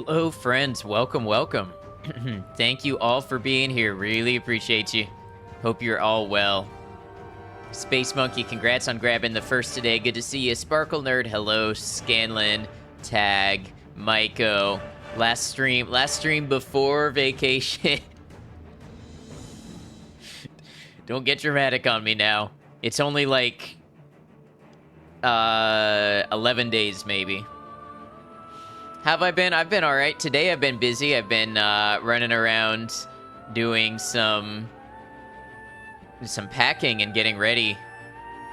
Hello, friends. Welcome, welcome. Thank you all for being here. Really appreciate you. Hope you're all well. Space Monkey, congrats on grabbing the first today. Good to see you. Sparkle Nerd, hello. Scanlan, Tag, Maiko. Last stream before vacation. Don't get dramatic on me now. It's only like 11 days maybe. Have I been? I've been all right. Today I've been busy. I've been running around doing some packing and getting ready.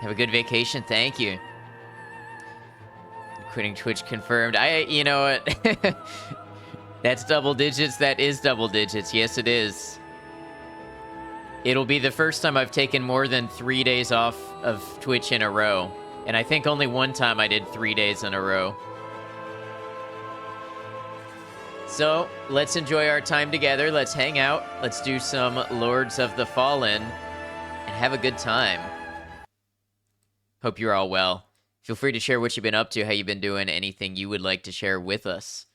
Have a good vacation. Thank you. Quitting Twitch confirmed. You know what? That's double digits. That is double digits. Yes, it is. It'll be the first time I've taken more than 3 days off of Twitch in a row. And I think only one time I did 3 days in a row. So, let's enjoy our time together. Let's hang out. Let's do some Lords of the Fallen and have a good time. Hope you're all well. Feel free to share what you've been up to, how you've been doing, anything you would like to share with us.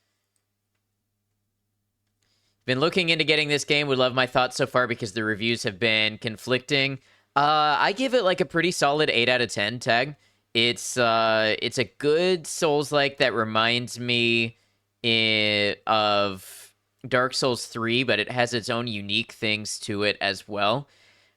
Been looking into getting this game. Would love my thoughts so far because the reviews have been conflicting. I give it like a pretty solid 8 out of 10, Tag. It's a good Souls-like that reminds me of Dark Souls 3, but it has its own unique things to it as well.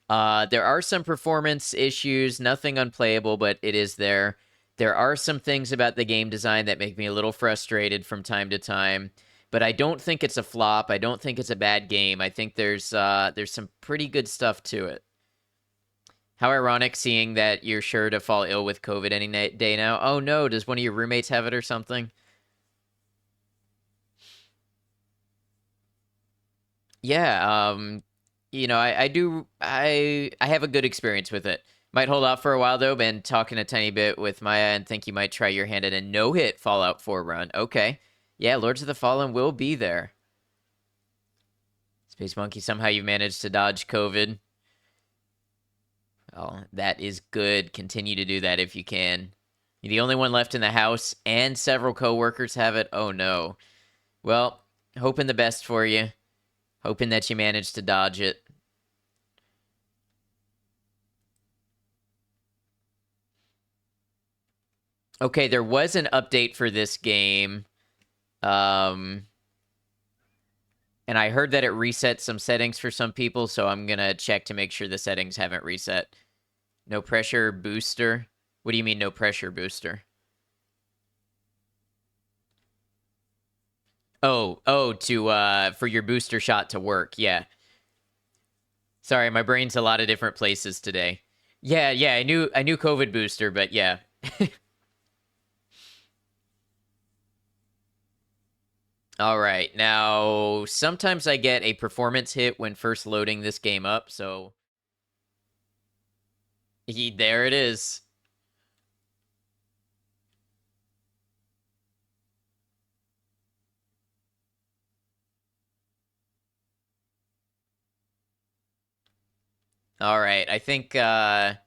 There are some performance issues, nothing unplayable, but it is there. There are some things about the game design that make me a little frustrated from time to time, but I don't think it's a flop. I don't think it's a bad game. I think there's some pretty good stuff to it. How ironic seeing that you're sure to fall ill with COVID any day now. Oh no, does one of your roommates have it or something? Yeah, you know, I have a good experience with it. Might hold off for a while though. Been talking a tiny bit with Maya and think you might try your hand at a no-hit Fallout 4 run. Okay. Yeah, Lords of the Fallen will be there. Space Monkey, somehow you've managed to dodge COVID. Oh, that is good. Continue to do that if you can. You're the only one left in the house, and several coworkers have it. Oh no. Well, hoping the best for you. Hoping that you manage to dodge it. Okay, there was an update for this game. And I heard that it reset some settings for some people, so I'm gonna check to make sure the settings haven't reset. No pressure booster? What do you mean no pressure booster? Oh, for your booster shot to work, yeah. Sorry, my brain's a lot of different places today. Yeah, I knew COVID booster, but yeah. All right, now sometimes I get a performance hit when first loading this game up, so there it is. All right, I think there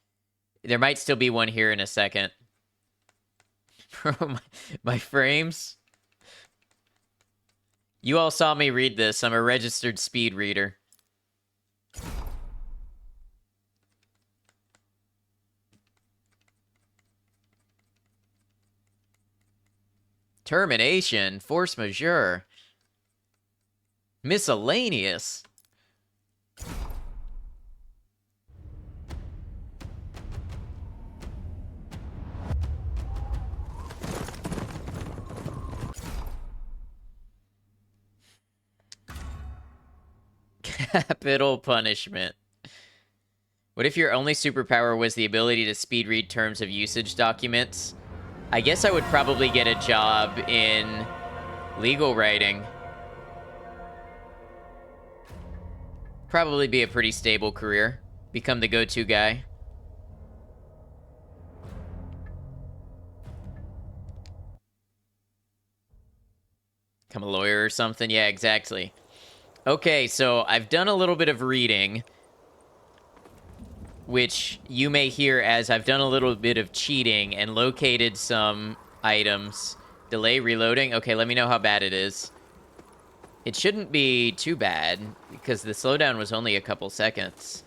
might still be one here in a second. Bro, my frames. You all saw me read this. I'm a registered speed reader. Termination. Force majeure. Miscellaneous. Capital punishment. What if your only superpower was the ability to speed read terms of usage documents? I guess I would probably get a job in legal writing. Probably be a pretty stable career. Become the go-to guy. Become a lawyer or something? Yeah, exactly. Okay, so I've done a little bit of reading, which you may hear as I've done a little bit of cheating and located some items. Delay reloading? Okay, let me know how bad it is. It shouldn't be too bad, because the slowdown was only a couple seconds.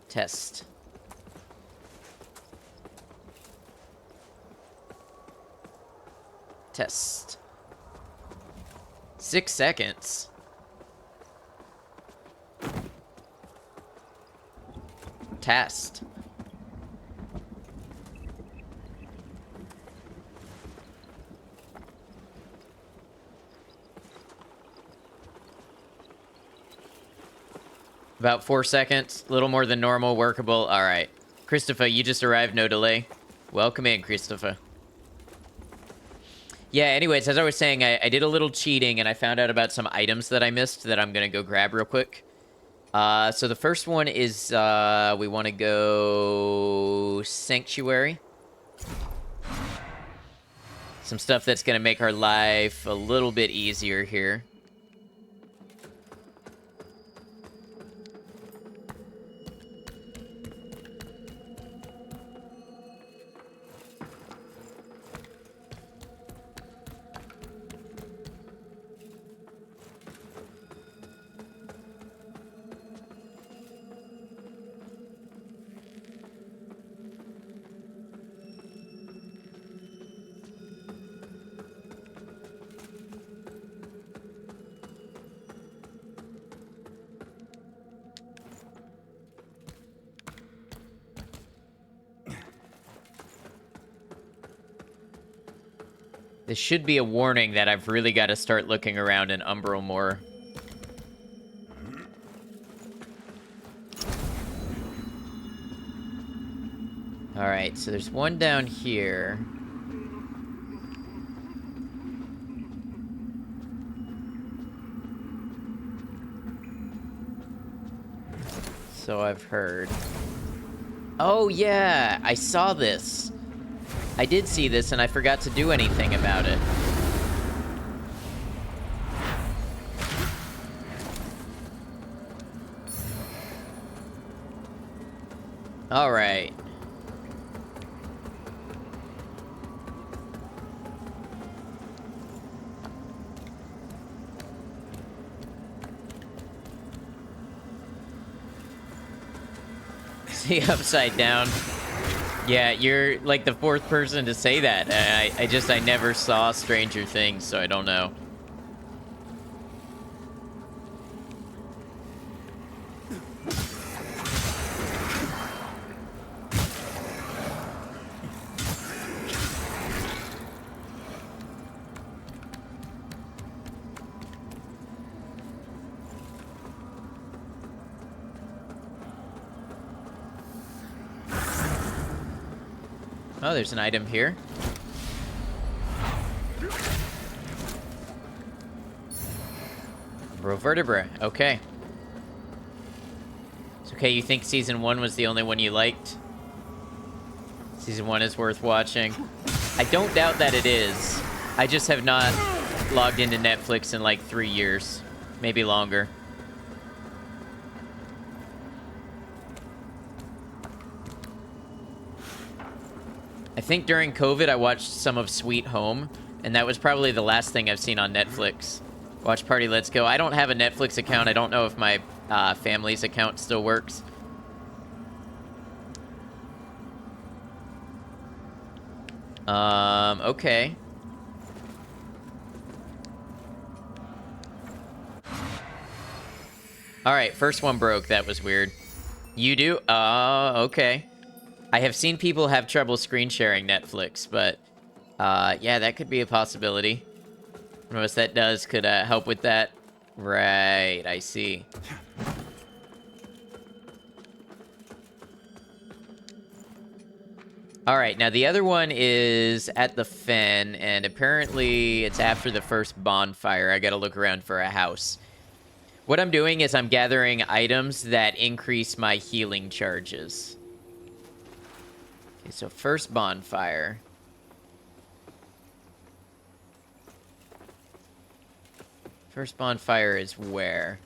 Test. Test. 6 seconds. Test. About 4 seconds. A little more than normal. Workable. All right. Christopher, you just arrived. No delay. Welcome in, Christopher. Yeah, anyways, as I was saying, I did a little cheating, and I found out about some items that I missed that I'm going to go grab real quick. So the first one is we want to go Sanctuary. Some stuff that's going to make our life a little bit easier here. This should be a warning that I've really got to start looking around in Umbral more. Alright, so there's one down here. So I've heard. Oh yeah, I saw this. I did see this, and I forgot to do anything about it. All right. See, upside down. Yeah, you're like the fourth person to say that. I never saw Stranger Things, so I don't know. Oh, there's an item here. Rovertebra, okay. It's okay, you think Season 1 was the only one you liked? Season 1 is worth watching. I don't doubt that it is. I just have not logged into Netflix in like 3 years. Maybe longer. I think during COVID, I watched some of Sweet Home, and that was probably the last thing I've seen on Netflix. Watch Party Let's Go. I don't have a Netflix account. I don't know if my family's account still works. Okay. Alright, first one broke. That was weird. You do? Okay. I have seen people have trouble screen sharing Netflix, but yeah, that could be a possibility. What that does could help with that. Right, I see. All right, now the other one is at the Fen, and apparently it's after the first bonfire. I gotta look around for a house. What I'm doing is I'm gathering items that increase my healing charges. Okay, so first bonfire. First bonfire is where?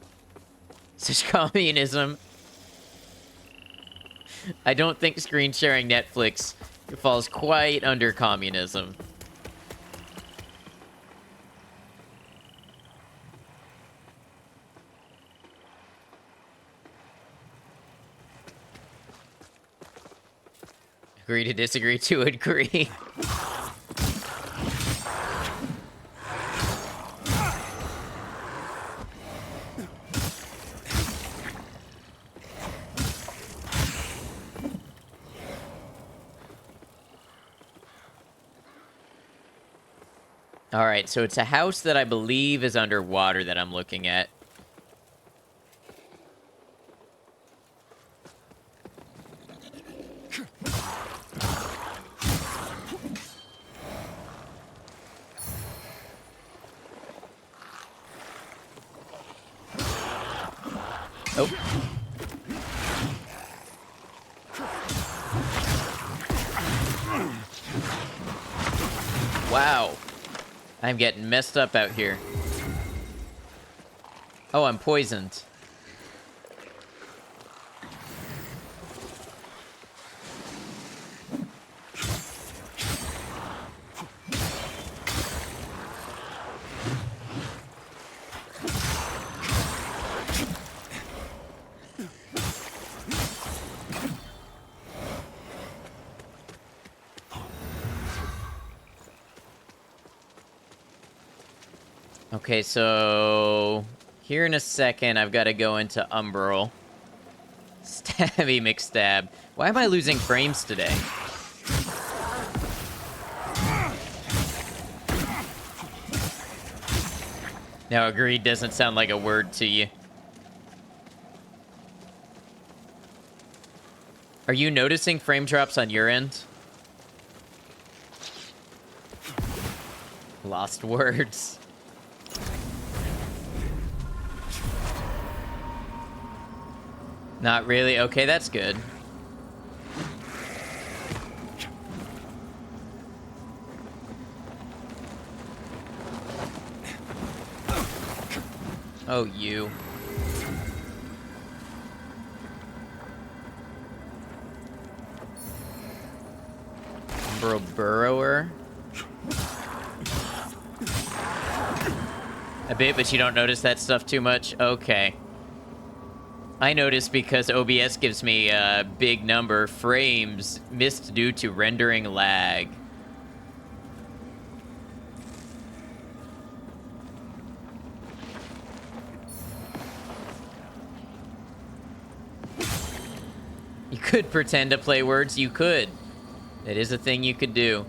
Such communism. I don't think screen sharing Netflix It falls quite under communism. Agree to disagree to agree. All right, so it's a house that I believe is underwater that I'm looking at. Oh. Wow. I'm getting messed up out here. Oh, I'm poisoned. Okay, so here in a second, I've got to go into Umbral. Stabby McStab. Why am I losing frames today? Now, agreed doesn't sound like a word to you. Are you noticing frame drops on your end? Lost words. Not really? Okay, that's good. Oh, you. Burrower. A bit, but you don't notice that stuff too much? Okay. I notice because OBS gives me a big number frames missed due to rendering lag. You could pretend to play words. You could. It is a thing you could do.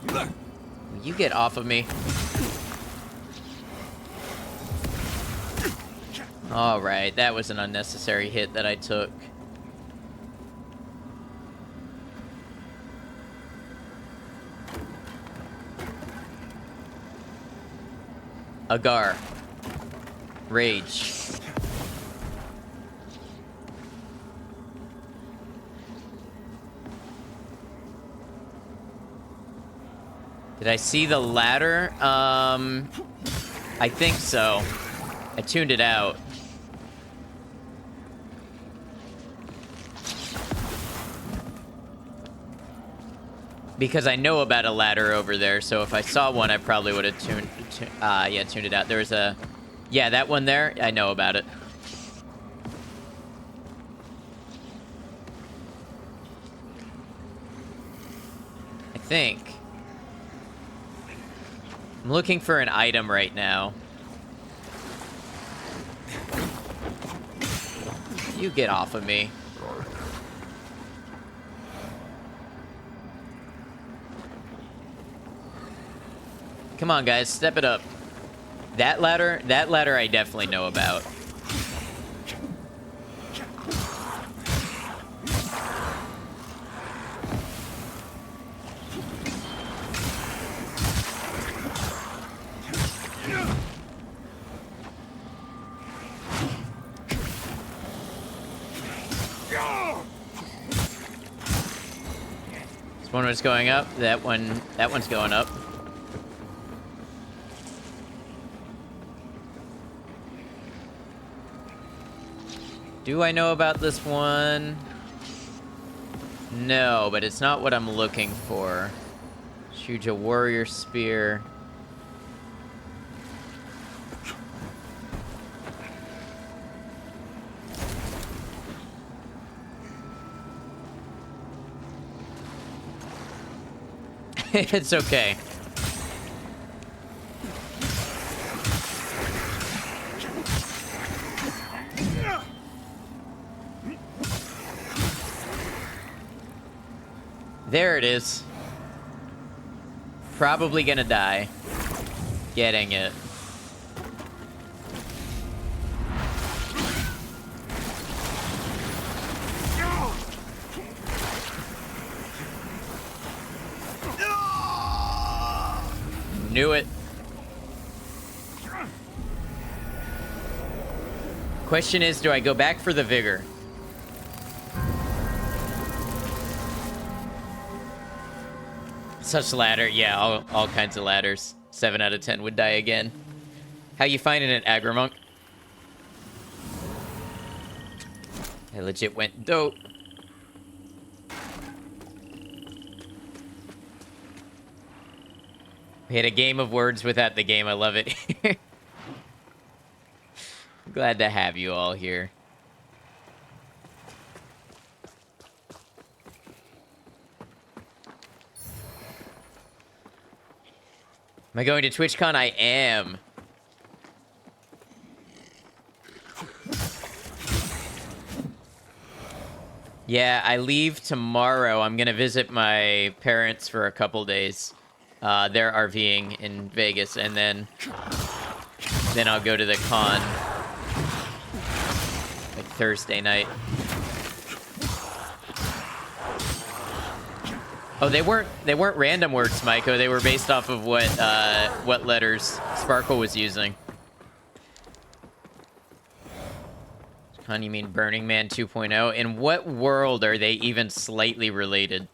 Will you get off of me? Alright, that was an unnecessary hit that I took. Agar. Rage. Did I see the ladder? I think so. I tuned it out. Because I know about a ladder over there, so if I saw one, I probably would have tuned it out. There was a... Yeah, that one there, I know about it. I think. I'm looking for an item right now. You get off of me. Come on, guys, step it up. That ladder I definitely know about. This one was going up. That one's going up. Do I know about this one? No, but it's not what I'm looking for. Shuja Warrior Spear. It's okay. There it is. Probably gonna die. Getting it. Knew it. Question is, do I go back for the vigor? Such ladder, yeah, all kinds of ladders. 7 out of 10 would die again. How you finding it, Agrimonk? I legit went dope. We had a game of words without the game. I love it. Glad to have you all here. Am I going to TwitchCon? I am. Yeah, I leave tomorrow. I'm gonna visit my parents for a couple days. They're RVing in Vegas, and then I'll go to the con like Thursday night. Oh, they weren't random words, Maiko. They were based off of what letters Sparkle was using. Con, you mean Burning Man 2.0? In what world are they even slightly related?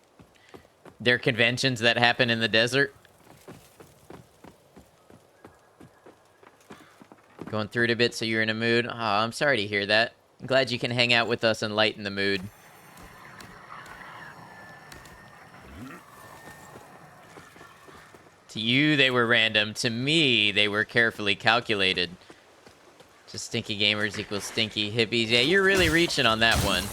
They're conventions that happen in the desert? Going through it a bit so you're in a mood? Oh, I'm sorry to hear that. I'm glad you can hang out with us and lighten the mood. To you, they were random. To me, they were carefully calculated. Just stinky gamers equals stinky hippies. Yeah, you're really reaching on that one.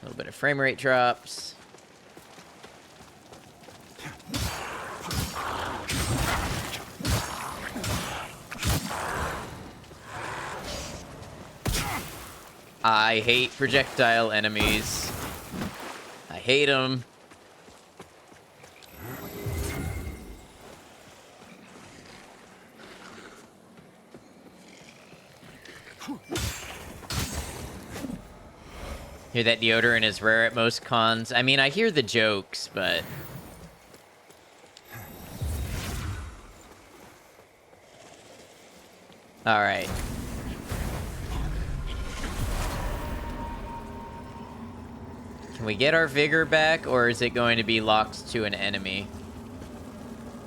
A little bit of frame rate drops. I hate projectile enemies. I hate them. Hear that deodorant is rare at most cons. I mean, I hear the jokes, but... Alright. Can we get our vigor back, or is it going to be locked to an enemy?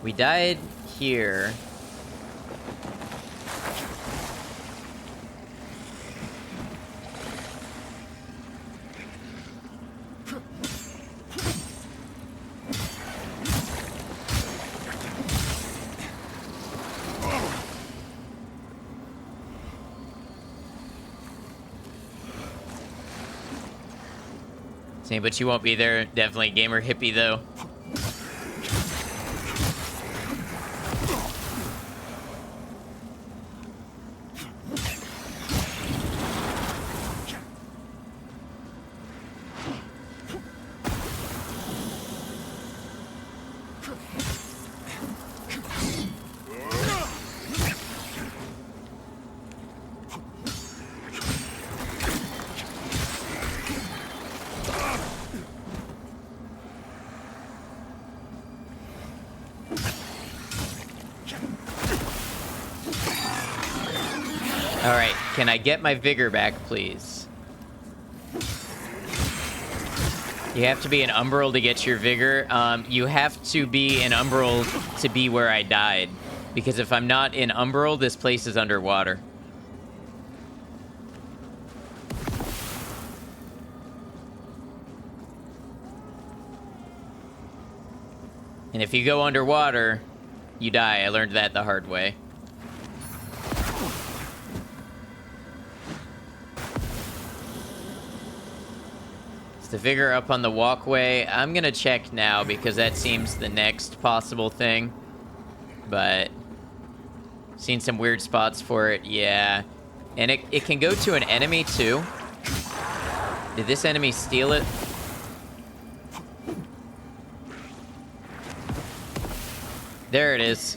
We died here. See, but you won't be there. Definitely gamer hippie, though. Alright, can I get my vigor back, please? You have to be an Umbral to get your Vigor. You have to be an Umbral to be where I died. Because if I'm not in Umbral, this place is underwater. And if you go underwater, you die. I learned that the hard way. Is the Vigor up on the walkway? I'm gonna check now because that seems the next possible thing. But seen some weird spots for it, yeah. And it can go to an enemy too. Did this enemy steal it? There it is.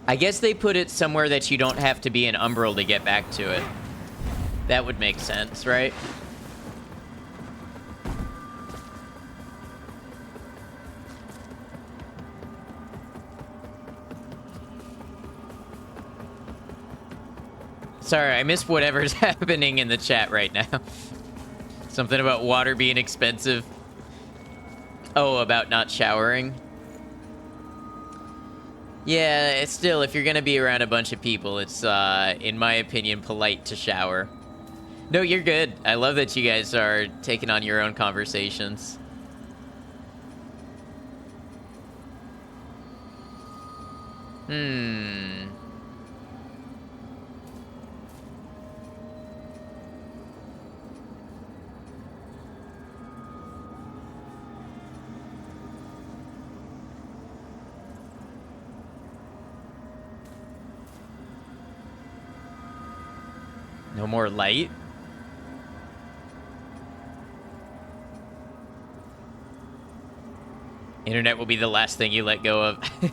I guess they put it somewhere that you don't have to be an Umbral to get back to it. That would make sense, right? Sorry, I missed whatever's happening in the chat right now. Something about water being expensive. Oh, about not showering. Yeah, it's still, if you're gonna be around a bunch of people, it's, in my opinion, polite to shower. No, you're good. I love that you guys are taking on your own conversations. No more light? Internet will be the last thing you let go of.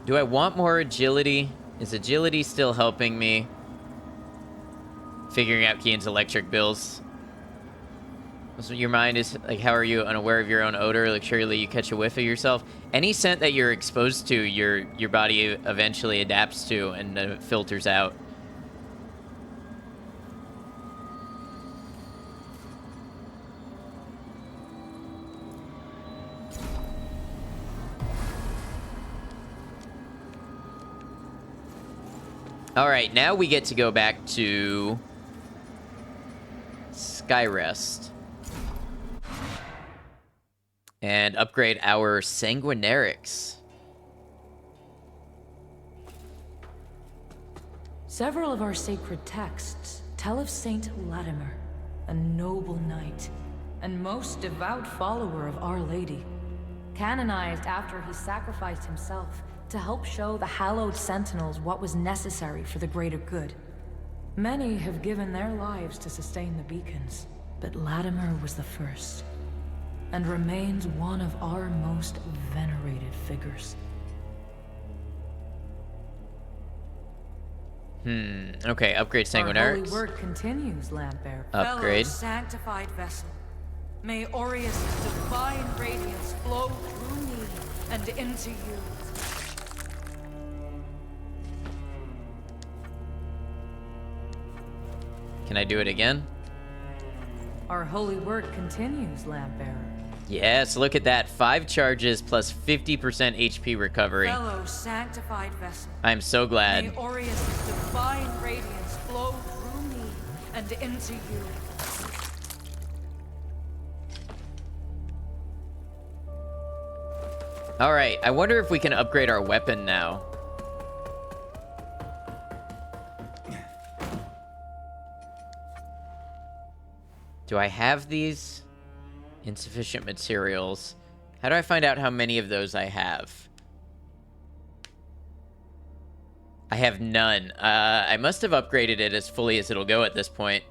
Do I want more agility? Is agility still helping me? Figuring out Kian's electric bills. So your mind is, like, how are you unaware of your own odor? Like, surely you catch a whiff of yourself. Any scent that you're exposed to, your body eventually adapts to and filters out. All right, now we get to go back to Skyrest and upgrade our Sanguinarix. Several of our sacred texts tell of Saint Latimer, a noble knight and most devout follower of Our Lady, canonized after he sacrificed himself to help show the hallowed sentinels what was necessary for the greater good. Many have given their lives to sustain the beacons, but Latimer was the first, and remains one of our most venerated figures. Okay, upgrade Sanguinarix. Our holy work continues, Lampbearer. Upgrade. Fellow sanctified vessel, may Aureus' divine radiance flow through me and into you. Can I do it again? Our holy work continues, Lampbearer. Yes, look at that. 5 charges plus 50% HP recovery. Fellow sanctified vessel, I'm so glad. may Aureus' divine radiance flow through me and into you. Alright, I wonder if we can upgrade our weapon now. Do I have these? Insufficient materials. How do I find out how many of those I have? I have none. I must have upgraded it as fully as it'll go at this point.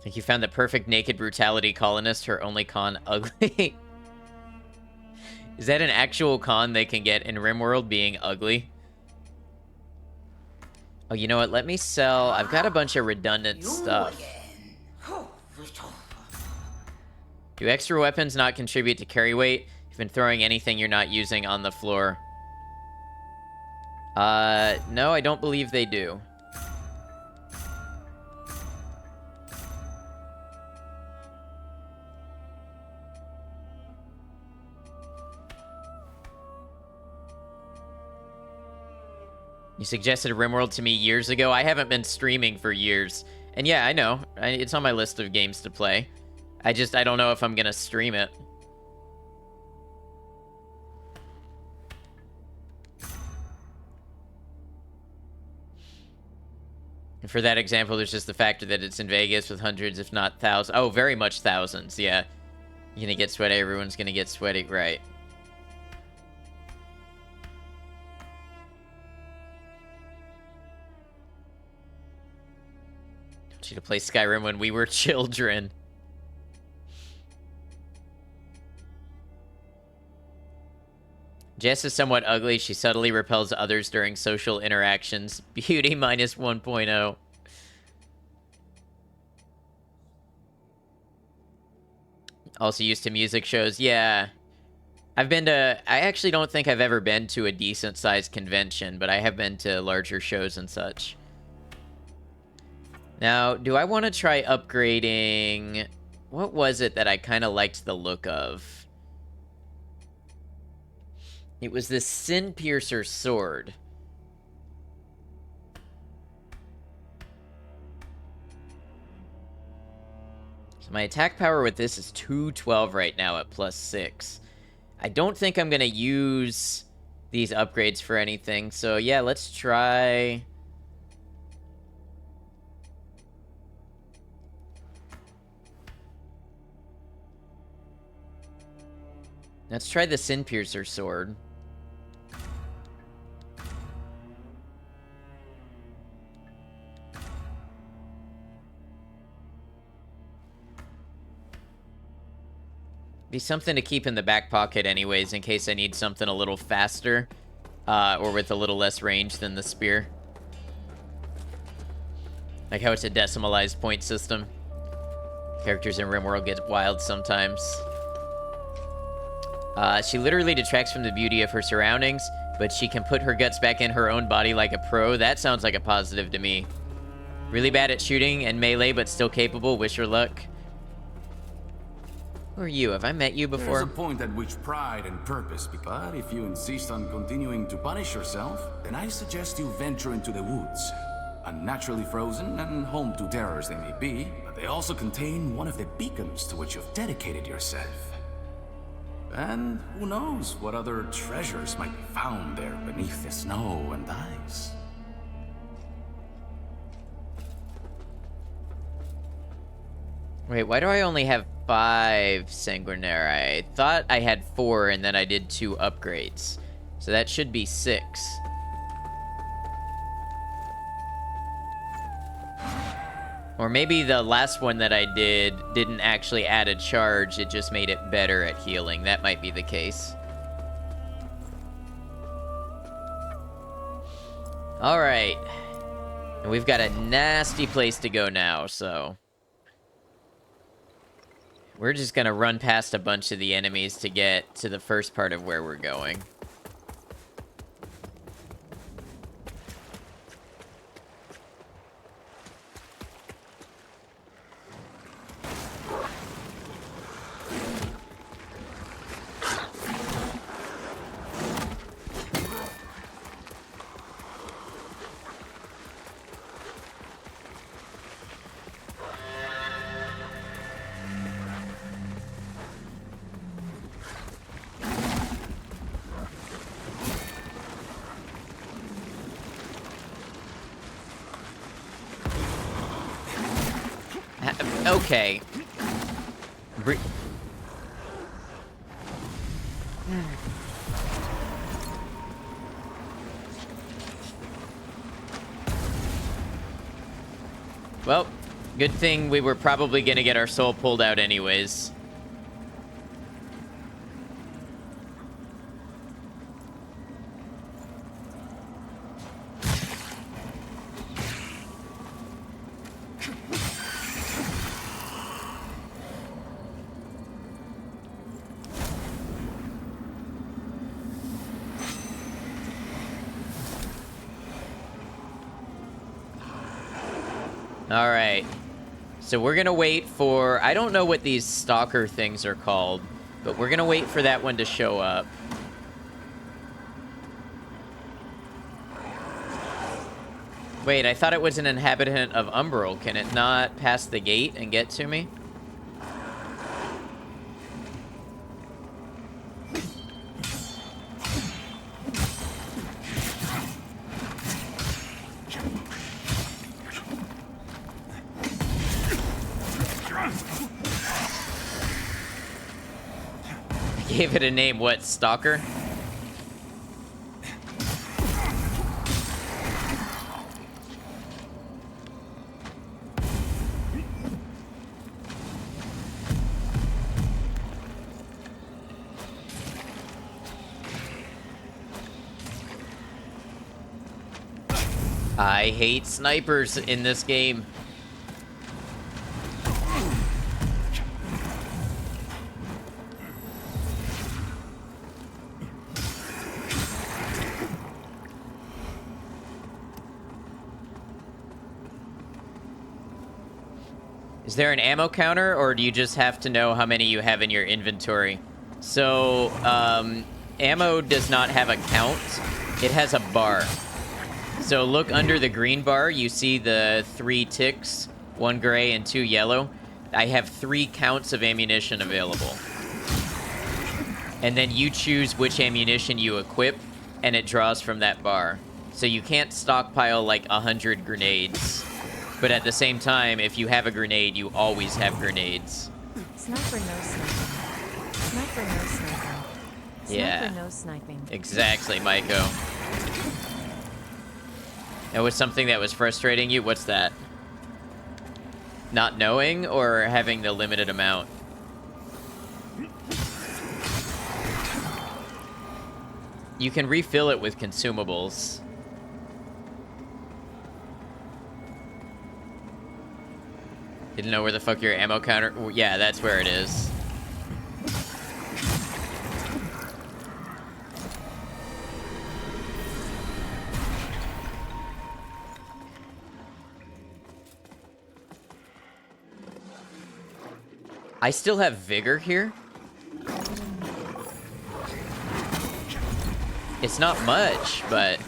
think you found the perfect naked brutality colonist, her only con ugly. Is that an actual con they can get in RimWorld, being ugly? Oh, you know what? Let me sell... I've got a bunch of redundant stuff. Do extra weapons not contribute to carry weight? You've been throwing anything you're not using on the floor. No, I don't believe they do. You suggested RimWorld to me years ago. I haven't been streaming for years. And yeah, I know. It's on my list of games to play. I don't know if I'm gonna stream it. And for that example, there's just the factor that it's in Vegas with hundreds, if not thousands. Oh, very much thousands, yeah. You're gonna get sweaty, everyone's gonna get sweaty, right. To play Skyrim when we were children. Jess is somewhat ugly. She subtly repels others during social interactions. Beauty minus 1.0. Also used to music shows. Yeah. I actually don't think I've ever been to a decent sized convention, but I have been to larger shows and such. Now, do I want to try upgrading... What was it that I kind of liked the look of? It was this Sin Piercer sword. So my attack power with this is 212 right now at +6. I don't think I'm going to use these upgrades for anything. So yeah, let's try... Let's try the Sin Piercer sword. Be something to keep in the back pocket anyways, in case I need something a little faster, or with a little less range than the spear. Like how it's a decimalized point system. Characters in RimWorld get wild sometimes. She literally detracts from the beauty of her surroundings, but she can put her guts back in her own body like a pro. That sounds like a positive to me. Really bad at shooting and melee, but still capable. Wish her luck. Who are you? Have I met you before? There's a point at which pride and purpose... But if you insist on continuing to punish yourself, then I suggest you venture into the woods. Unnaturally frozen and home to terrors they may be, but they also contain one of the beacons to which you've dedicated yourself. And who knows what other treasures might be found there beneath the snow and ice. Wait, why do I only have 5 Sanguinary? I thought I had 4 and then I did 2 upgrades. So that should be 6. Or maybe the last one that I did didn't actually add a charge, it just made it better at healing. That might be the case. Alright. And we've got a nasty place to go now, so... We're just gonna run past a bunch of the enemies to get to the first part of where we're going. Okay. Well, Good thing we were probably gonna get our soul pulled out anyways. All right. So we're going to wait for... I don't know what these stalker things are called, but we're going to wait for that one to show up. Wait, I thought it was an inhabitant of Umbral. Can it not pass the gate and get to me? Gave it a name, what, Stalker? I hate snipers in this game. Is there an ammo counter, or do you just have to know how many you have in your inventory? So, ammo does not have a count. It has a bar. So look under the green bar, you see the 3 ticks, 1 gray and 2 yellow. I have 3 counts of ammunition available. And then you choose which ammunition you equip, and it draws from that bar. So you can't stockpile like 100 grenades. But at the same time, if you have a grenade, you always have grenades. Sniper no sniping. Sniper no sniping. Yeah. Sniper no sniping. Exactly, Maiko. That was something that was frustrating you? What's that? Not knowing or having the limited amount? You can refill it with consumables. Didn't know where the fuck your ammo counter... Yeah, that's where it is. I still have vigor here. It's not much, but...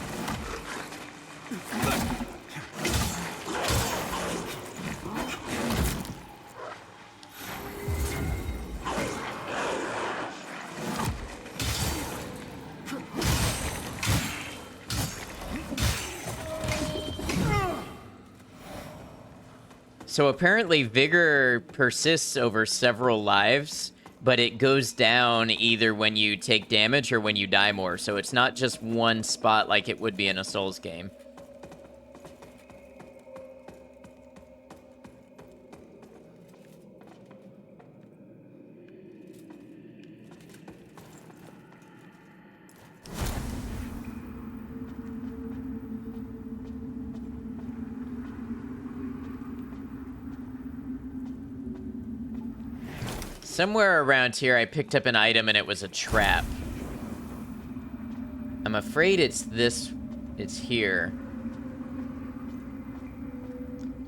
So apparently vigor persists over several lives, but it goes down either when you take damage or when you die more. So it's not just one spot like it would be in a Souls game. Somewhere around here, I picked up an item and it was a trap. I'm afraid it's here.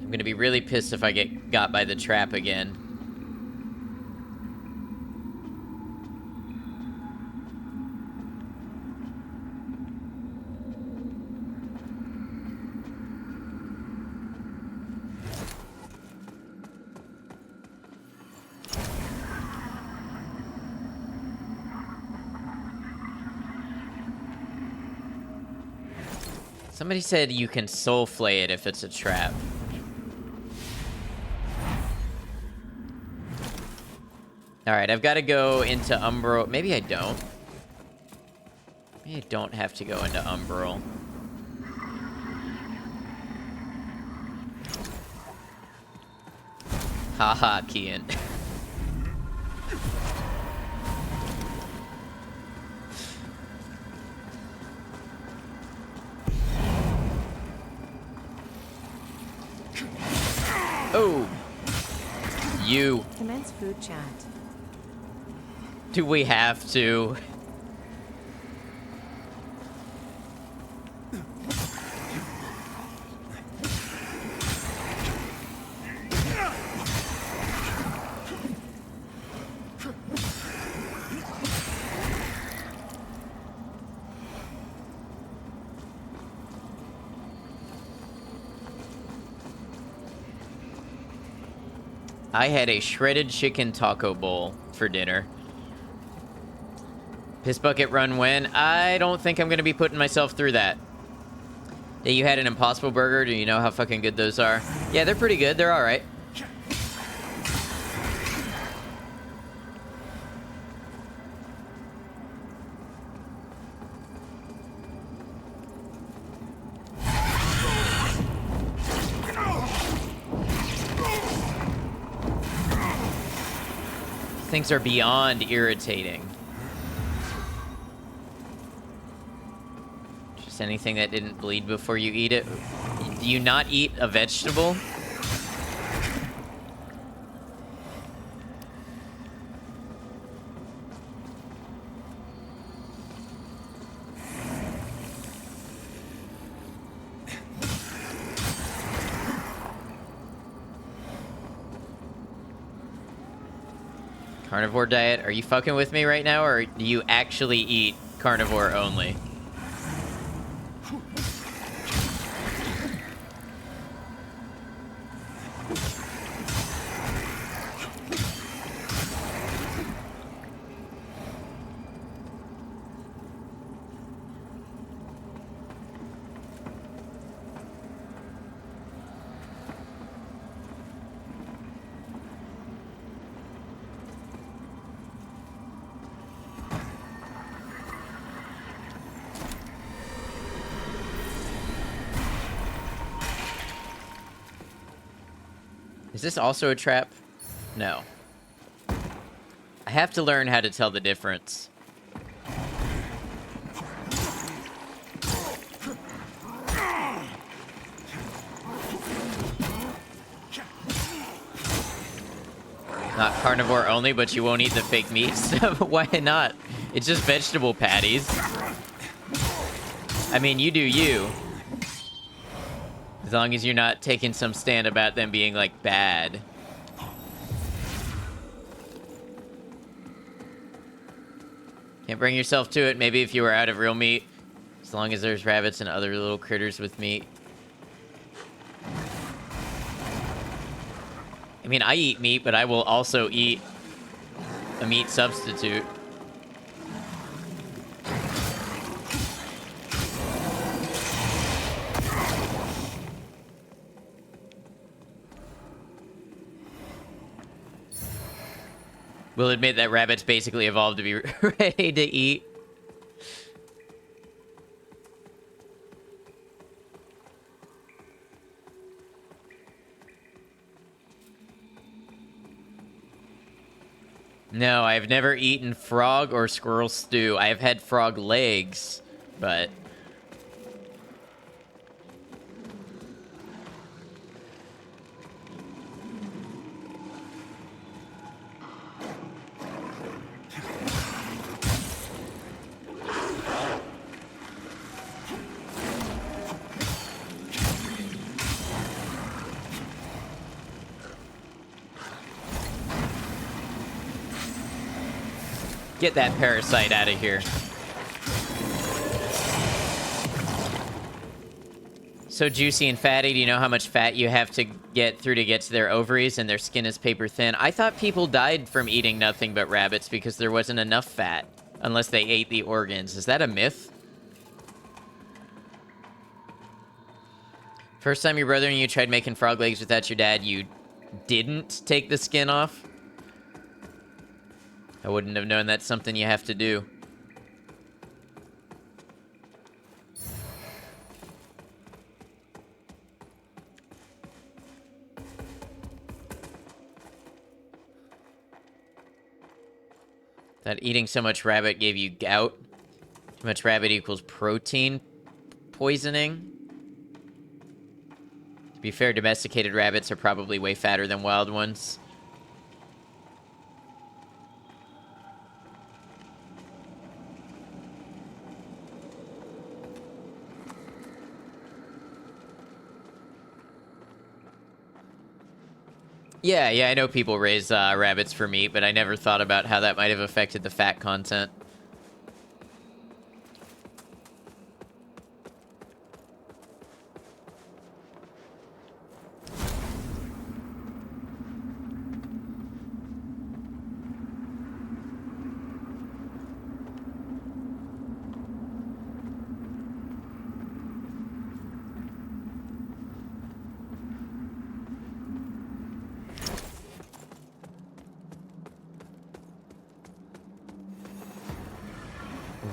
I'm gonna be really pissed if I get got by the trap again. Somebody said you can soul flay it if it's a trap. Alright, I've got to go into Umbral. Maybe I don't. Maybe I don't have to go into Umbral. Haha, Kian. Oh! You. Commence food chat. Do we have to? I had a shredded chicken taco bowl for dinner. Piss bucket run when? I don't think I'm going to be putting myself through that. Yeah, you had an Impossible Burger. Do you know how fucking good those are? Yeah, they're pretty good. They're all right. Things are beyond irritating. Just anything that didn't bleed before you eat it. Do you not eat a vegetable? Carnivore diet? Are you fucking with me right now, or do you actually eat carnivore only? Is this also a trap? No. I have to learn how to tell the difference. Not carnivore only, but you won't eat the fake meats? Why not? It's just vegetable patties. I mean, you do you. As long as you're not taking some stand about them being, like, bad. Can't bring yourself to it. Maybe if you were out of real meat. As long as there's rabbits and other little critters with meat. I mean, I eat meat, but I will also eat a meat substitute. We'll admit that rabbits basically evolved to be ready to eat. No, I've never eaten frog or squirrel stew. I have had frog legs, but... Get that parasite out of here. So juicy and fatty. Do you know how much fat you have to get through to get to their ovaries, and their skin is paper thin? I thought people died from eating nothing but rabbits because there wasn't enough fat, unless they ate the organs. Is that a myth? First time your brother and you tried making frog legs without your dad, you didn't take the skin off? I wouldn't have known that's something you have to do. That eating so much rabbit gave you gout. Too much rabbit equals protein poisoning. To be fair, domesticated rabbits are probably way fatter than wild ones. Yeah, I know people raise rabbits for meat, but I never thought about how that might have affected the fat content.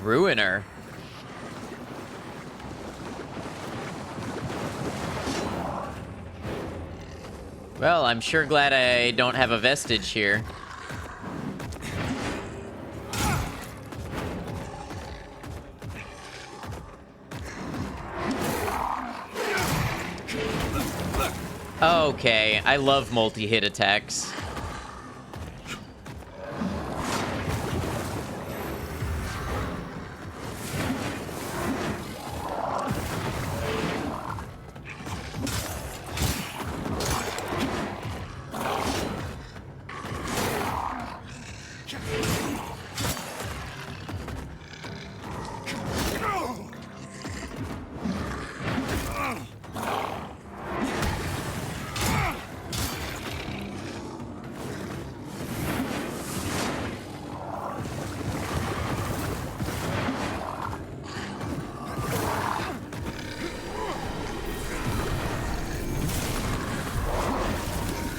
Ruiner. Well, I'm sure glad I don't have a vestige here. Okay, I love multi-hit attacks.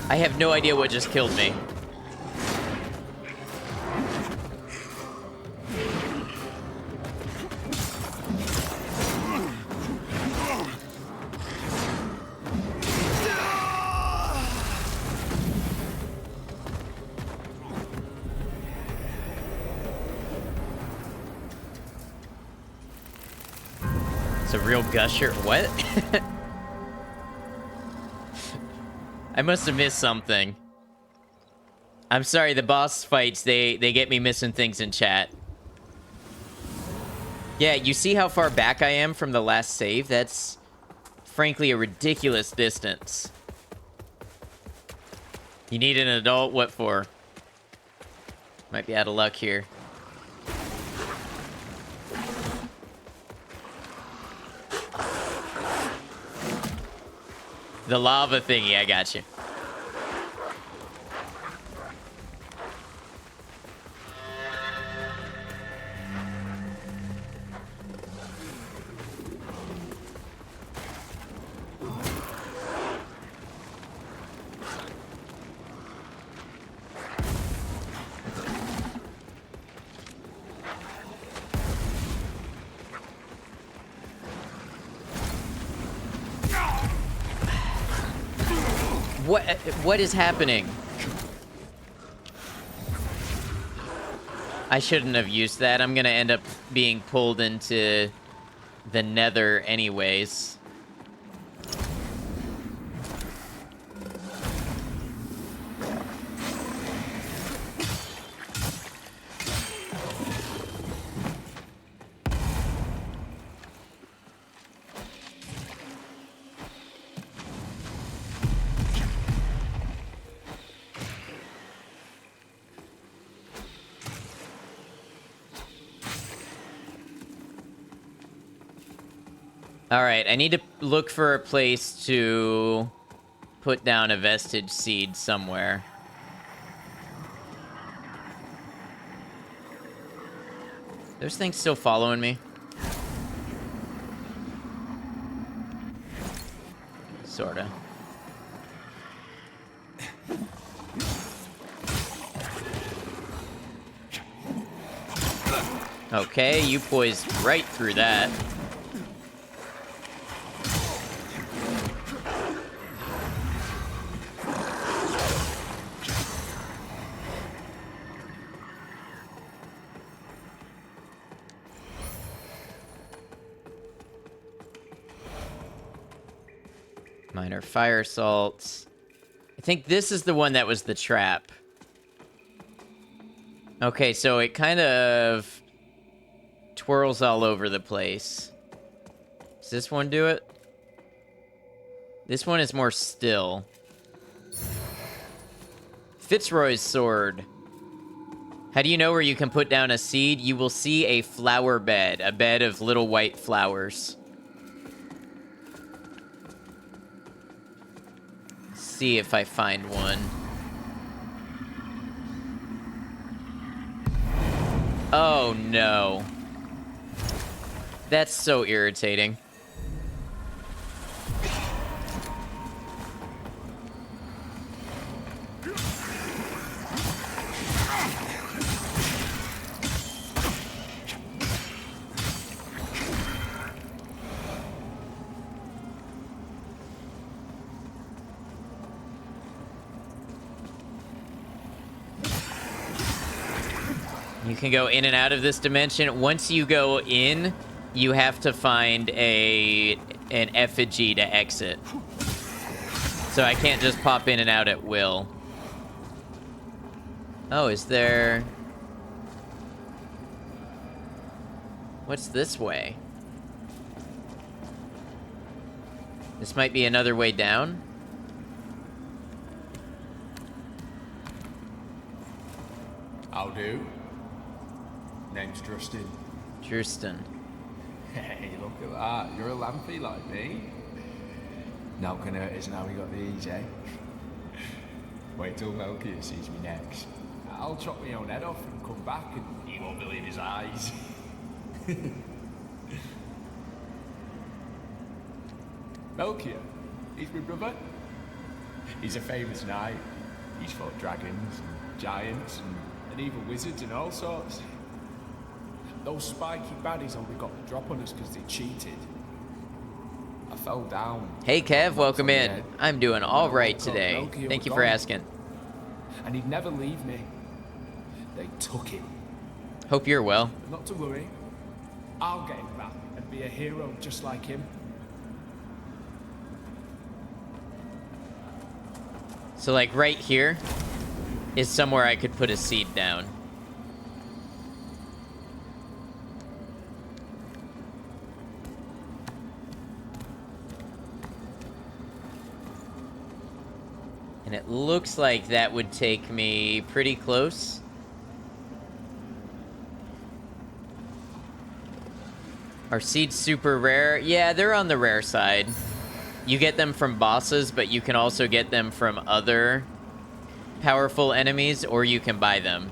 I have no idea what just killed me. It's a real gusher. What? I must have missed something. I'm sorry, the boss fights, they get me missing things in chat. Yeah, you see how far back I am from the last save? That's, frankly, a ridiculous distance. You need an adult? What for? Might be out of luck here. The lava thingy, I got you. What is happening? I shouldn't have used that. I'm gonna end up being pulled into the nether anyways. Alright, I need to look for a place to put down a vestige seed somewhere. Those things still following me? Sorta. Okay, you poised right through that. Minor fire salts. I think this is the one that was the trap. Okay, so it kind of twirls all over the place. Does this one do it? This one is more still. Fitzroy's sword. How do you know where you can put down a seed? You will see a flower bed, a bed of little white flowers. See if I find one. Oh no. That's so irritating. You can go in and out of this dimension. Once you go in, you have to find an effigy to exit. So I can't just pop in and out at will. Oh, is there... What's this way? This might be another way down? I'll do. Name's Justin. Justin. Hey, look at that. You're a lampy like me. Not gonna hurt us now we got the ease, eh? Wait till Melchior sees me next. I'll chop my own head off and come back and he won't believe his eyes. Melchior, he's my brother. He's a famous knight. He's fought dragons and giants and evil wizards and all sorts. Those spiky baddies only got the drop on us because they cheated. I fell down. Hey Kev, welcome in. Head. I'm doing all right today. Thank you for asking. And he'd never leave me. They took him. Hope you're well. But not to worry. I'll get him back and be a hero just like him. So like right here is somewhere I could put a seed down. And it looks like that would take me pretty close. Are seeds super rare? Yeah, they're on the rare side. You get them from bosses, but you can also get them from other powerful enemies, or you can buy them.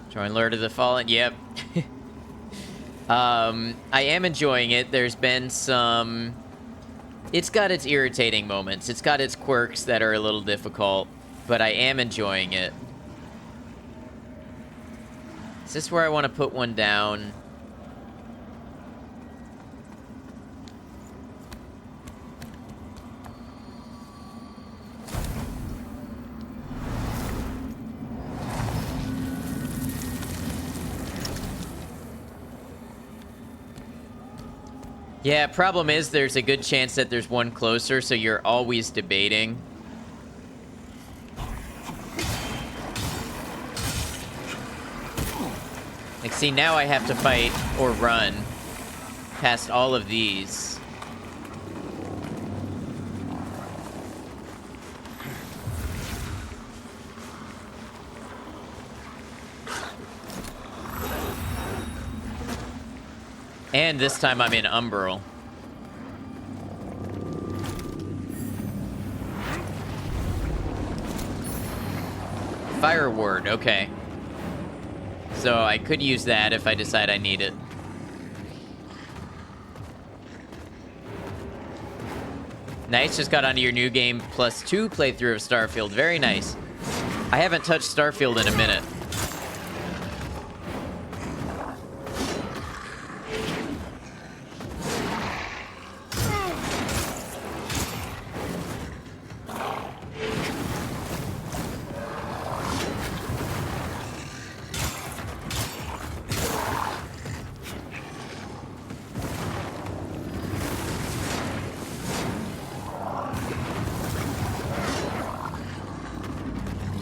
Join Lord of the Fallen. Yep. I am enjoying it. There's been some... It's got its irritating moments. It's got its quirks that are a little difficult, but I am enjoying it. Is this where I want to put one down? Yeah, problem is there's a good chance that there's one closer, so you're always debating. Like, see, now I have to fight or run past all of these. And this time I'm in Umbral. Fire ward, okay. So I could use that if I decide I need it. Nice, just got onto your new game +2 playthrough of Starfield. Very nice. I haven't touched Starfield in a minute.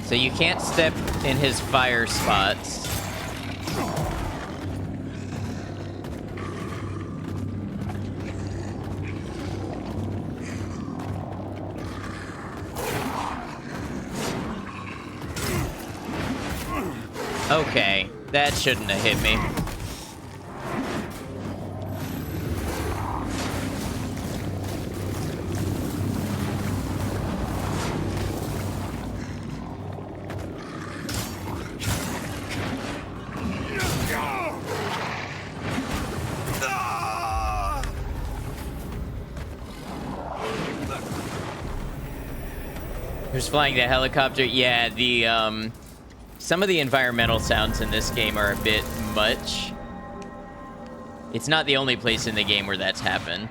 So you can't step in his fire spots. Okay, that shouldn't have hit me. Who's flying the helicopter? Yeah, the some of the environmental sounds in this game are a bit much. It's not the only place in the game where that's happened.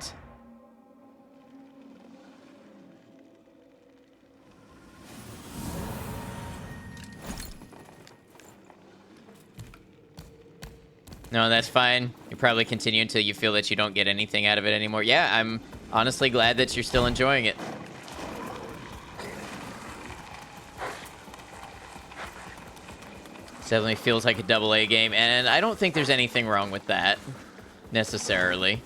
No, that's fine. You probably continue until you feel that you don't get anything out of it anymore. Yeah, I'm honestly glad that you're still enjoying it. Definitely feels like a AA game, and I don't think there's anything wrong with that, necessarily.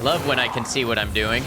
Love when I can see what I'm doing.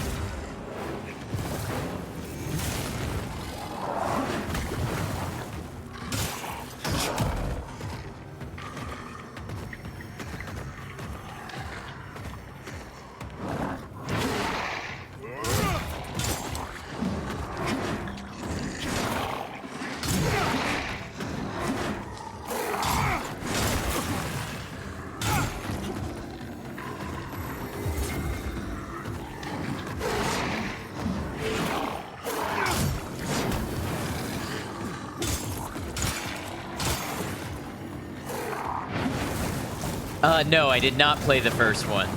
No, I did not play the first one.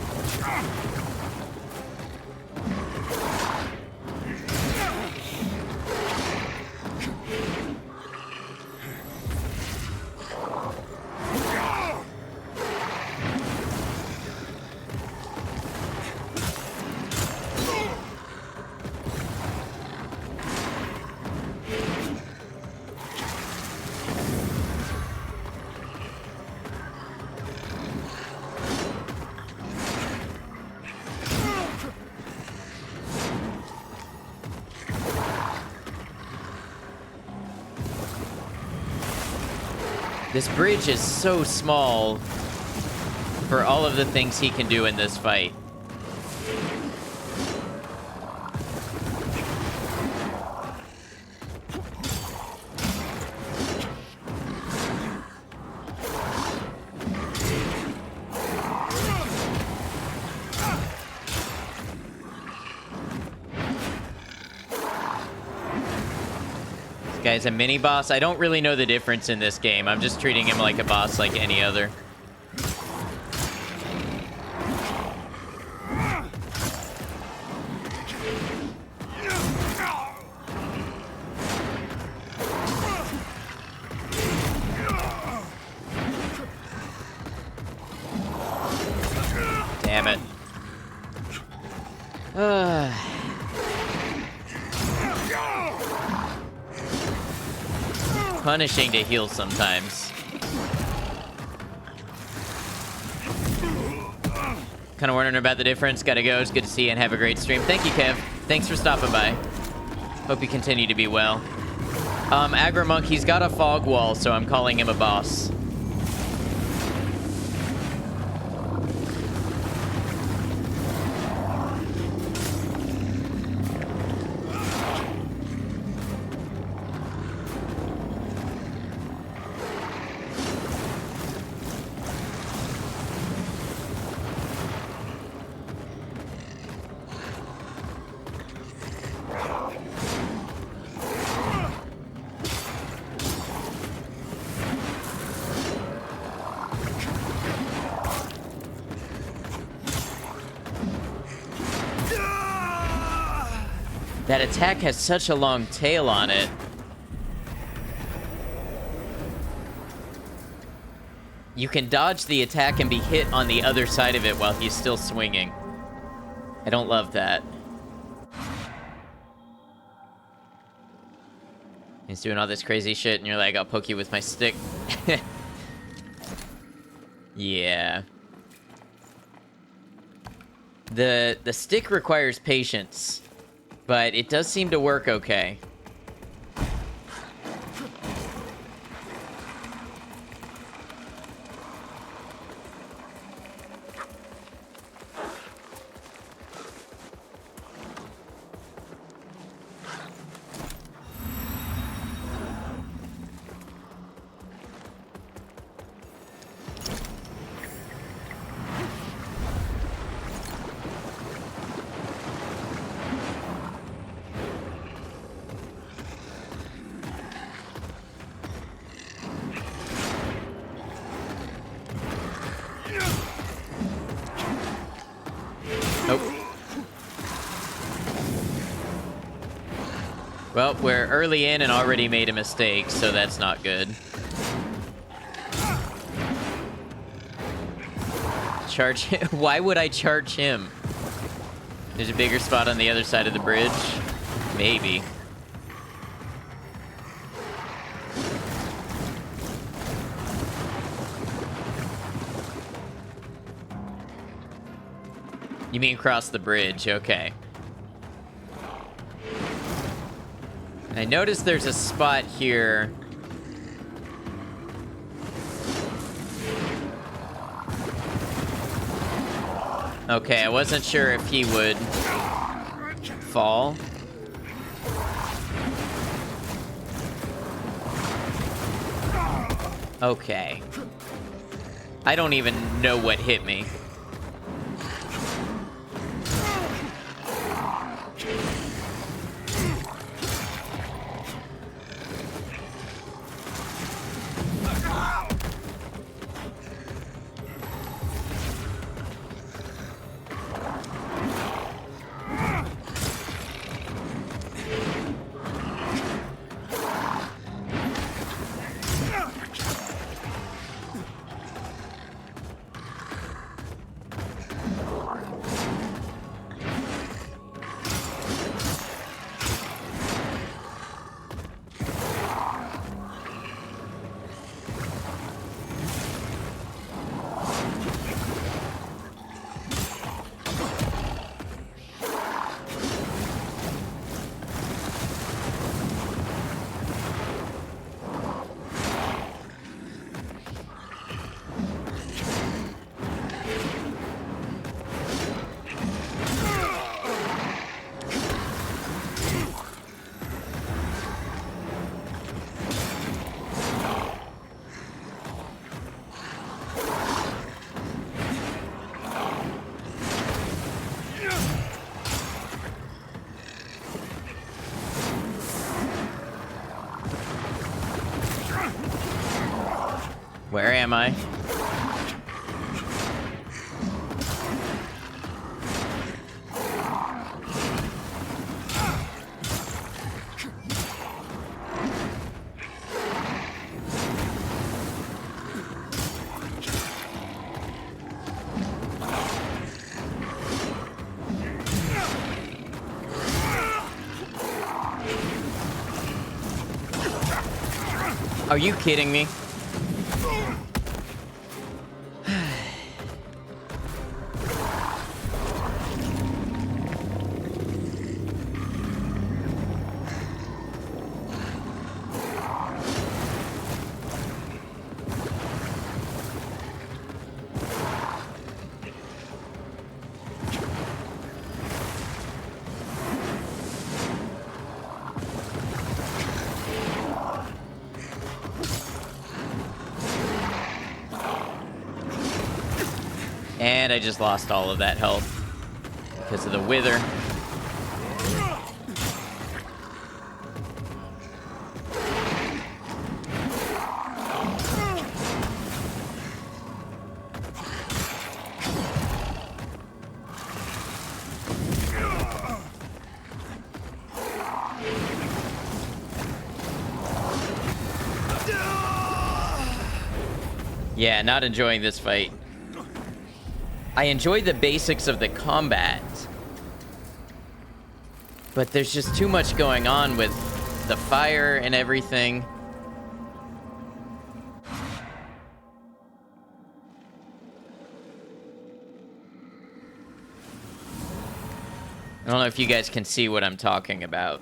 This bridge is so small for all of the things he can do in this fight. Guy's a mini boss. I don't really know the difference in this game. I'm just treating him like a boss like any other. Damn it. Punishing to heal sometimes. Kind of wondering about the difference. Gotta go. It's good to see you and have a great stream. Thank you, Kev. Thanks for stopping by. Hope you continue to be well. Agromonk, he's got a fog wall, so I'm calling him a boss. That attack has such a long tail on it. You can dodge the attack and be hit on the other side of it while he's still swinging. I don't love that. He's doing all this crazy shit, and you're like, I'll poke you with my stick. Yeah. The stick requires patience, but it does seem to work okay. Well, we're early in and already made a mistake, so that's not good. Charge him? Why would I charge him? There's a bigger spot on the other side of the bridge? Maybe. You mean cross the bridge, okay. I noticed there's a spot here. Okay, I wasn't sure if he would fall. Okay. I don't even know what hit me. Where am I? Are you kidding me? And I just lost all of that health because of the wither. Yeah, not enjoying this fight. I enjoy the basics of the combat, but there's just too much going on with the fire and everything. I don't know if you guys can see what I'm talking about.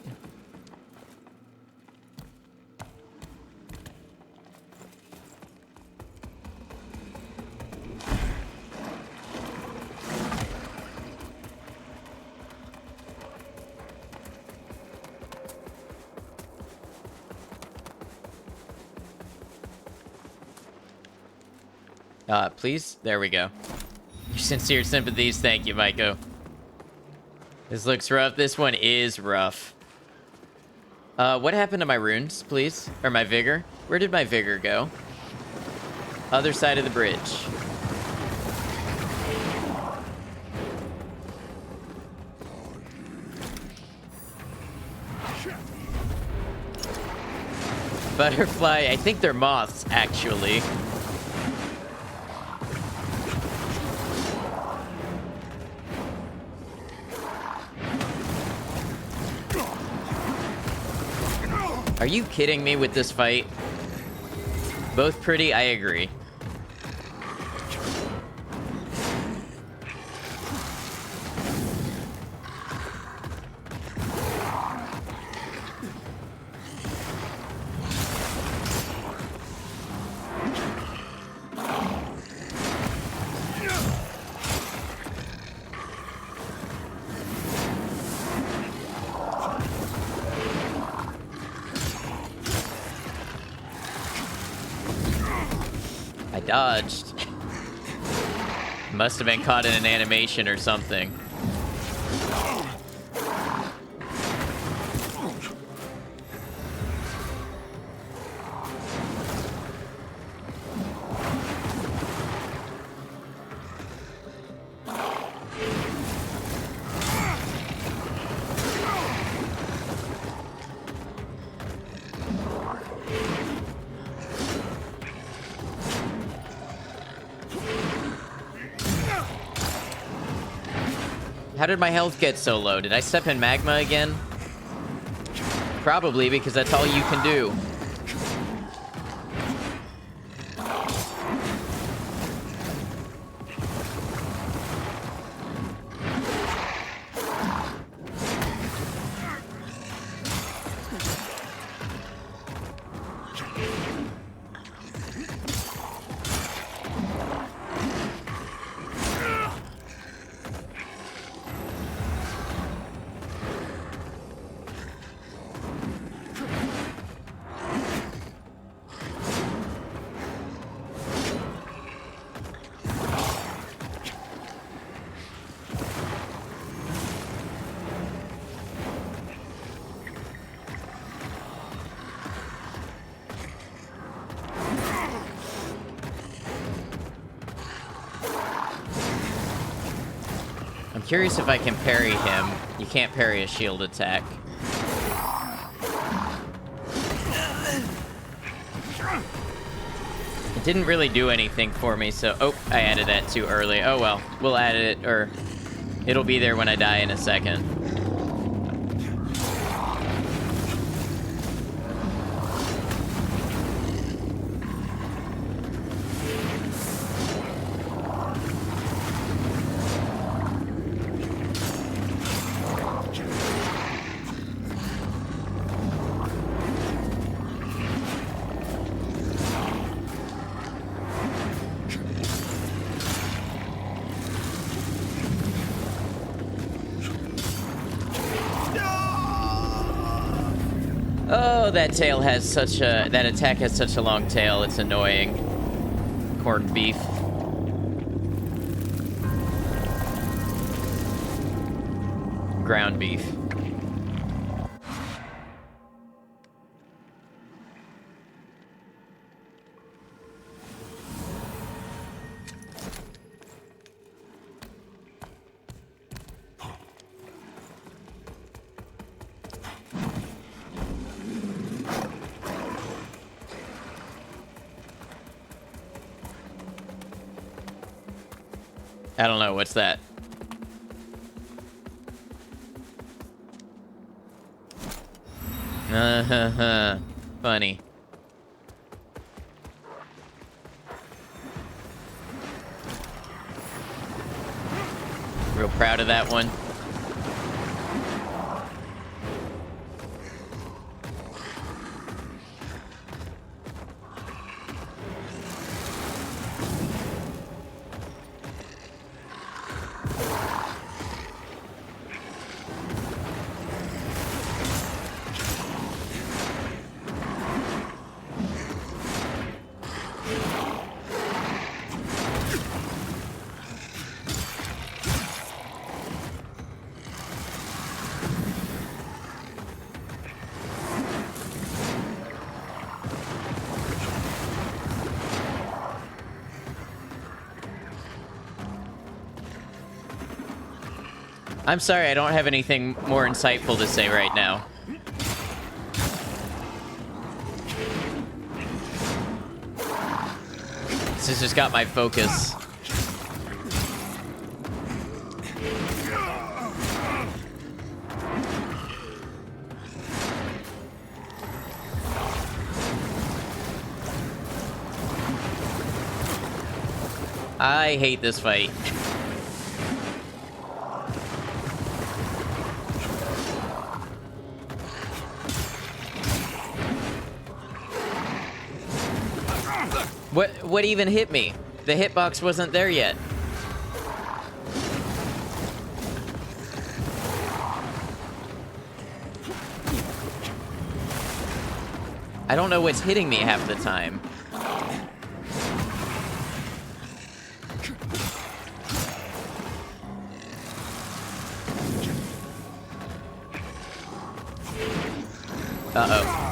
Please? There we go. Your sincere sympathies. Thank you, Maiko. This looks rough. This one is rough. What happened to my runes, please? Or my vigor? Where did my vigor go? Other side of the bridge. Butterfly. I think they're moths, actually. Are you kidding me with this fight? Both pretty, I agree. Dodged. Must have been caught in an animation or something. How did my health get so low? Did I step in magma again? Probably, because that's all you can do. Curious if I can parry him. You can't parry a shield attack. It didn't really do anything for me, so... Oh, I added that too early. Oh well, we'll add it, or... It'll be there when I die in a second. Oh, that tail has such a... That attack has such a long tail, it's annoying. Corned beef. Ground beef. I don't know. What's that? Funny. Real proud of that one. I'm sorry, I don't have anything more insightful to say right now. This has just got my focus. I hate this fight. What even hit me? The hitbox wasn't there yet. I don't know what's hitting me half the time. Uh-oh.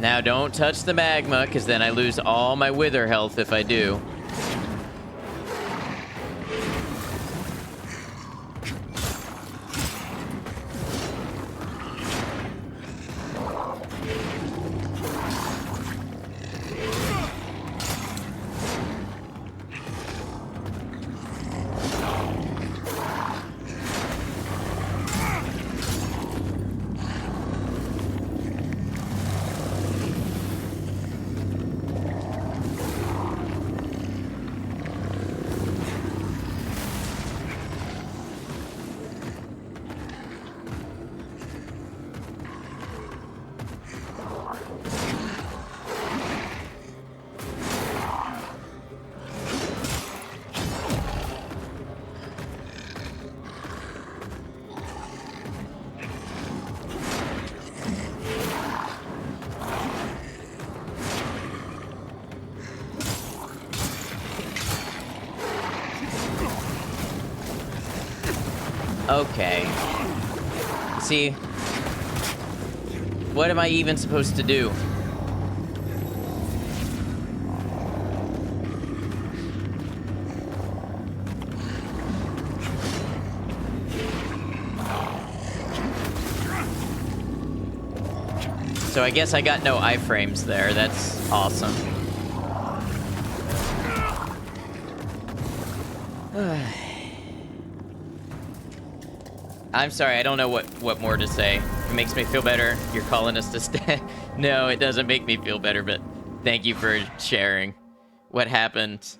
Now don't touch the magma, because then I lose all my wither health if I do. Okay. See? What am I even supposed to do? So I guess I got no iframes there. That's awesome. I'm sorry, I don't know what more to say. It makes me feel better. You're calling us to stay. No, it doesn't make me feel better, but thank you for sharing what happened.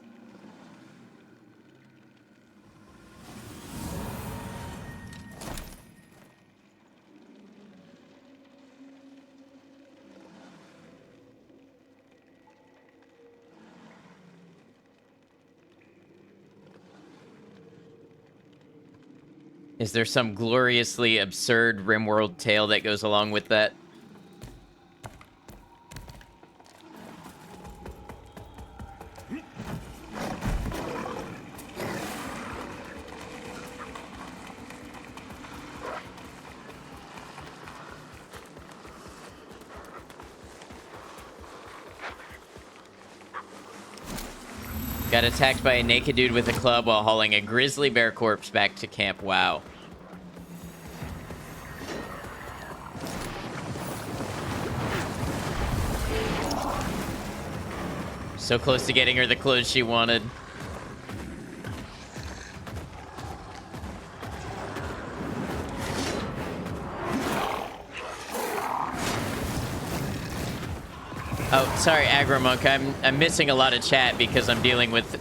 Is there some gloriously absurd RimWorld tale that goes along with that? Got attacked by a naked dude with a club while hauling a grizzly bear corpse back to camp. Wow. So close to getting her the clothes she wanted. Oh, sorry, Agromonk. I'm missing a lot of chat because I'm dealing with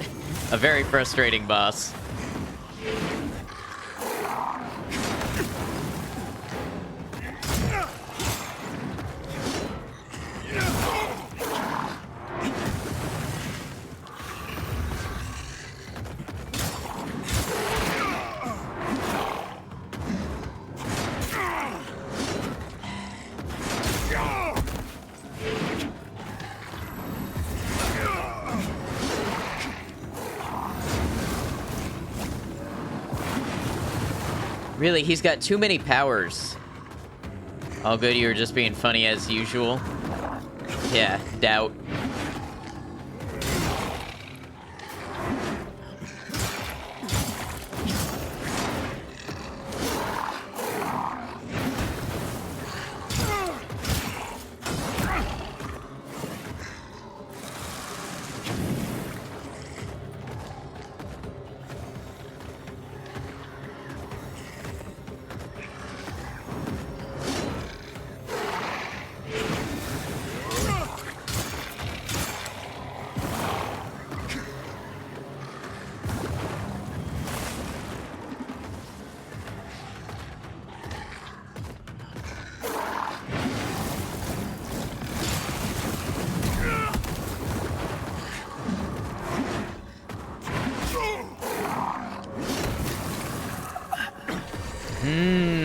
a very frustrating boss. Really, he's got too many powers. All good, you were just being funny as usual. Yeah, doubt.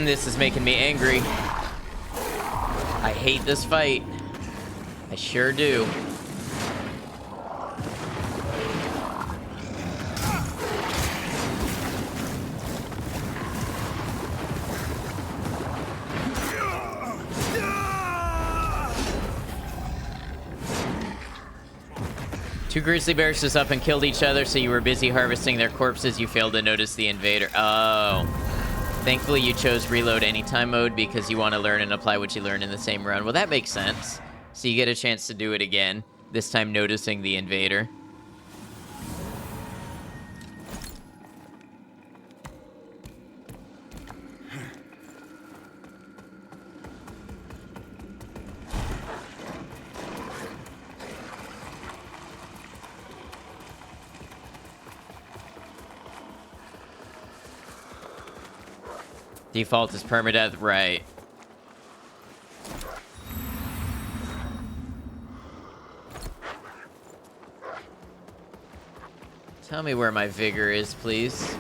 This is making me angry. I hate this fight. I sure do. Two grizzly bears just up and killed each other, so you were busy harvesting their corpses. You failed to notice the invader. Oh. Thankfully, you chose reload anytime mode because you want to learn and apply what you learned in the same run. Well, that makes sense. So you get a chance to do it again, this time noticing the invader. Default is permadeath, right. Tell me where my vigor is, please.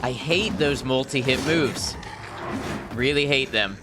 I hate those multi-hit moves. Really hate them.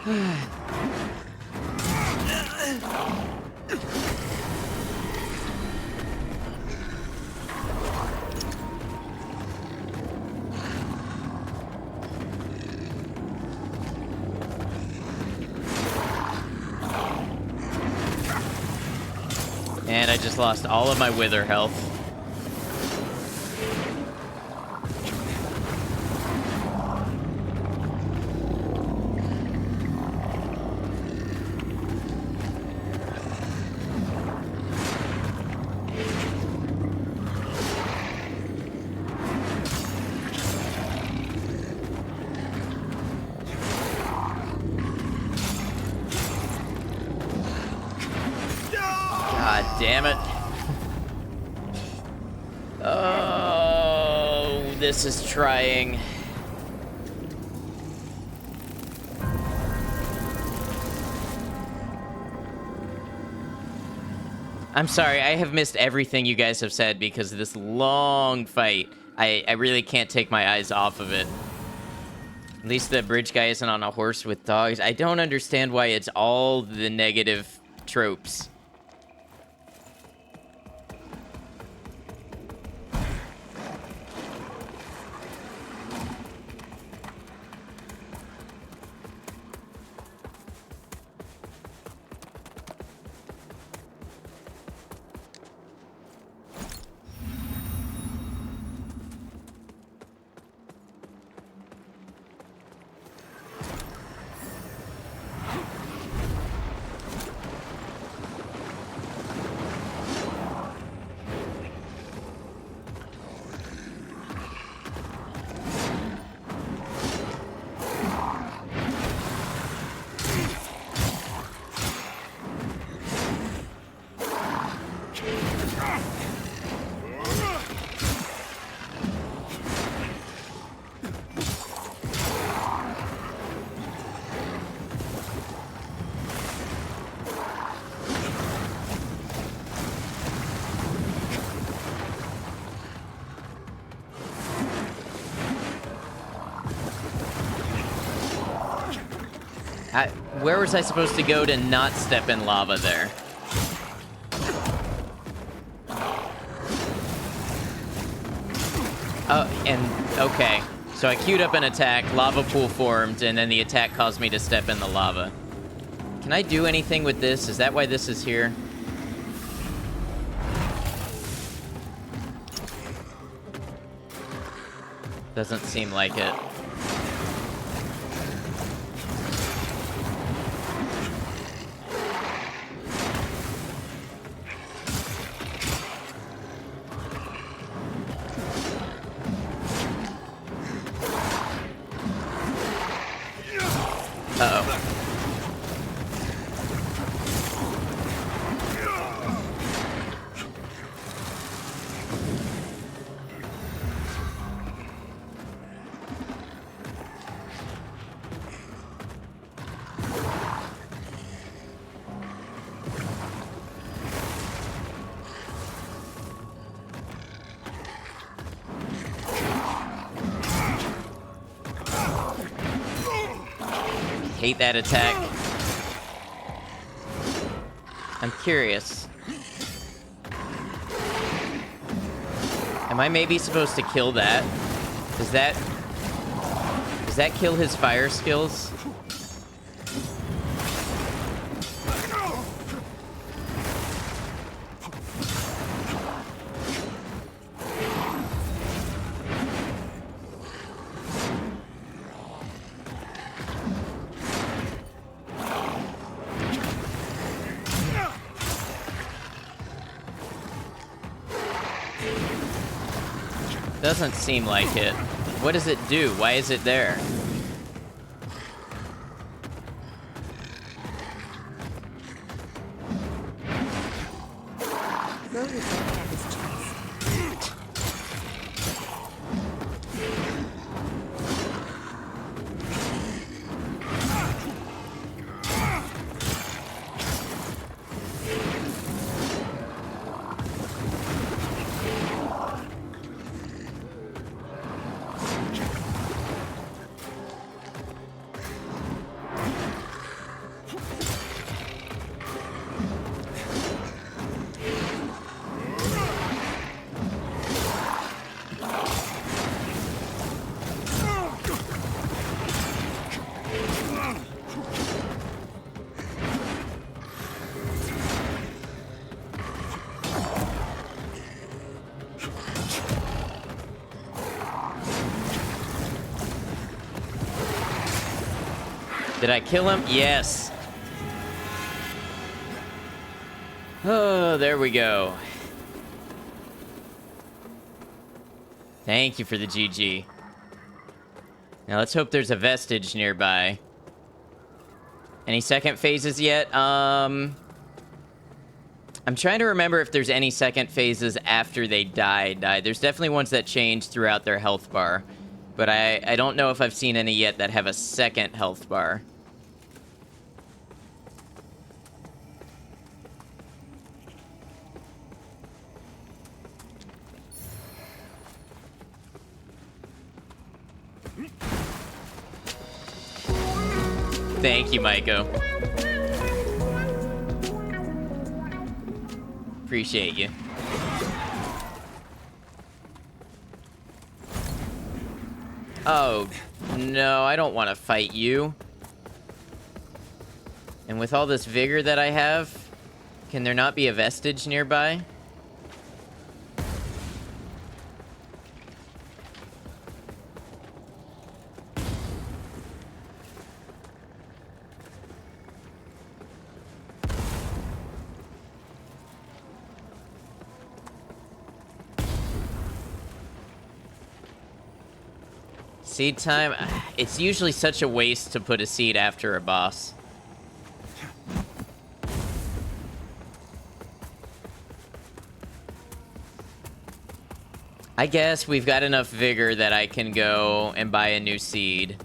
And I just lost all of my wither health. God damn it. Oh, this is trying. I'm sorry, I have missed everything you guys have said because of this long fight. I really can't take my eyes off of it. At least the bridge guy isn't on a horse with dogs. I don't understand why it's all the negative tropes. Where was I supposed to go to not step in lava there? Oh, and okay. So I queued up an attack, lava pool formed, and then the attack caused me to step in the lava. Can I do anything with this? Is that why this is here? Doesn't seem like it. Uh-oh. Hate that attack. I'm curious. Am I maybe supposed to kill that? Does that kill his fire skills? Doesn't seem like it. What does it do? Why is it there? Did I kill him? Yes. Oh, there we go. Thank you for the GG. Now let's hope there's a vestige nearby. Any second phases yet? I'm trying to remember if there's any second phases after they die. There's definitely ones that change throughout their health bar. But I don't know if I've seen any yet that have a second health bar. Thank you, Maiko. Appreciate you. Oh, no, I don't want to fight you. And with all this vigor that I have, can there not be a vestige nearby? Seed time? It's usually such a waste to put a seed after a boss. I guess we've got enough vigor that I can go and buy a new seed.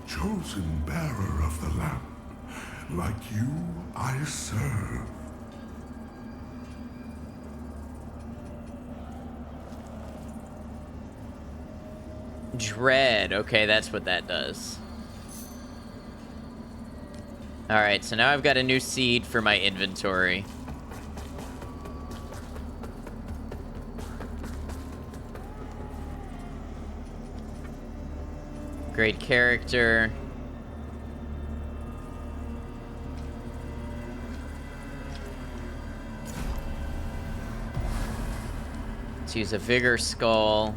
Chosen bearer of the lamp, like you I serve. Dread. Okay, that's what that does. Alright, so now I've got a new seed for my inventory. Great character. Let's use a Vigor Skull.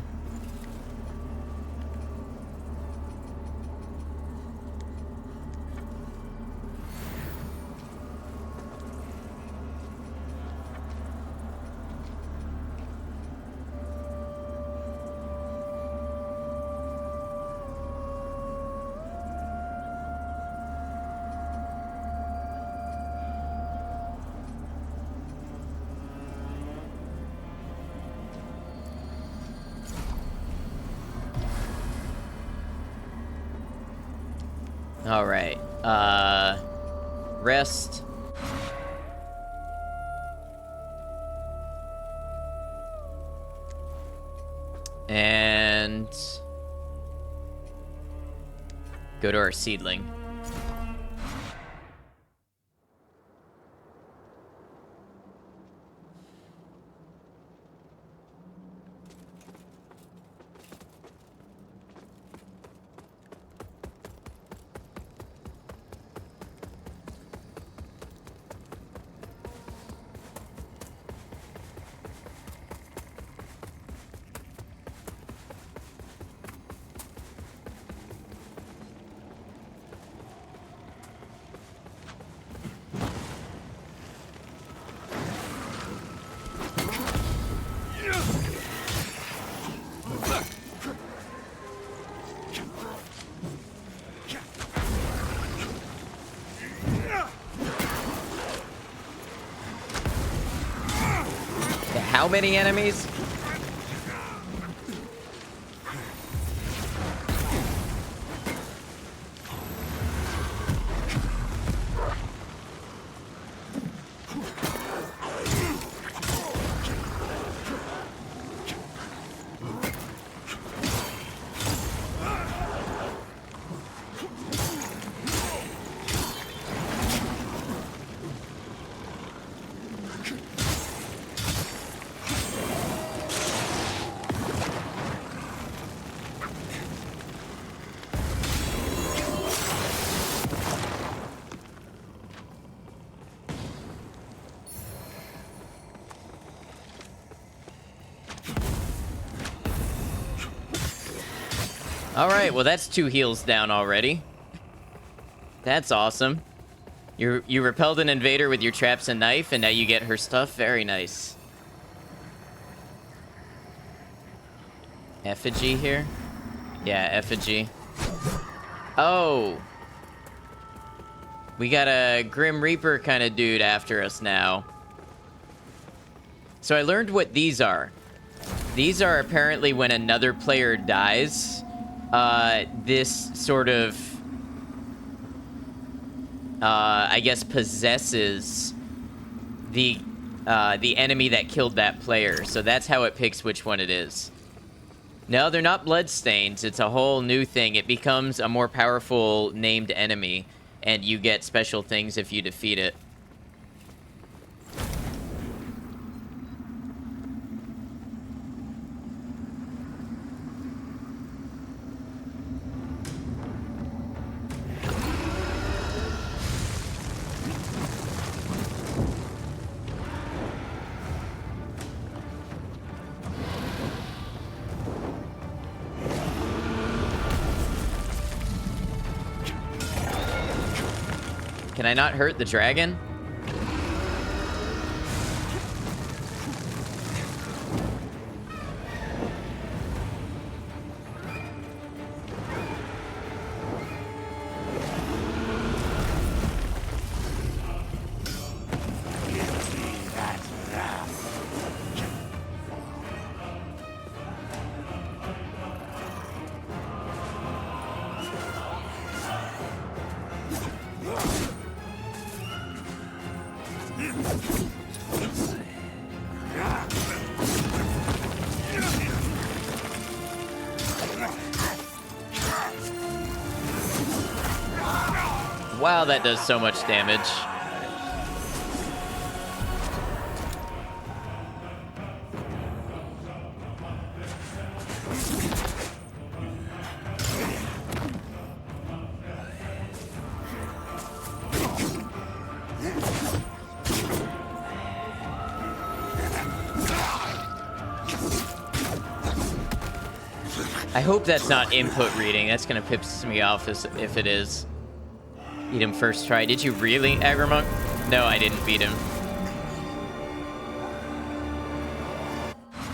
All right. Rest. And go to our seedling. How many enemies? Alright, well that's 2 heals down already. That's awesome. You repelled an invader with your traps and knife, and now you get her stuff. Very nice. Effigy here? Yeah, effigy. Oh! We got a Grim Reaper kind of dude after us now. So I learned what these are. These are apparently when another player dies, this sort of, I guess, possesses the enemy that killed that player. So that's how it picks which one it is. No, they're not bloodstains. It's a whole new thing. It becomes a more powerful named enemy, and you get special things if you defeat it. Can I not hurt the dragon? Wow, that does so much damage. I hope that's not input reading. That's gonna piss me off if it is. Beat him first try. Did you really, Agrimonk? No, I didn't beat him.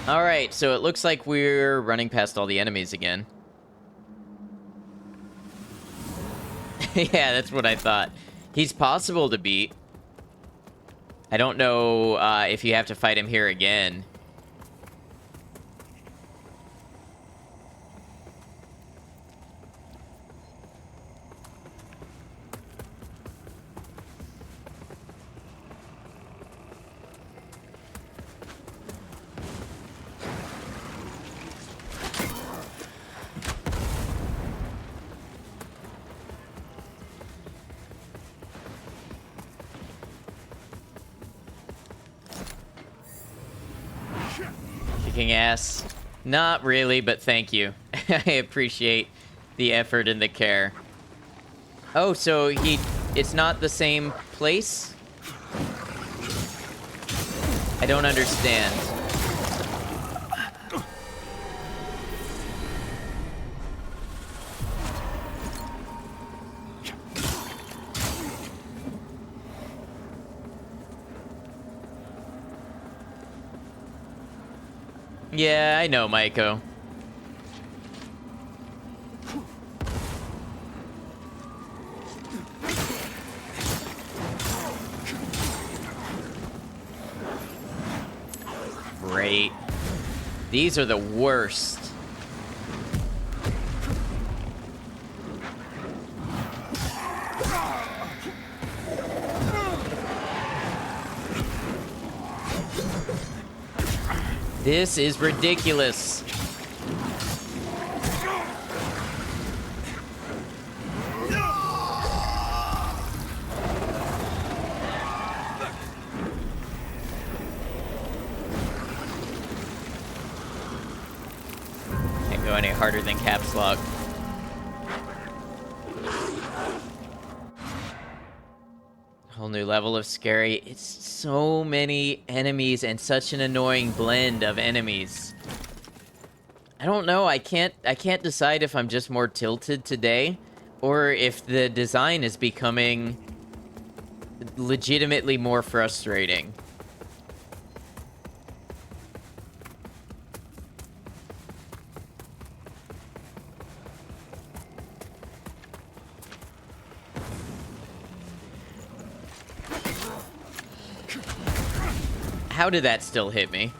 Alright, so it looks like we're running past all the enemies again. Yeah, that's what I thought. He's possible to beat. I don't know if you have to fight him here again. Kicking ass. Not really, but thank you. I appreciate the effort and the care. Oh, so it's not the same place? I don't understand. Yeah, I know, Maiko. Great. These are the worst. This is ridiculous. Can't go any harder than caps lock. Whole new level of scary. It's so many enemies and such an annoying blend of enemies. I don't know. I can't decide if I'm just more tilted today or if the design is becoming legitimately more frustrating. How did that still hit me?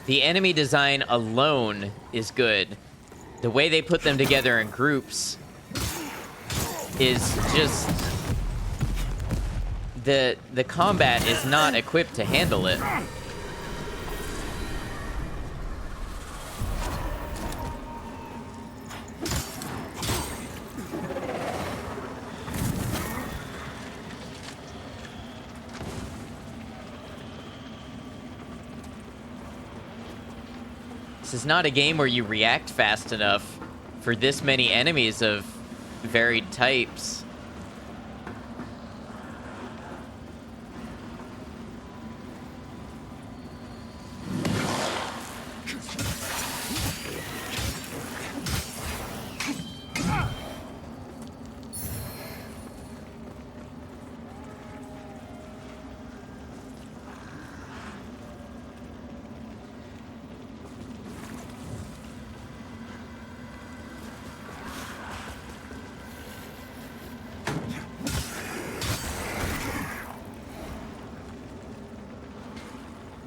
The enemy design alone is good. The way they put them together in groups is just... The combat is not equipped to handle it. This is not a game where you react fast enough for this many enemies of varied types.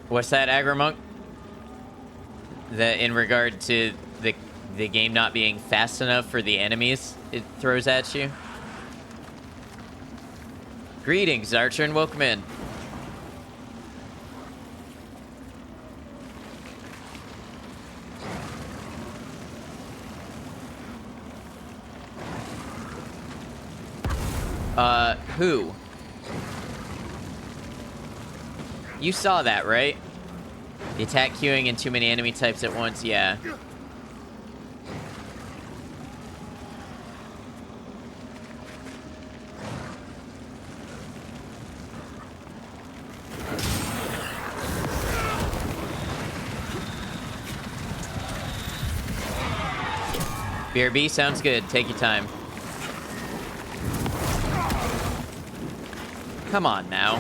What's that, Agrimonk? In regard to the game not being fast enough for the enemies it throws at you? Greetings, Archer, and welcome in. Who? You saw that, right? The attack queuing and too many enemy types at once, yeah. BRB sounds good. Take your time. Come on now.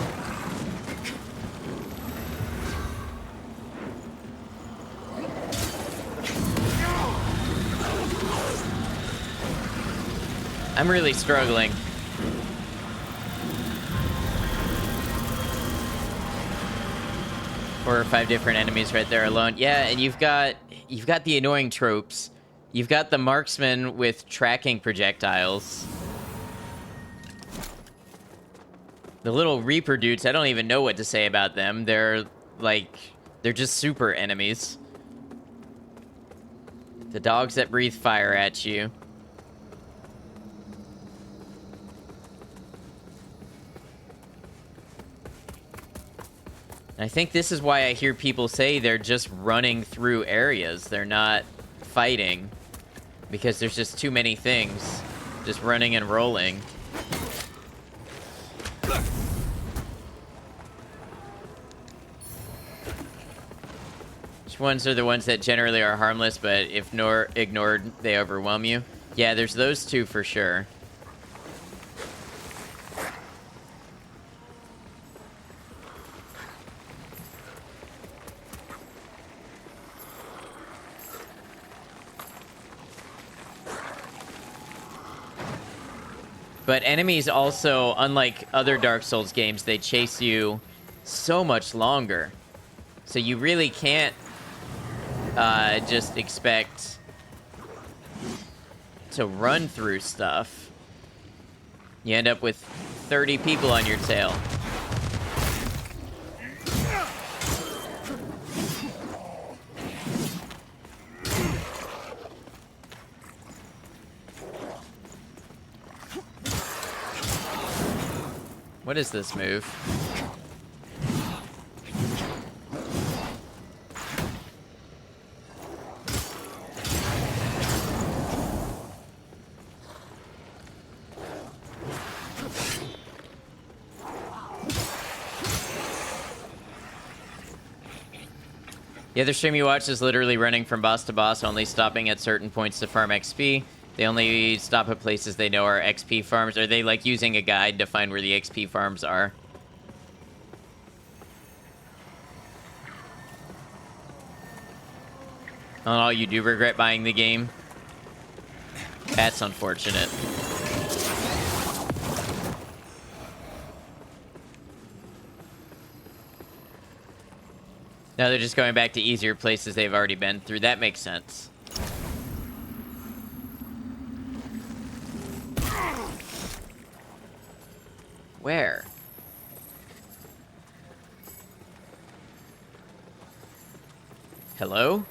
I'm really struggling. 4 or 5 different enemies right there alone. Yeah, and you've got the annoying tropes. You've got the marksman with tracking projectiles. The little Reaper dudes, I don't even know what to say about them. They're just super enemies. The dogs that breathe fire at you. And I think this is why I hear people say they're just running through areas. They're not fighting. Because there's just too many things. Just running and rolling. Which ones are the ones that generally are harmless, but if ignored, they overwhelm you? Yeah, there's those two for sure. But enemies also, unlike other Dark Souls games, they chase you so much longer. So you really can't just expect to run through stuff. You end up with 30 people on your tail. What is this move? The other stream you watch is literally running from boss to boss, only stopping at certain points to farm XP. They only stop at places they know are XP farms. Are they like using a guide to find where the XP farms are? Oh, you do regret buying the game? That's unfortunate. Now they're just going back to easier places they've already been through. That makes sense. Where? Hello?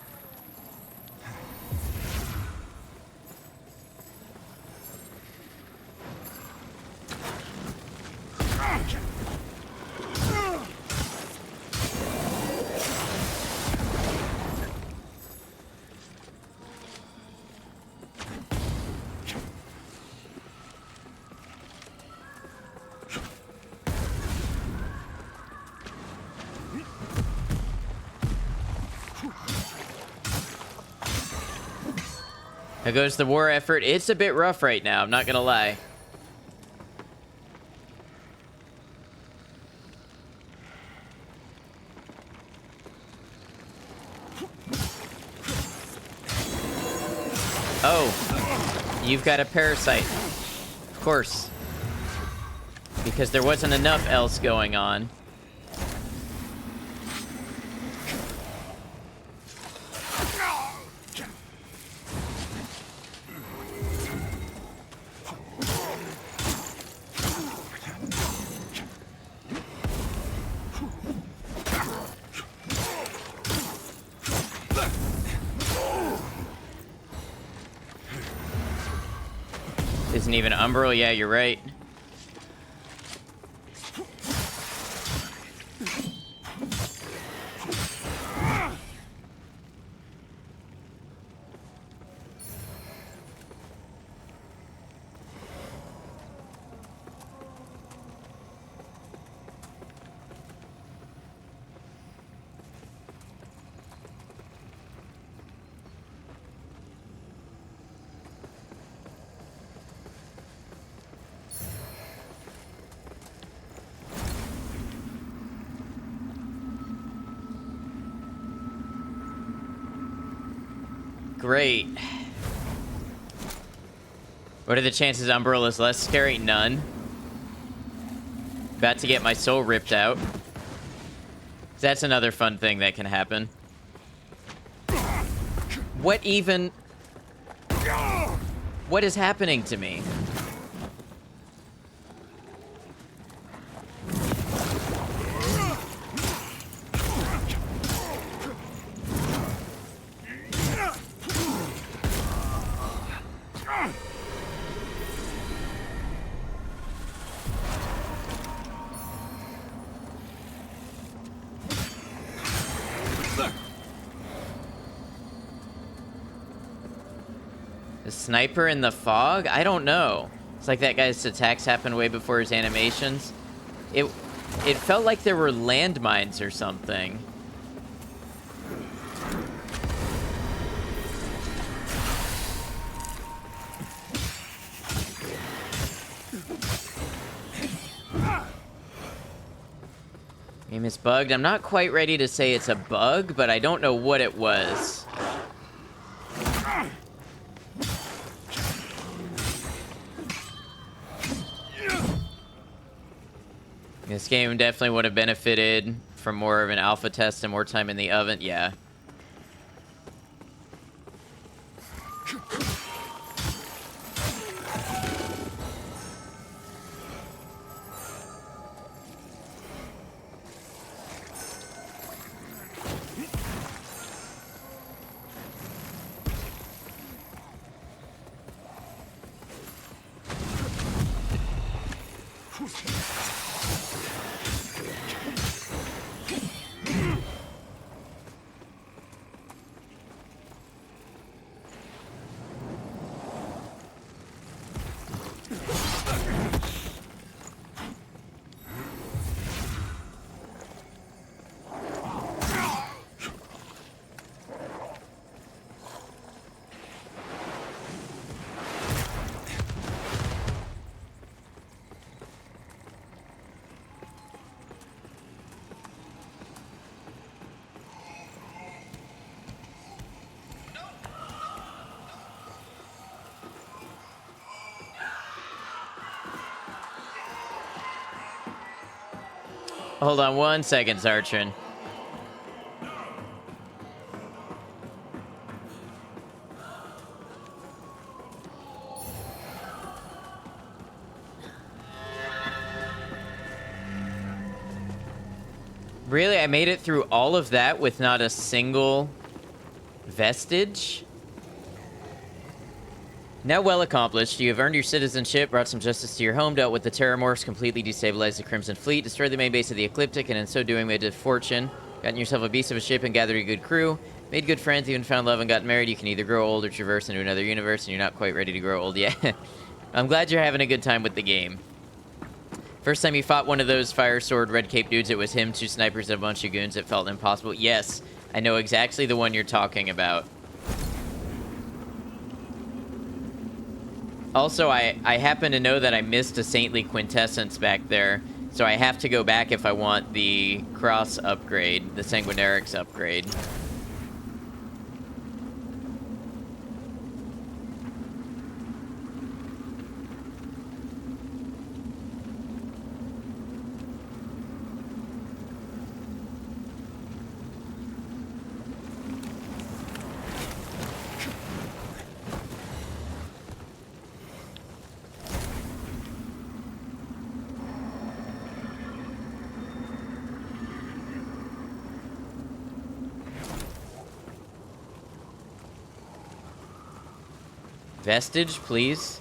There goes the war effort. It's a bit rough right now, I'm not gonna lie. Oh, you've got a parasite. Of course. Because there wasn't enough else going on. Isn't even Umbral? Yeah, you're right. Great. What are the chances Umbral is less scary? None. About to get my soul ripped out. That's another fun thing that can happen. What even... What is happening to me? The sniper in the fog? I don't know. It's like that guy's attacks happened way before his animations. It felt like there were landmines or something. Game is bugged. I'm not quite ready to say it's a bug, but I don't know what it was. This game definitely would have benefited from more of an alpha test and more time in the oven. Yeah. Hold on 1 second, Zartron. Really? I made it through all of that with not a single vestige? Now well accomplished. You have earned your citizenship, brought some justice to your home, dealt with the Terramorphs, completely destabilized the Crimson Fleet, destroyed the main base of the Ecliptic, and in so doing made a fortune. Gotten yourself a beast of a ship and gathered a good crew. Made good friends, even found love and gotten married. You can either grow old or traverse into another universe, and you're not quite ready to grow old yet. I'm glad you're having a good time with the game. First time you fought one of those fire sword red cape dudes, it was him, 2 snipers, and a bunch of goons. It felt impossible. Yes, I know exactly the one you're talking about. Also, I happen to know that I missed a Saintly Quintessence back there, so I have to go back if I want the Cross upgrade, the Sanguinarix upgrade. Vestige, please.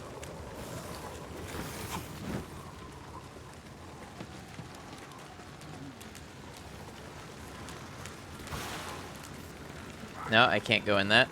No, I can't go in that.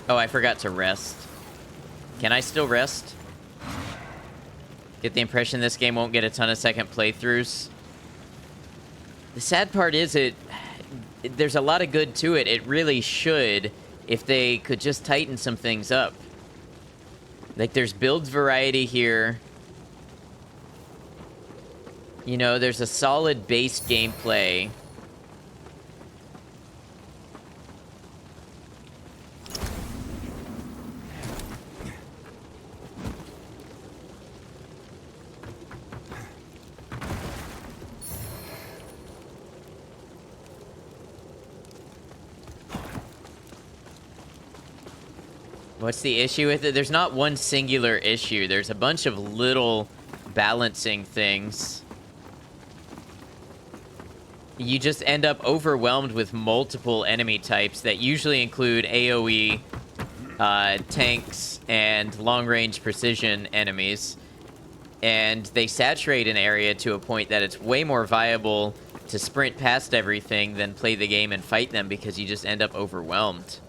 Oh, I forgot to rest. Can I still rest? Get the impression this game won't get a ton of second playthroughs. The sad part is there's a lot of good to it. It really should, if they could just tighten some things up. Like, there's builds variety here. You know, there's a solid base gameplay. What's the issue with it? There's not one singular issue. There's a bunch of little balancing things. You just end up overwhelmed with multiple enemy types that usually include AoE, tanks, and long-range precision enemies. And they saturate an area to a point that it's way more viable to sprint past everything than play the game and fight them, because you just end up overwhelmed.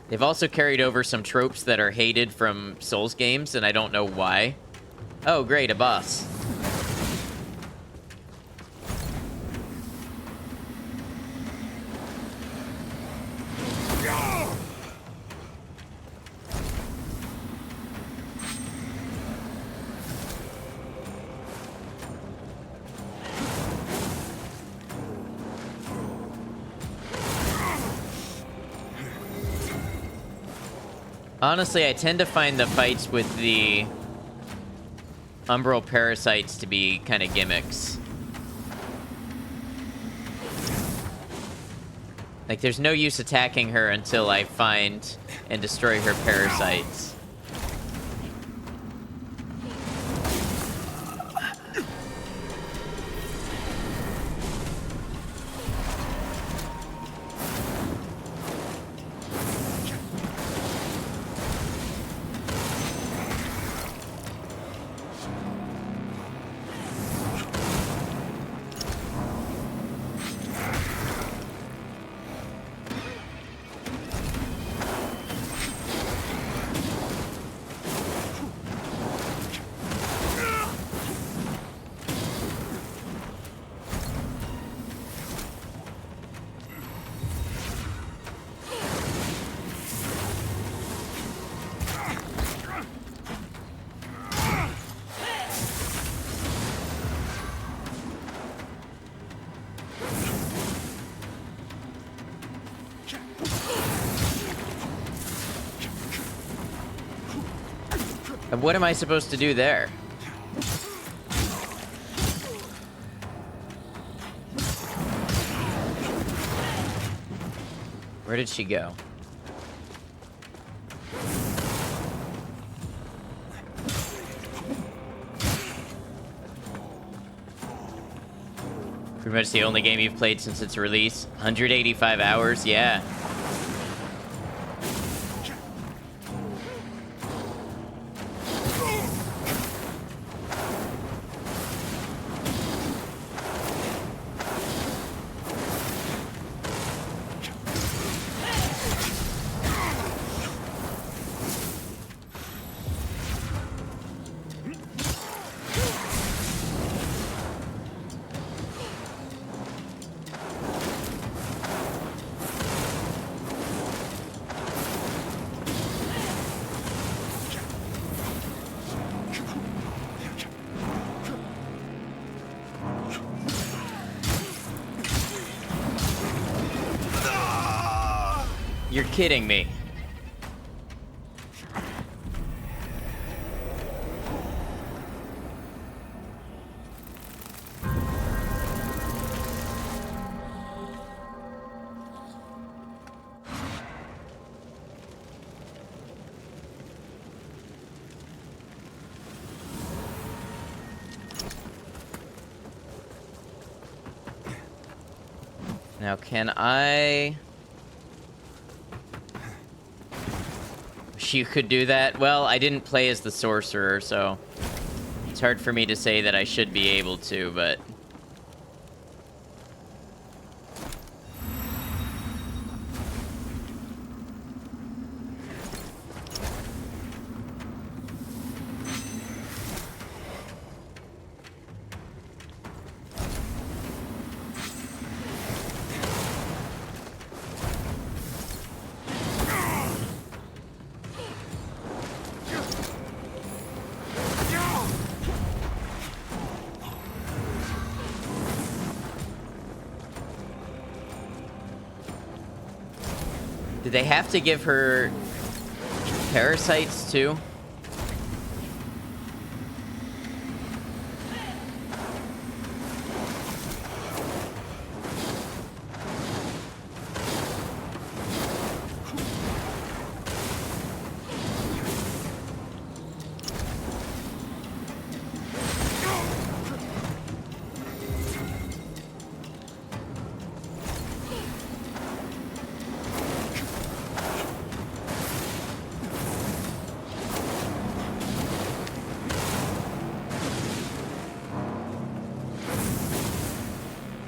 They've also carried over some tropes that are hated from Souls games, and I don't know why. Oh, great, a boss. Honestly, I tend to find the fights with the Umbral Parasites to be kind of gimmicks. Like, there's no use attacking her until I find and destroy her parasites. And what am I supposed to do there? Where did she go? Pretty much the only game you've played since its release. 185 hours, yeah. You're kidding me. Now, can I... You could do that. Well, I didn't play as the sorcerer, so it's hard for me to say that I should be able to, but... Did they have to give her parasites too?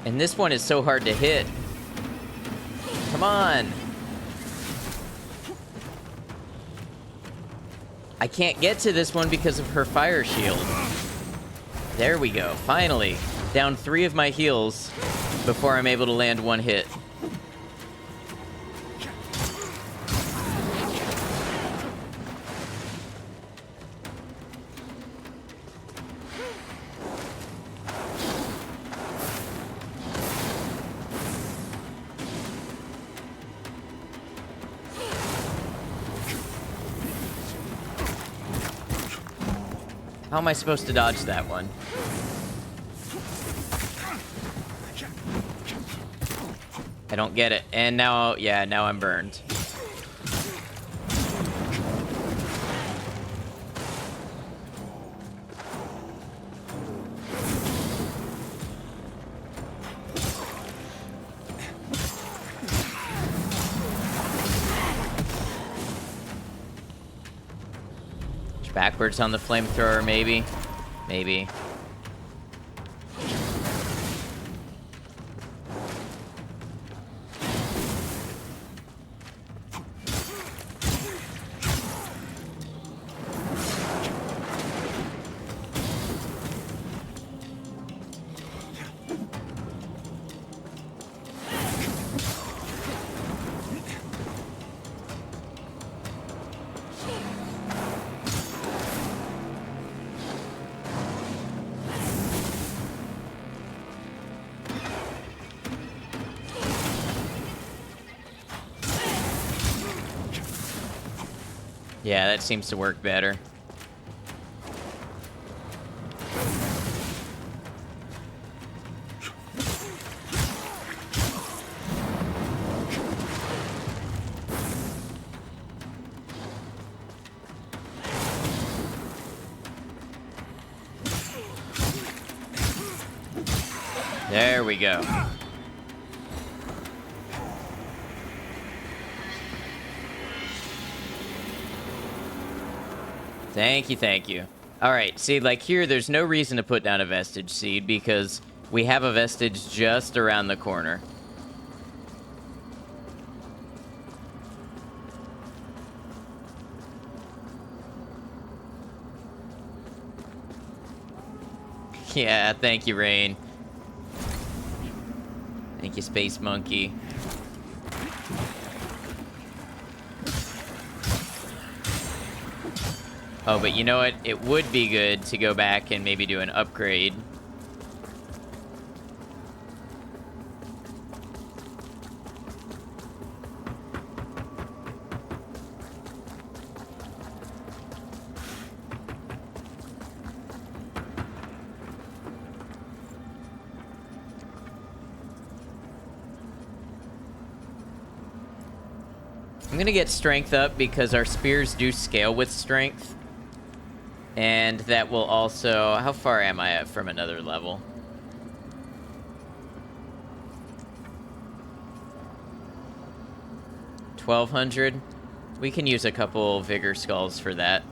And this one is so hard to hit. Come on. I can't get to this one because of her fire shield. There we go, finally. Down 3 of my heals before I'm able to land 1 hit. How am I supposed to dodge that one? I don't get it. And now, yeah, now I'm burned. Backwards on the flamethrower, maybe? Maybe. Yeah, that seems to work better. There we go. Thank you, thank you. Alright, see, like here, there's no reason to put down a vestige seed because we have a vestige just around the corner. Yeah, thank you, Rain. Thank you, Space Monkey. Oh, but you know what? It would be good to go back and maybe do an upgrade. I'm gonna get strength up because our spears do scale with strength. And that will also... How far am I at from another level? $1,200? We can use a couple Vigor Skulls for that.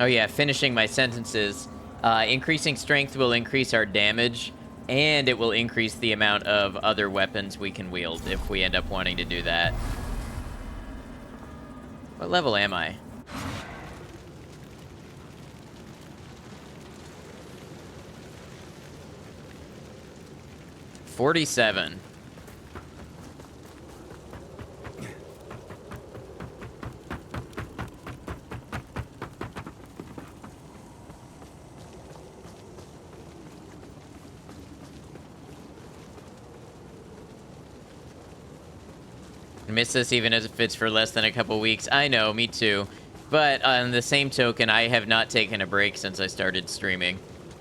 Oh yeah, finishing my sentences. Increasing strength will increase our damage, and it will increase the amount of other weapons we can wield if we end up wanting to do that. What level am I? $47. I miss this even if it's for less than a couple weeks. I know, me too. But on the same token, I have not taken a break since I started streaming.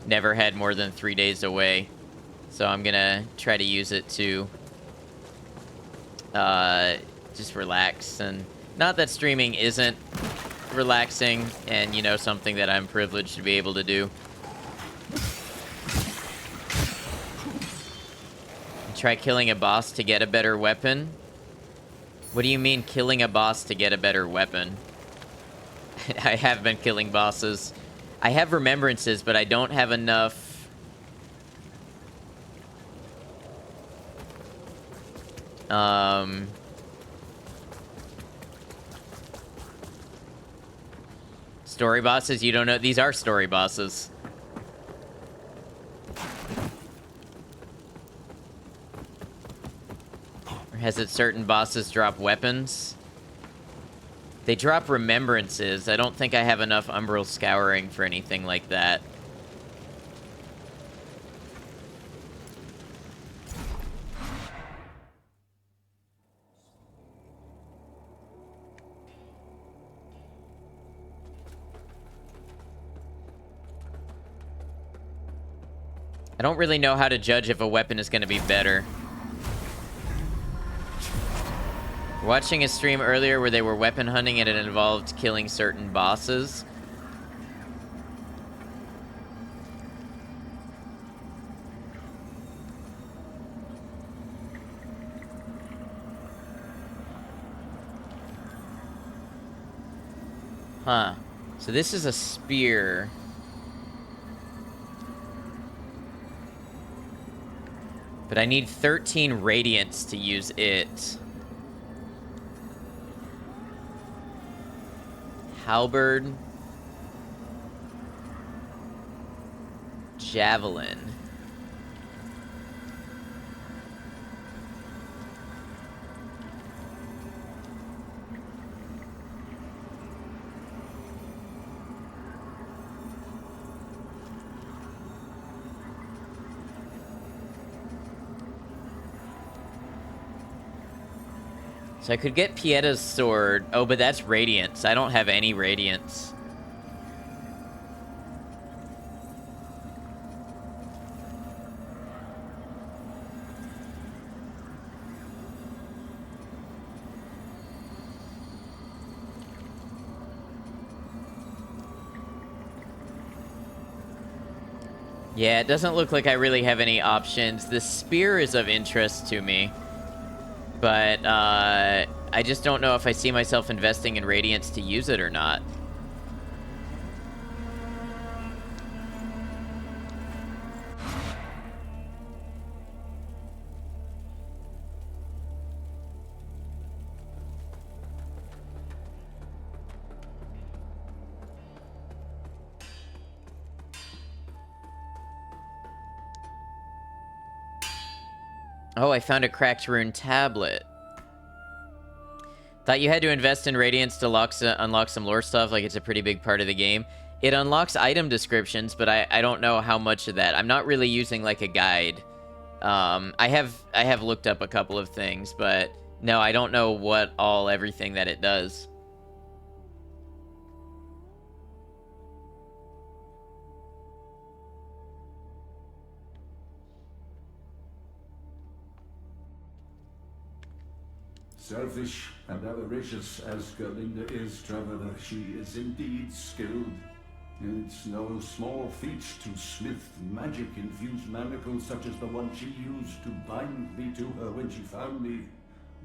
Never had more than 3 days away. So I'm gonna try to use it to just relax. And not that streaming isn't relaxing and, you know, something that I'm privileged to be able to do. Try killing a boss to get a better weapon. What do you mean, killing a boss to get a better weapon? I have been killing bosses. I have remembrances, but I don't have enough... Story bosses? You don't know? These are story bosses. Has it certain bosses drop weapons? They drop remembrances. I don't think I have enough Umbral Scouring for anything like that. I don't really know how to judge if a weapon is going to be better. Watching a stream earlier where they were weapon hunting and it involved killing certain bosses. Huh. So this is a spear. But I need 13 radiance to use it. Halberd. Javelin. So I could get Pieta's sword. Oh, but that's Radiance. I don't have any Radiance. Yeah, it doesn't look like I really have any options. The spear is of interest to me. But, I just don't know if I see myself investing in Radiance to use it or not. Oh, I found a cracked rune tablet. Thought you had to invest in Radiance to unlock some lore stuff, like it's a pretty big part of the game. It unlocks item descriptions, but I don't know how much of that. I'm not really using, like, a guide. I have looked up a couple of things, but no, I don't know everything that it does. Selfish and avaricious as Gerlinda is, Traveler, she is indeed skilled. It's no small feat to smith magic-infused manacles such as the one she used to bind me to her when she found me,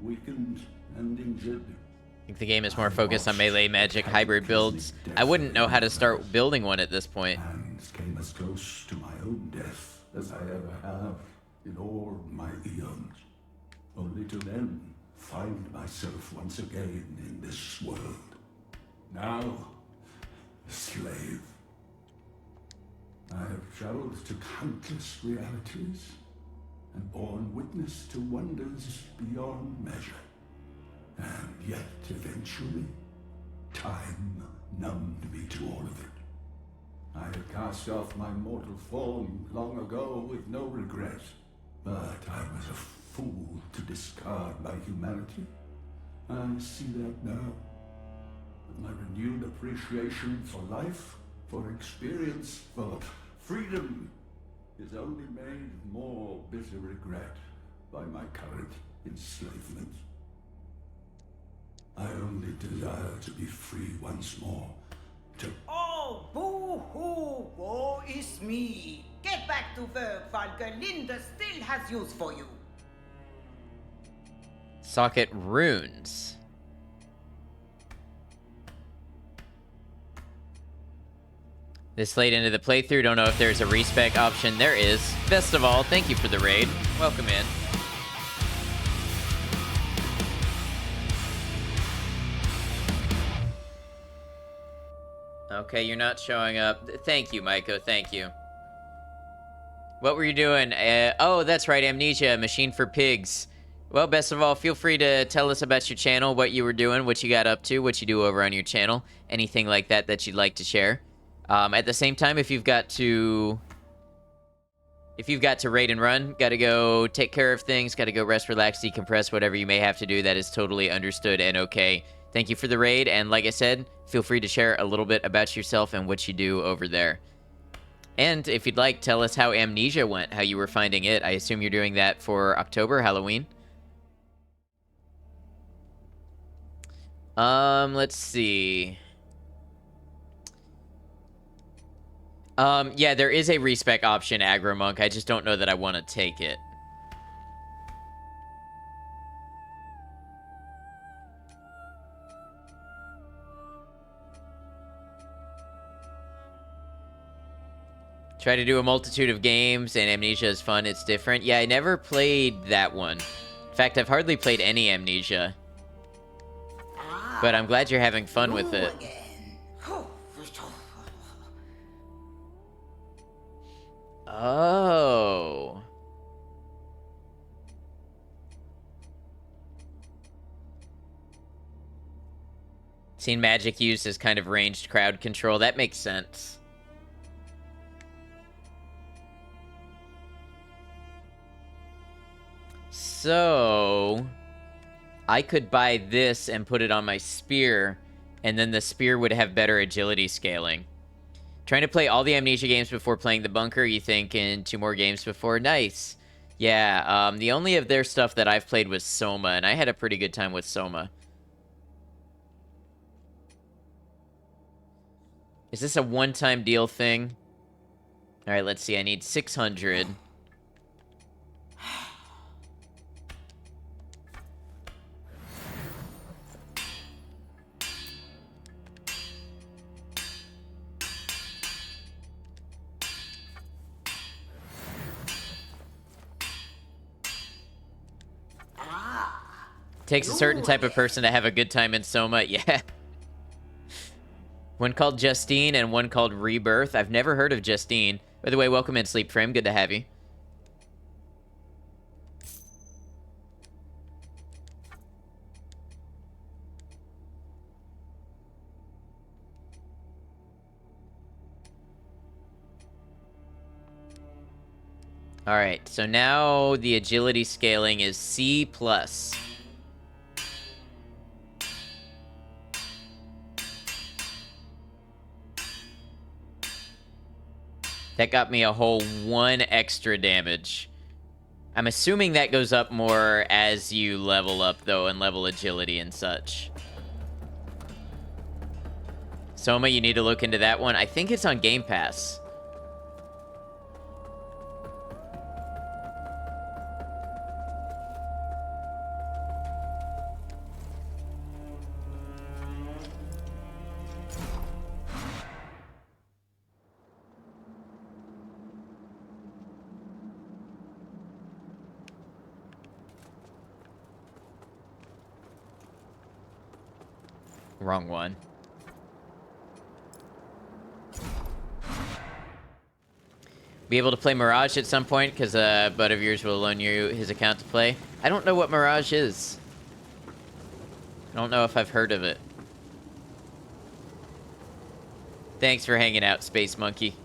weakened and injured. I think the game is more focused on melee magic hybrid builds. I wouldn't know how to start building one at this point. And came as close to my own death as I ever have in all my eons, only to then find myself once again in this world. Now, a slave. I have traveled to countless realities and borne witness to wonders beyond measure. And yet, eventually, time numbed me to all of it. I had cast off my mortal form long ago with no regret, but I was a fool to discard my humanity. I see that now. With my renewed appreciation for life, for experience, for freedom, is only made more bitter regret by my current enslavement. I only desire to be free once more, to... Oh, boo-hoo! Woe is me! Get back to work while Gerlinda still has use for you. Socket runes. This late into the playthrough, don't know if there's a respec option. There is. Best of all, thank you for the raid. Welcome in. Okay, you're not showing up. Thank you, Maiko. Thank you. What were you doing? Oh, that's right. Amnesia, Machine for Pigs. Well, best of all, feel free to tell us about your channel, what you were doing, what you got up to, what you do over on your channel, anything like that that you'd like to share. At the same time, if you've got to raid and run, gotta go take care of things, gotta go rest, relax, decompress, whatever you may have to do, that is totally understood and okay. Thank you for the raid, and like I said, feel free to share a little bit about yourself and what you do over there. And if you'd like, tell us how Amnesia went, how you were finding it. I assume you're doing that for October, Halloween. Let's see. Yeah, there is a respec option, Agromonk. I just don't know that I want to take it. Try to do a multitude of games, and Amnesia is fun. It's different. Yeah, I never played that one. In fact, I've hardly played any Amnesia. But I'm glad you're having fun with it. Oh. Seen magic used as kind of ranged crowd control. That makes sense. So, I could buy this and put it on my spear, and then the spear would have better agility scaling. Trying to play all the Amnesia games before playing the Bunker, you think, and 2 more games before? Nice. Yeah, the only of their stuff that I've played was Soma, and I had a pretty good time with Soma. Is this a one-time deal thing? Alright, let's see. I need 600. Takes a certain type of person to have a good time in Soma. Yeah. One called Justine and one called Rebirth. I've never heard of Justine. By the way, welcome in, Sleep Frame. Good to have you. Alright, so now the agility scaling is C+. That got me a whole 1 extra damage. I'm assuming that goes up more as you level up, though, and level agility and such. Soma, you need to look into that one. I think it's on Game Pass. Wrong one. Be able to play Mirage at some point, because a bud of yours will loan you his account to play. I don't know what Mirage is. I don't know if I've heard of it. Thanks for hanging out, Space Monkey.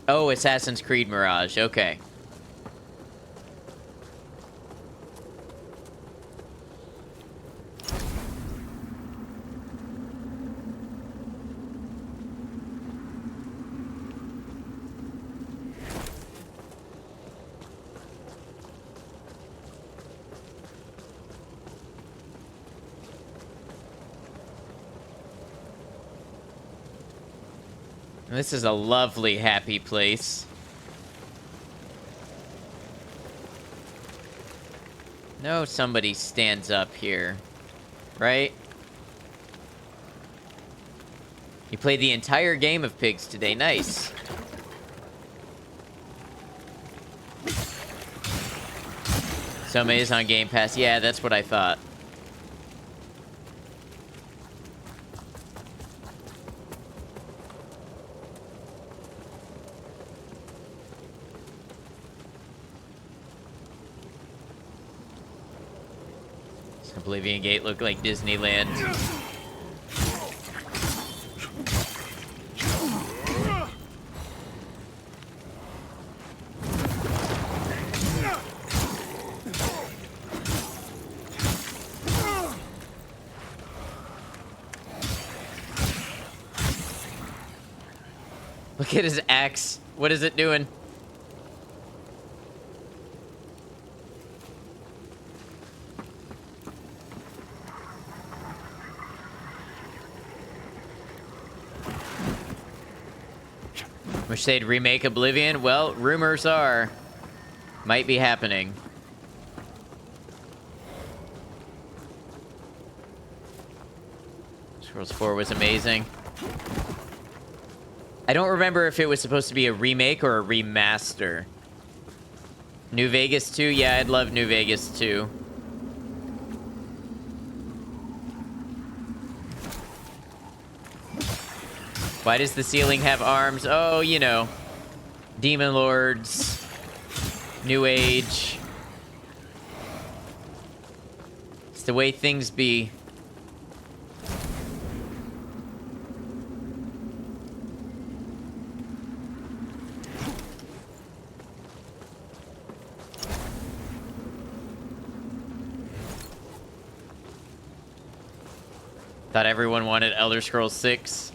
Oh, Assassin's Creed Mirage. Okay. This is a lovely, happy place. No, somebody stands up here, right? You played the entire game of Pigs today. Nice. Soma is on Game Pass. Yeah, that's what I thought. Oblivion Gate looked like Disneyland. Look at his axe. What is it doing? Wish they'd remake Oblivion. Well, rumors are. Might be happening. Scrolls 4 was amazing. I don't remember if it was supposed to be a remake or a remaster. New Vegas 2? Yeah, I'd love New Vegas 2. Why does the ceiling have arms? Oh, you know. Demon Lords. New Age. It's the way things be. Thought everyone wanted Elder Scrolls 6.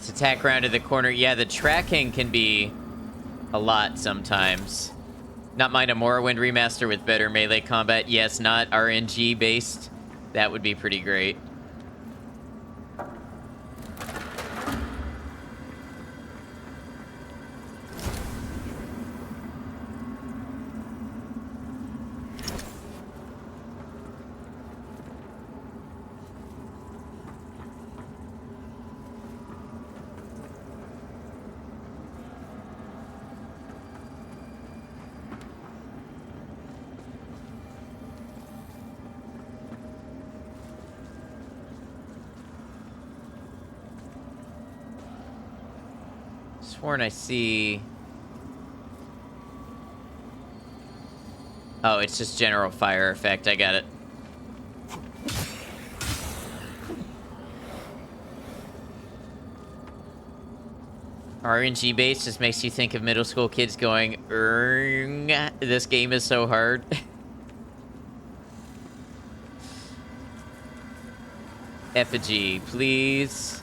Attack round to the corner. Yeah, the tracking can be a lot sometimes. Not mind a Morrowind remaster with better melee combat. Yes, not RNG based. That would be pretty great. Sworn I see... Oh, it's just general fire effect. I got it. RNG base just makes you think of middle school kids going, this game is so hard. Effigy, please.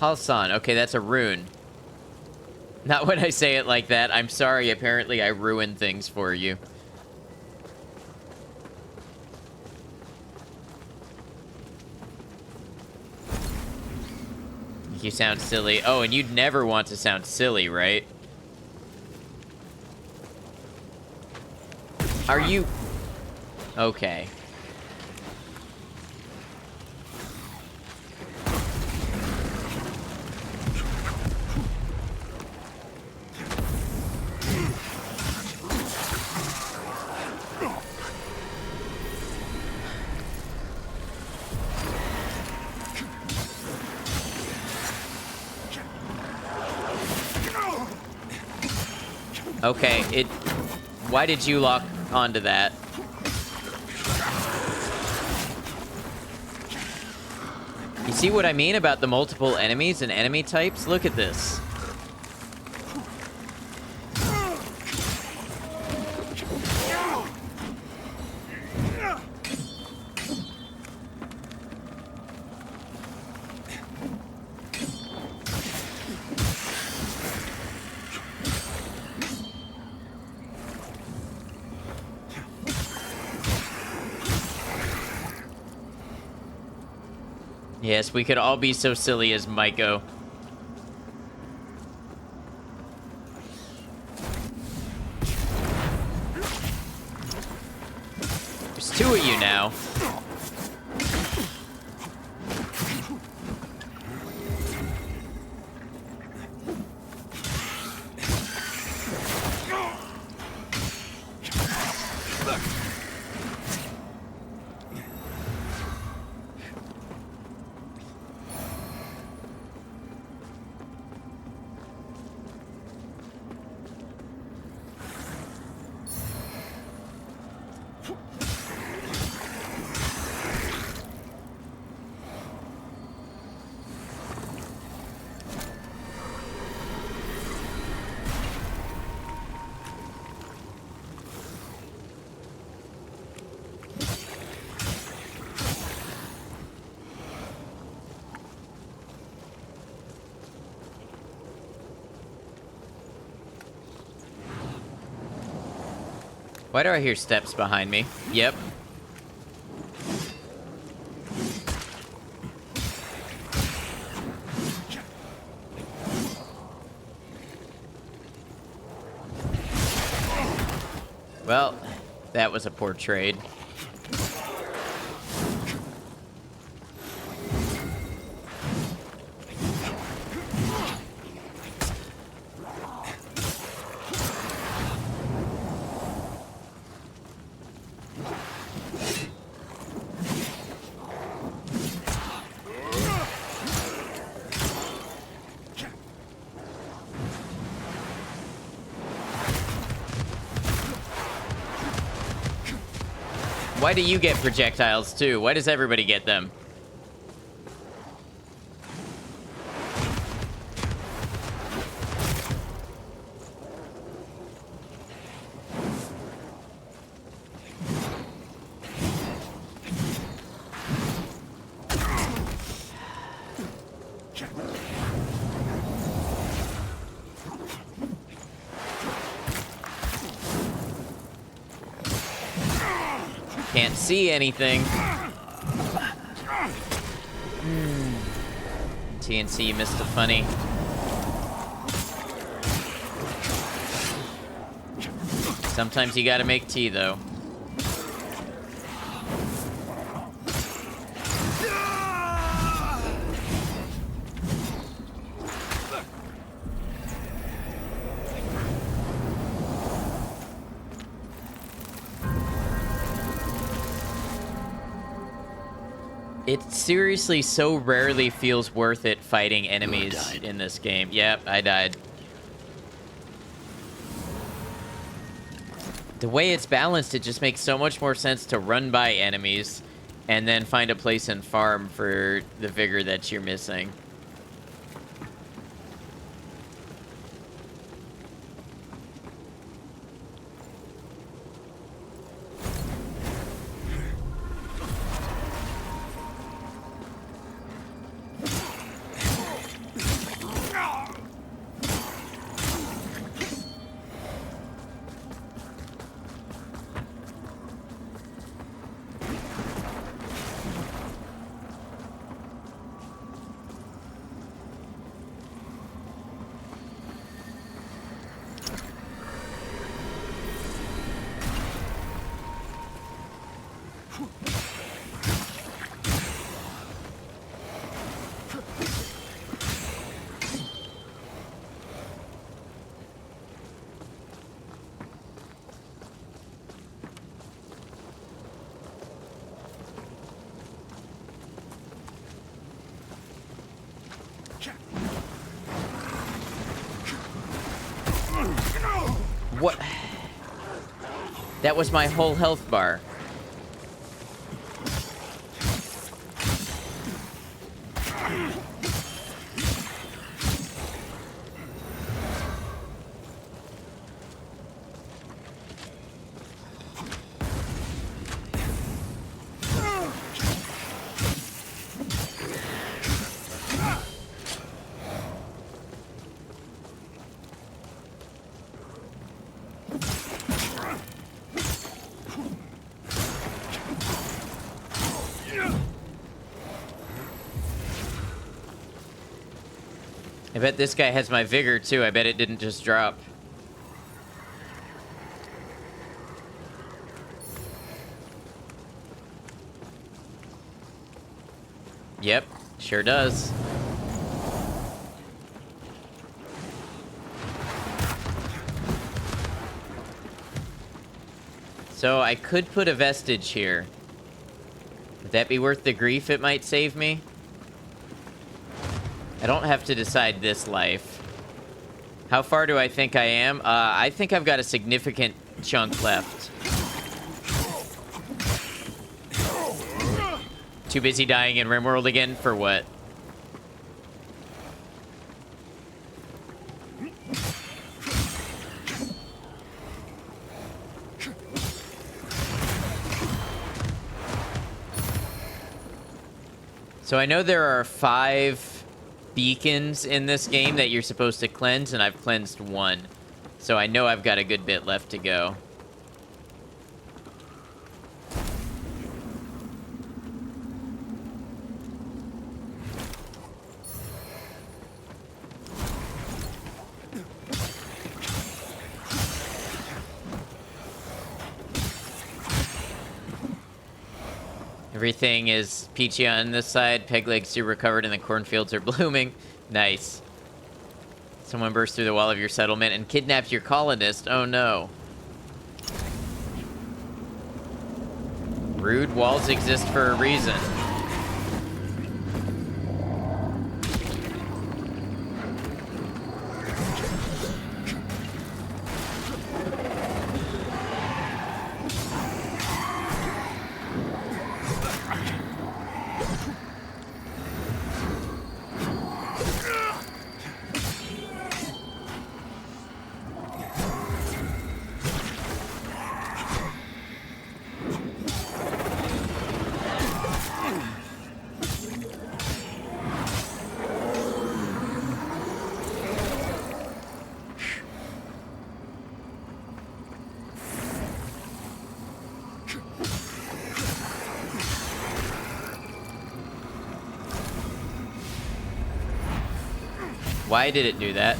Halsan. Okay, that's a rune. Not when I say it like that. I'm sorry, apparently I ruined things for you. You sound silly. Oh, and you'd never want to sound silly, right? Are you... Okay. Okay, it... Why did you lock onto that? You see what I mean about the multiple enemies and enemy types? Look at this. Yes, we could all be so silly as Maiko. There's two of you now. Why do I hear steps behind me? Yep. Well, that was a poor trade. Why do you get projectiles too? Why does everybody get them? Can't see anything. TNC missed a funny. Sometimes you gotta make tea, though. It seriously so rarely feels worth it fighting enemies in this game. Yep, I died. The way it's balanced, it just makes so much more sense to run by enemies and then find a place and farm for the vigor that you're missing. What? That was my whole health bar. I bet this guy has my vigor, too. I bet it didn't just drop. Yep, sure does. So I could put a vestige here. Would that be worth the grief it might save me? I don't have to decide this life. How far do I think I am? I think I've got a significant chunk left. Too busy dying in RimWorld again? For what? So I know there are 5 beacons in this game that you're supposed to cleanse, and I've cleansed 1. So I know I've got a good bit left to go. Everything is peachy on this side. Peg legs are recovered and the cornfields are blooming. Nice. Someone burst through the wall of your settlement and kidnapped your colonist. Oh no. Rude walls exist for a reason. Why did it do that?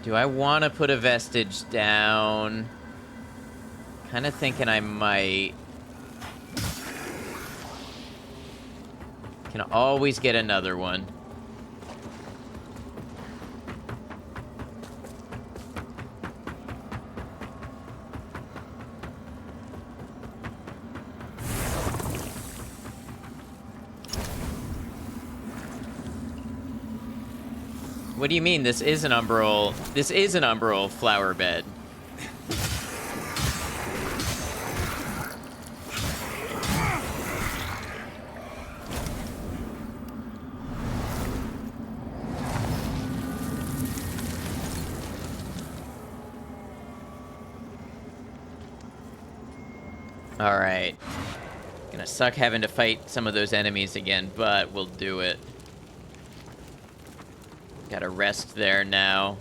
Do I want to put a vestige down? Kind of thinking I might. Can always get another one. What do you mean? This is an umbral. This is an umbral flower bed. All right. Gonna suck having to fight some of those enemies again, but we'll do it. Gotta rest there now.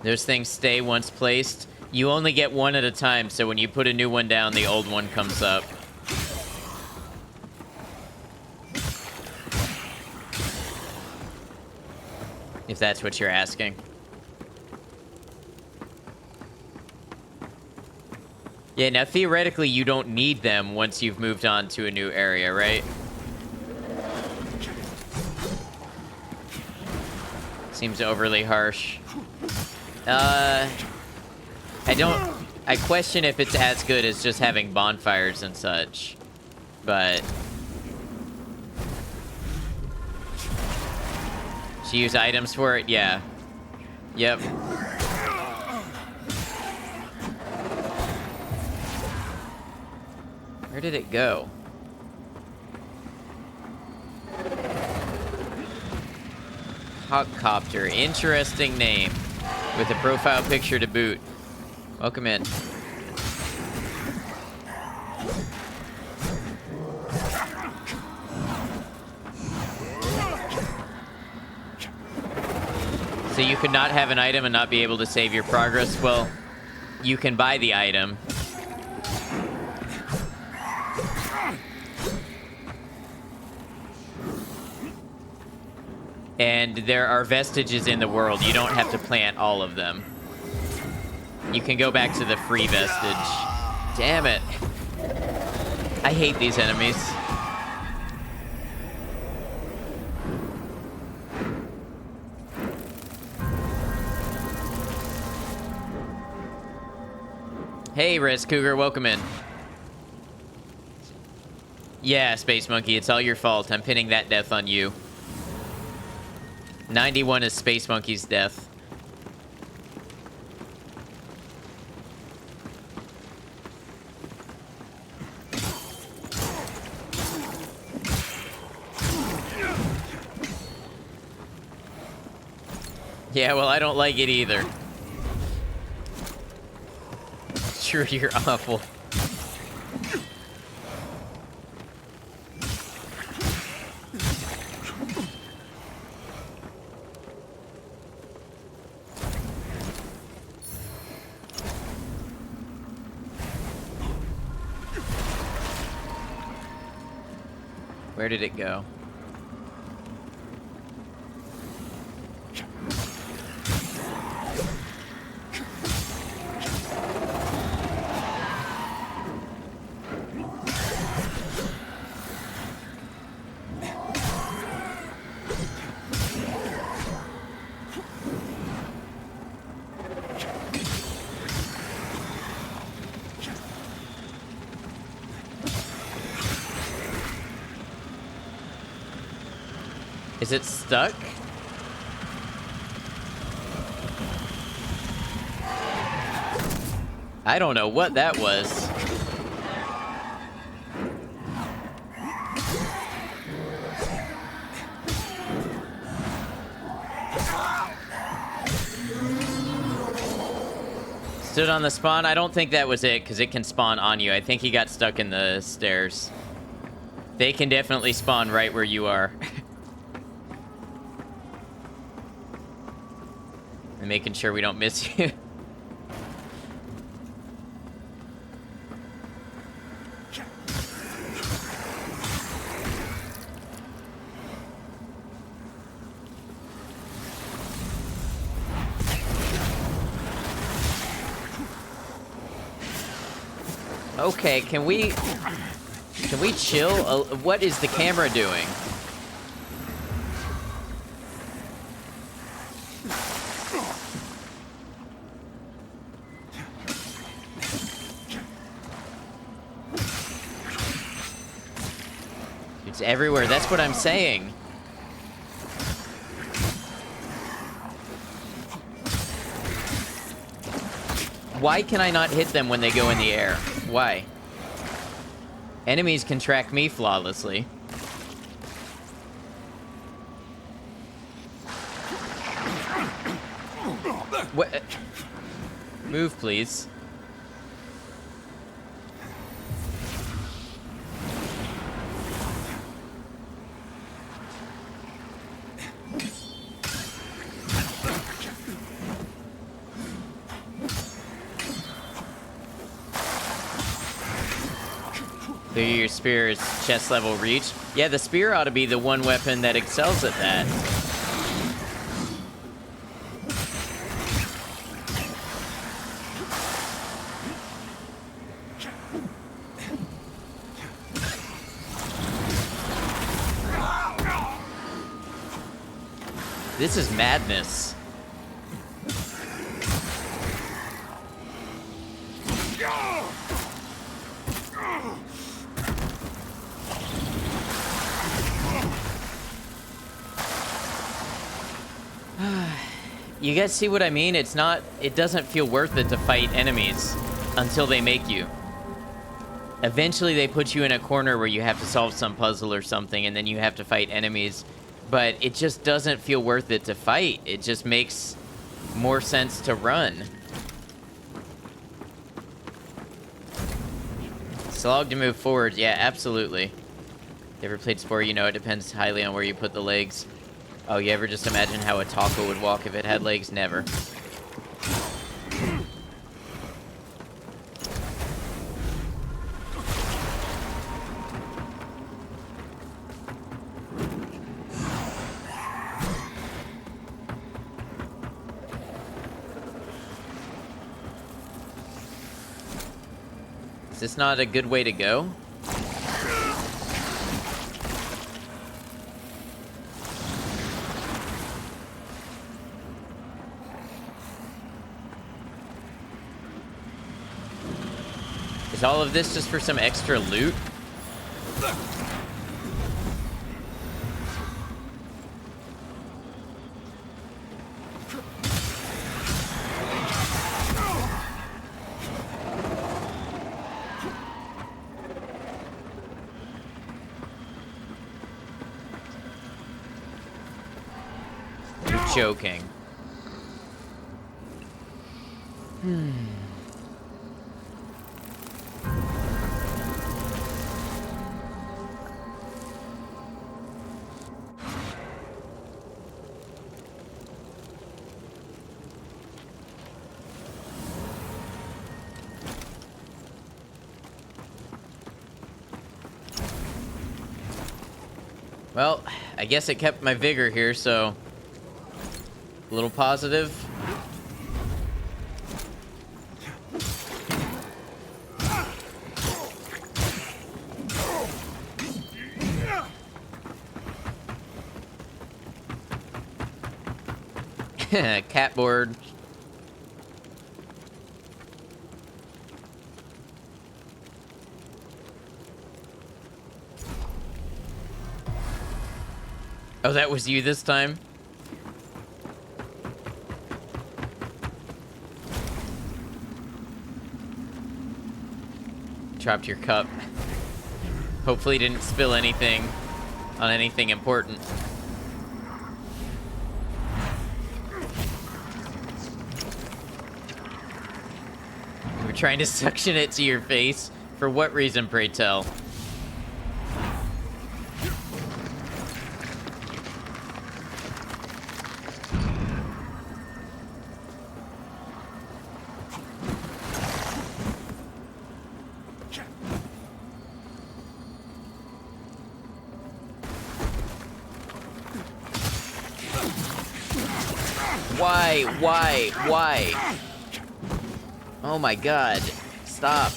Those things stay once placed. You only get one at a time, so when you put a new one down, the old one comes up. If that's what you're asking. Yeah, now theoretically you don't need them once you've moved on to a new area, right? Seems overly harsh. I question if it's as good as just having bonfires and such. But... to use items for it? Yeah. Yep. Where did it go? Hawkcopter. Interesting name. With a profile picture to boot. Welcome in. So you could not have an item and not be able to save your progress? Well, you can buy the item. And there are vestiges in the world. You don't have to plant all of them. You can go back to the free vestige. Damn it. I hate these enemies. Hey, Res Cougar, welcome in. Yeah, Space Monkey, it's all your fault. I'm pinning that death on you. 91 is Space Monkey's death. Yeah, well, I don't like it either. Sure, you're awful. Where did it go? Is it stuck? I don't know what that was. Stood on the spawn? I don't think that was it, because it can spawn on you. I think he got stuck in the stairs. They can definitely spawn right where you are. And making sure we don't miss you. Okay, can we chill? What is the camera doing? It's everywhere. That's what I'm saying. Why can I not hit them when they go in the air? Why? Enemies can track me flawlessly. What? Move, please. Your spear is chest level reach. Yeah, the spear ought to be the one weapon that excels at that. This is madness. You guys see what I mean? It doesn't feel worth it to fight enemies until they make you. Eventually they put you in a corner where you have to solve some puzzle or something, and then you have to fight enemies. But it just doesn't feel worth it to fight. It just makes more sense to run. Slog to move forward. Yeah, absolutely. You ever played Spore? You know it depends highly on where you put the legs. Oh, you ever just imagine how a taco would walk if it had legs? Never. Is this not a good way to go? Is all of this just for some extra loot? You're joking. Well, I guess it kept my vigor here, so a little positive. Catboard. Oh, that was you this time? Dropped your cup. Hopefully didn't spill anything on anything important. You were trying to suction it to your face? For what reason, pray tell? Why? Oh my god. Stop.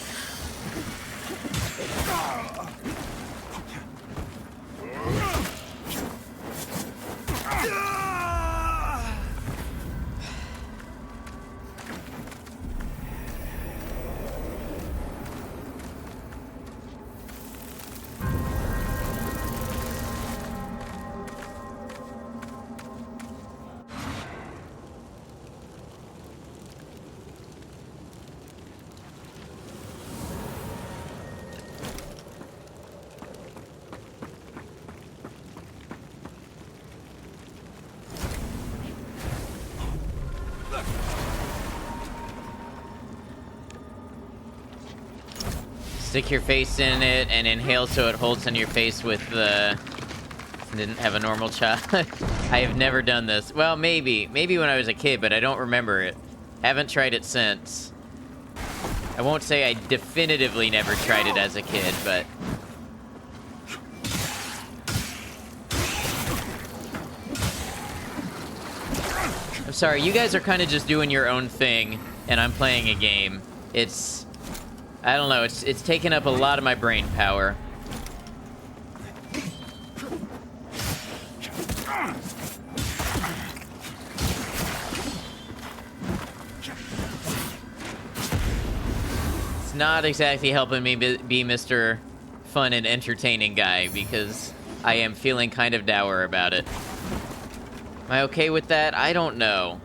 Stick your face in it and inhale so it holds on your face with the... Didn't have a normal child. I have never done this. Well, maybe. Maybe when I was a kid, but I don't remember it. Haven't tried it since. I won't say I definitively never tried it as a kid, but... I'm sorry, you guys are kind of just doing your own thing, and I'm playing a game. It's... I don't know, it's taken up a lot of my brain power. It's not exactly helping me be Mr. Fun and entertaining guy, because I am feeling kind of dour about it. Am I okay with that? I don't know.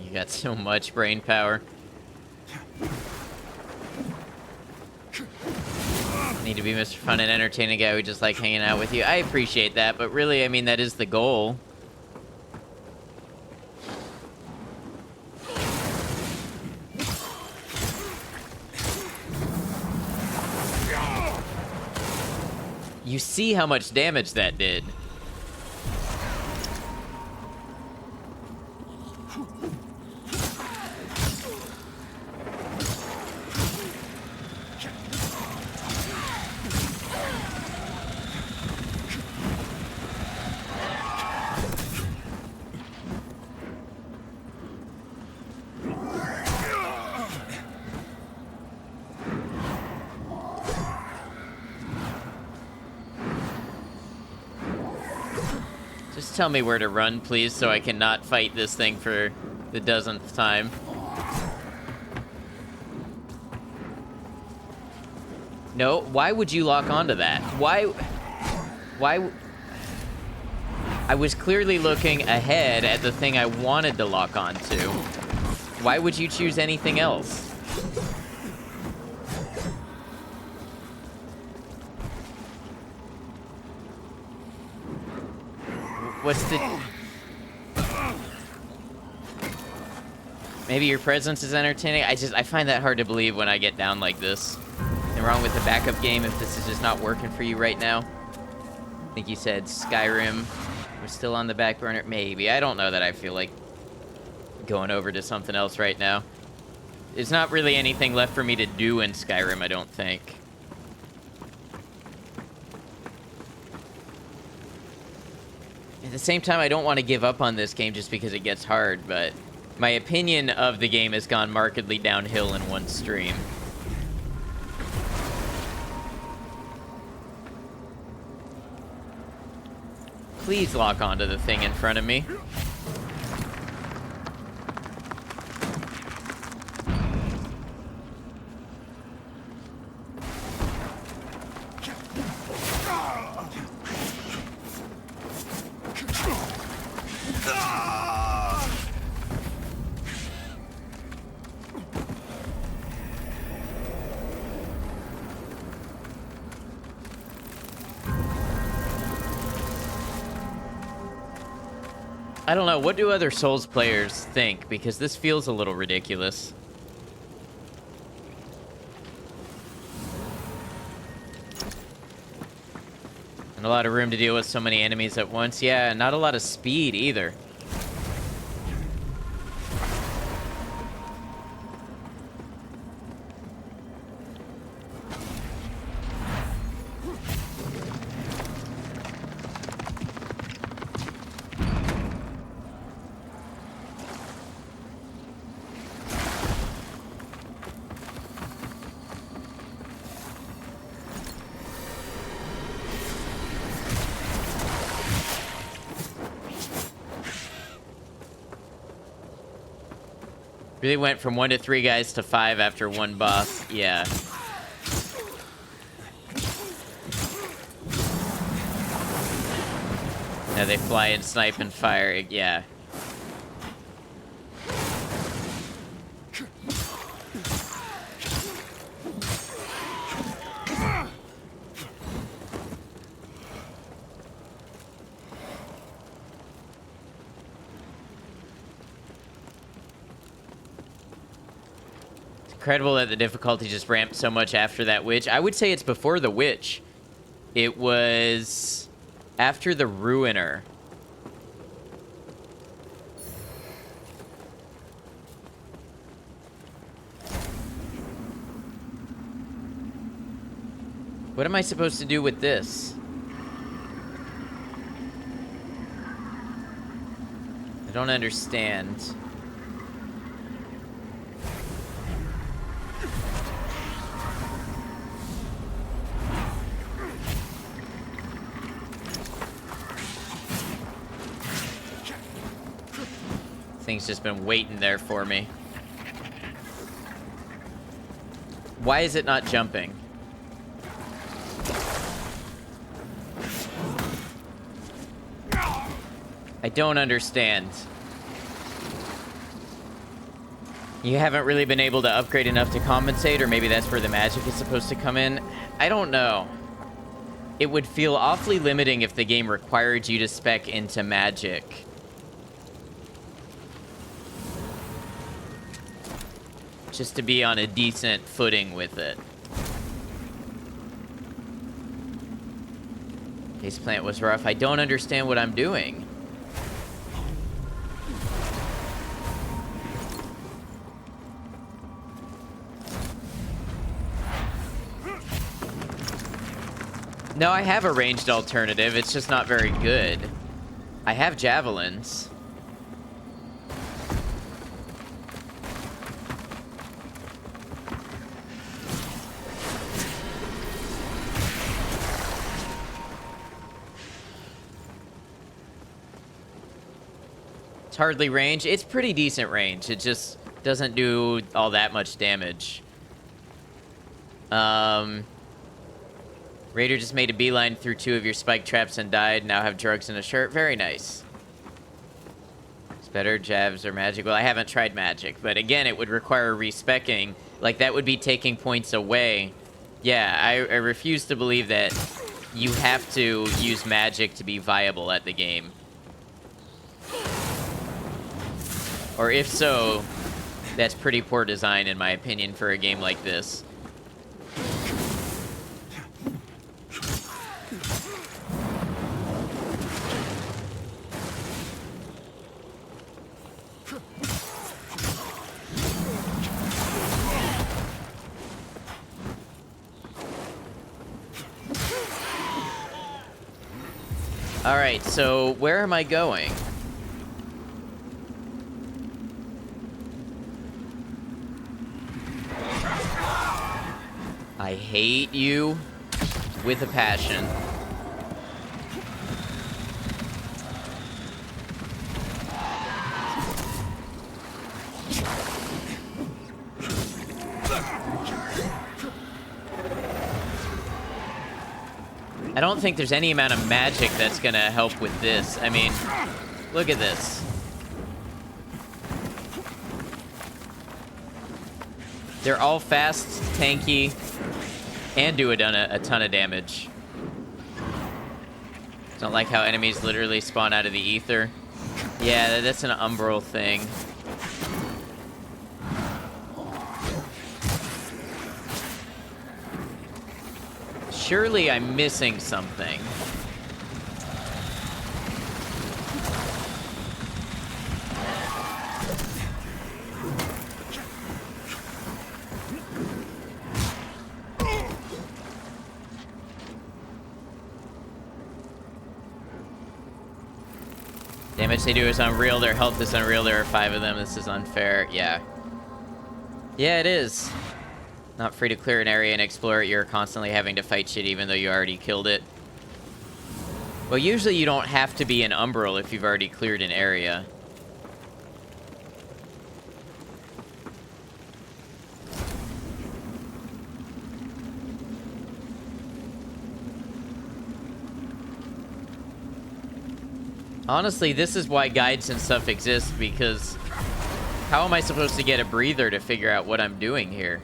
You got so much brain power. Need to be Mr. Fun and entertaining guy who just like hanging out with you. I appreciate that, but really, I mean, that is the goal. You see how much damage that did. Just tell me where to run, please, so I can not fight this thing for the dozenth time. No, why would you lock onto that? Why? I was clearly looking ahead at the thing I wanted to lock onto. Why would you choose anything else? What's the... Maybe your presence is entertaining? I find that hard to believe when I get down like this. Nothing wrong with the backup game if this is just not working for you right now. I think you said Skyrim was still on the back burner. Maybe. I don't know that I feel like going over to something else right now. There's not really anything left for me to do in Skyrim, I don't think. At the same time, I don't want to give up on this game just because it gets hard, but my opinion of the game has gone markedly downhill in one stream. Please lock onto the thing in front of me. I don't know, what do other Souls players think? Because this feels a little ridiculous. And a lot of room to deal with so many enemies at once. Yeah, not a lot of speed either. Really went from 1 to 3 guys to 5 after one boss. Yeah. Now they fly and snipe and fire. Yeah. Incredible that the difficulty just ramped so much after that witch. I would say it's before the witch. It was after the Ruiner. What am I supposed to do with this? I don't understand. Thing's just been waiting there for me. Why is it not jumping? I don't understand. You haven't really been able to upgrade enough to compensate, or maybe that's where the magic is supposed to come in? I don't know. It would feel awfully limiting if the game required you to spec into magic. Just to be on a decent footing with it. Face plant was rough. I don't understand what I'm doing. No, I have a ranged alternative. It's just not very good. I have javelins. It's hardly range. It's pretty decent range. It just doesn't do all that much damage. Raider just made a beeline through 2 of your spike traps and died. Now have drugs in a shirt. Very nice. It's better, jabs, or magic. Well, I haven't tried magic, but again, it would require respecking. Like, that would be taking points away. Yeah, I refuse to believe that you have to use magic to be viable at the game. Or if so, that's pretty poor design, in my opinion, for a game like this. Alright, so where am I going? I hate you with a passion. I don't think there's any amount of magic that's gonna help with this. I mean, look at this. They're all fast, tanky, and do a ton of damage. Don't like how enemies literally spawn out of the ether. Yeah, that's an umbral thing. Surely I'm missing something. Damage they do is unreal, their health is unreal, there are 5 of them, this is unfair. Yeah. Yeah, it is. Not free to clear an area and explore it, you're constantly having to fight shit even though you already killed it. Well, usually you don't have to be an umbral if you've already cleared an area. Honestly, this is why guides and stuff exist, because how am I supposed to get a breather to figure out what I'm doing here?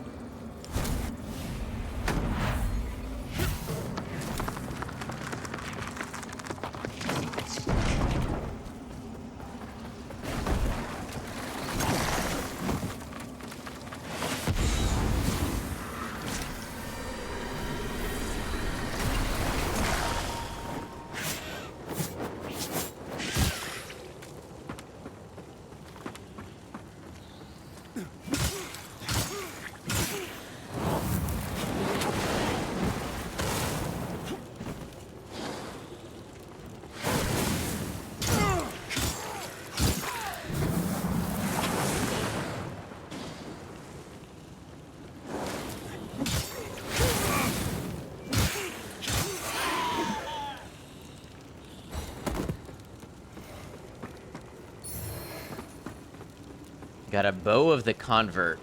Got a bow of the convert.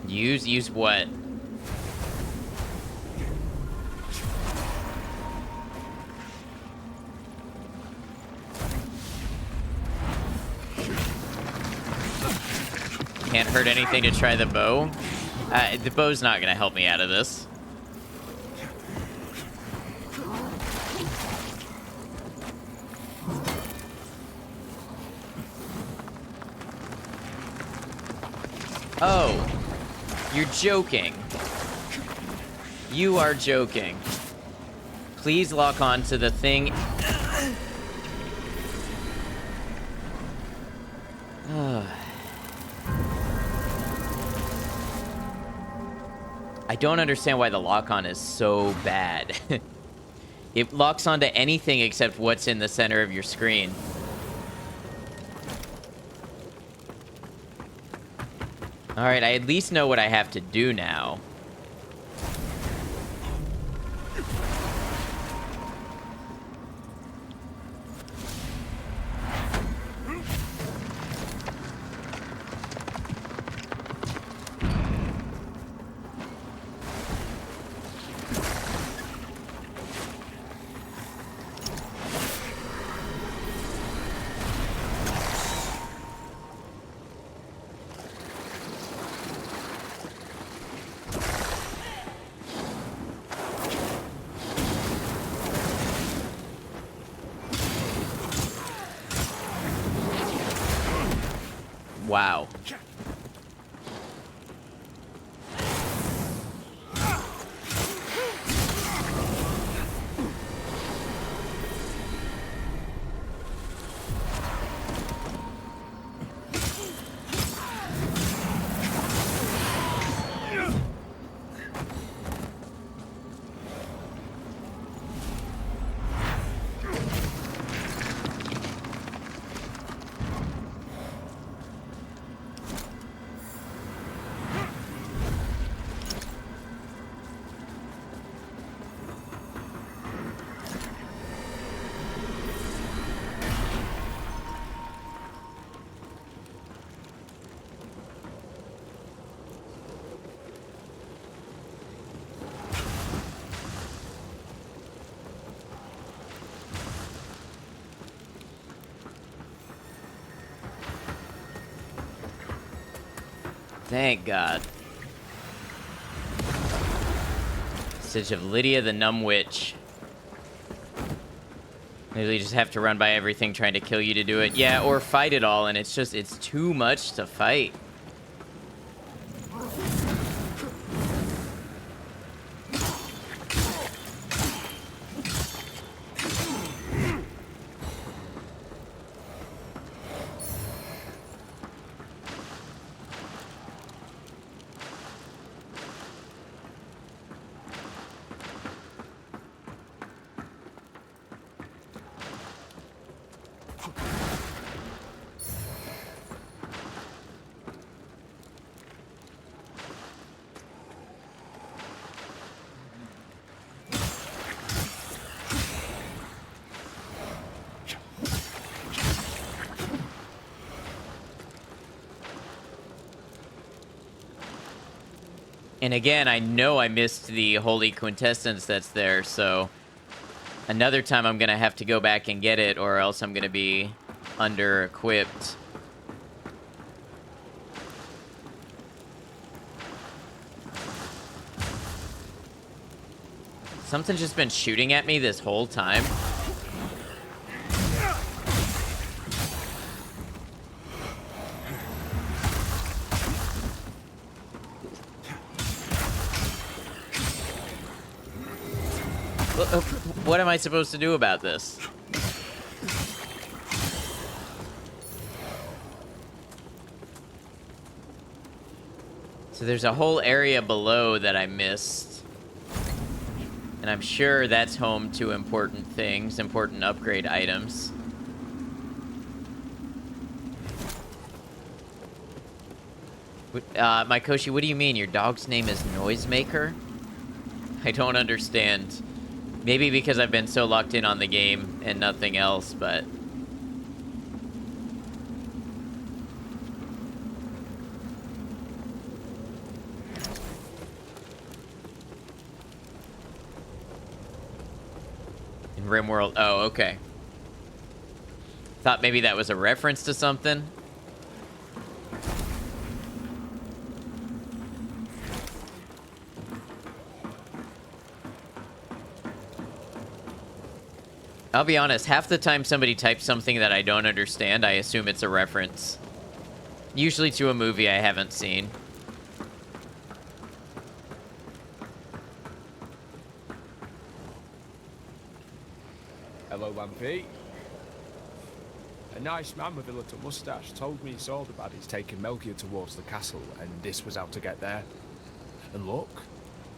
Use what? Can't hurt anything to try the bow. The bow's not gonna help me out of this. Oh, you're joking. You are joking. Please lock on to the thing. I don't understand why the lock-on is so bad. It locks onto anything except what's in the center of your screen. Alright, I at least know what I have to do now. Wow. Thank God. Message of Lydia the Numb Witch. Maybe you just have to run by everything trying to kill you to do it. Yeah, or fight it all, and it's too much to fight. And again, I know I missed the holy quintessence that's there, so another time I'm gonna have to go back and get it, or else I'm gonna be under-equipped. Something's just been shooting at me this whole time. What am I supposed to do about this? So there's a whole area below that I missed. And I'm sure that's home to important things, important upgrade items. Mykoshi, what do you mean? Your dog's name is Noisemaker? I don't understand. Maybe because I've been so locked in on the game and nothing else, but... In RimWorld... Oh, okay. Thought maybe that was a reference to something. I'll be honest, half the time somebody types something that I don't understand, I assume it's a reference. Usually to a movie I haven't seen. Hello, Lampy. A nice man with a little moustache told me he saw the baddies taking Melchior towards the castle, and this was how to get there. And look,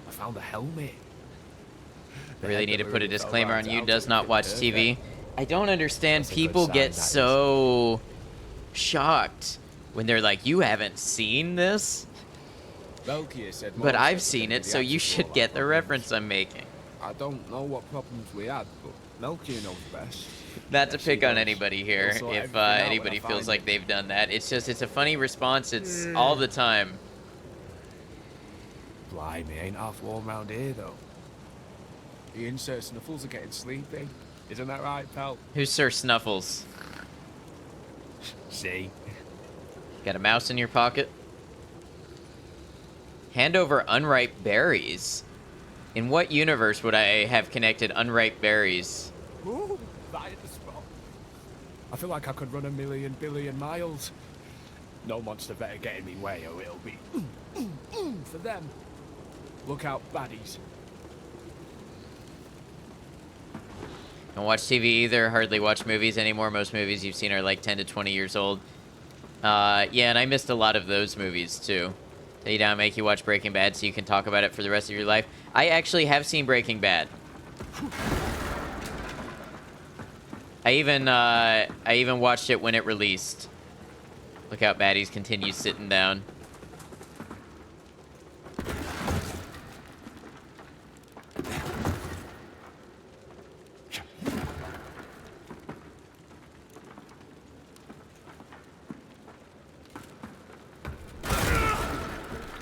I found a helmet. I really need to put a disclaimer on you, does not watch TV. I don't understand, people get so shocked when they're like, you haven't seen this? Melchior said But more I've said seen that it, the so you actual should get the problems. reference I'm making. I don't know what problems we had, but Melchior knows best. Not to Yes, pick he on does. anybody here, He'll sort if everything out when anybody I feels find like him. they've done that. It's just, it's a funny response. It's all the time. Blimey, ain't half warm round here, though. The insert snuffles are getting sleepy. Isn't that right, pal? Who's Sir Snuffles? See? Got a mouse in your pocket? Hand over unripe berries. In what universe would I have connected unripe berries? Ooh, that hit the spot. I feel like I could run a million billion miles. No monster better get in me way or it'll be for them. Look out, baddies. Don't watch TV either, hardly watch movies anymore. Most movies you've seen are like 10 to 20 years old. Yeah, and I missed a lot of those movies too. Take you down, make you watch Breaking Bad so you can talk about it for the rest of your life. I actually have seen Breaking Bad. I even watched it when it released. Look out, baddies continue sitting down.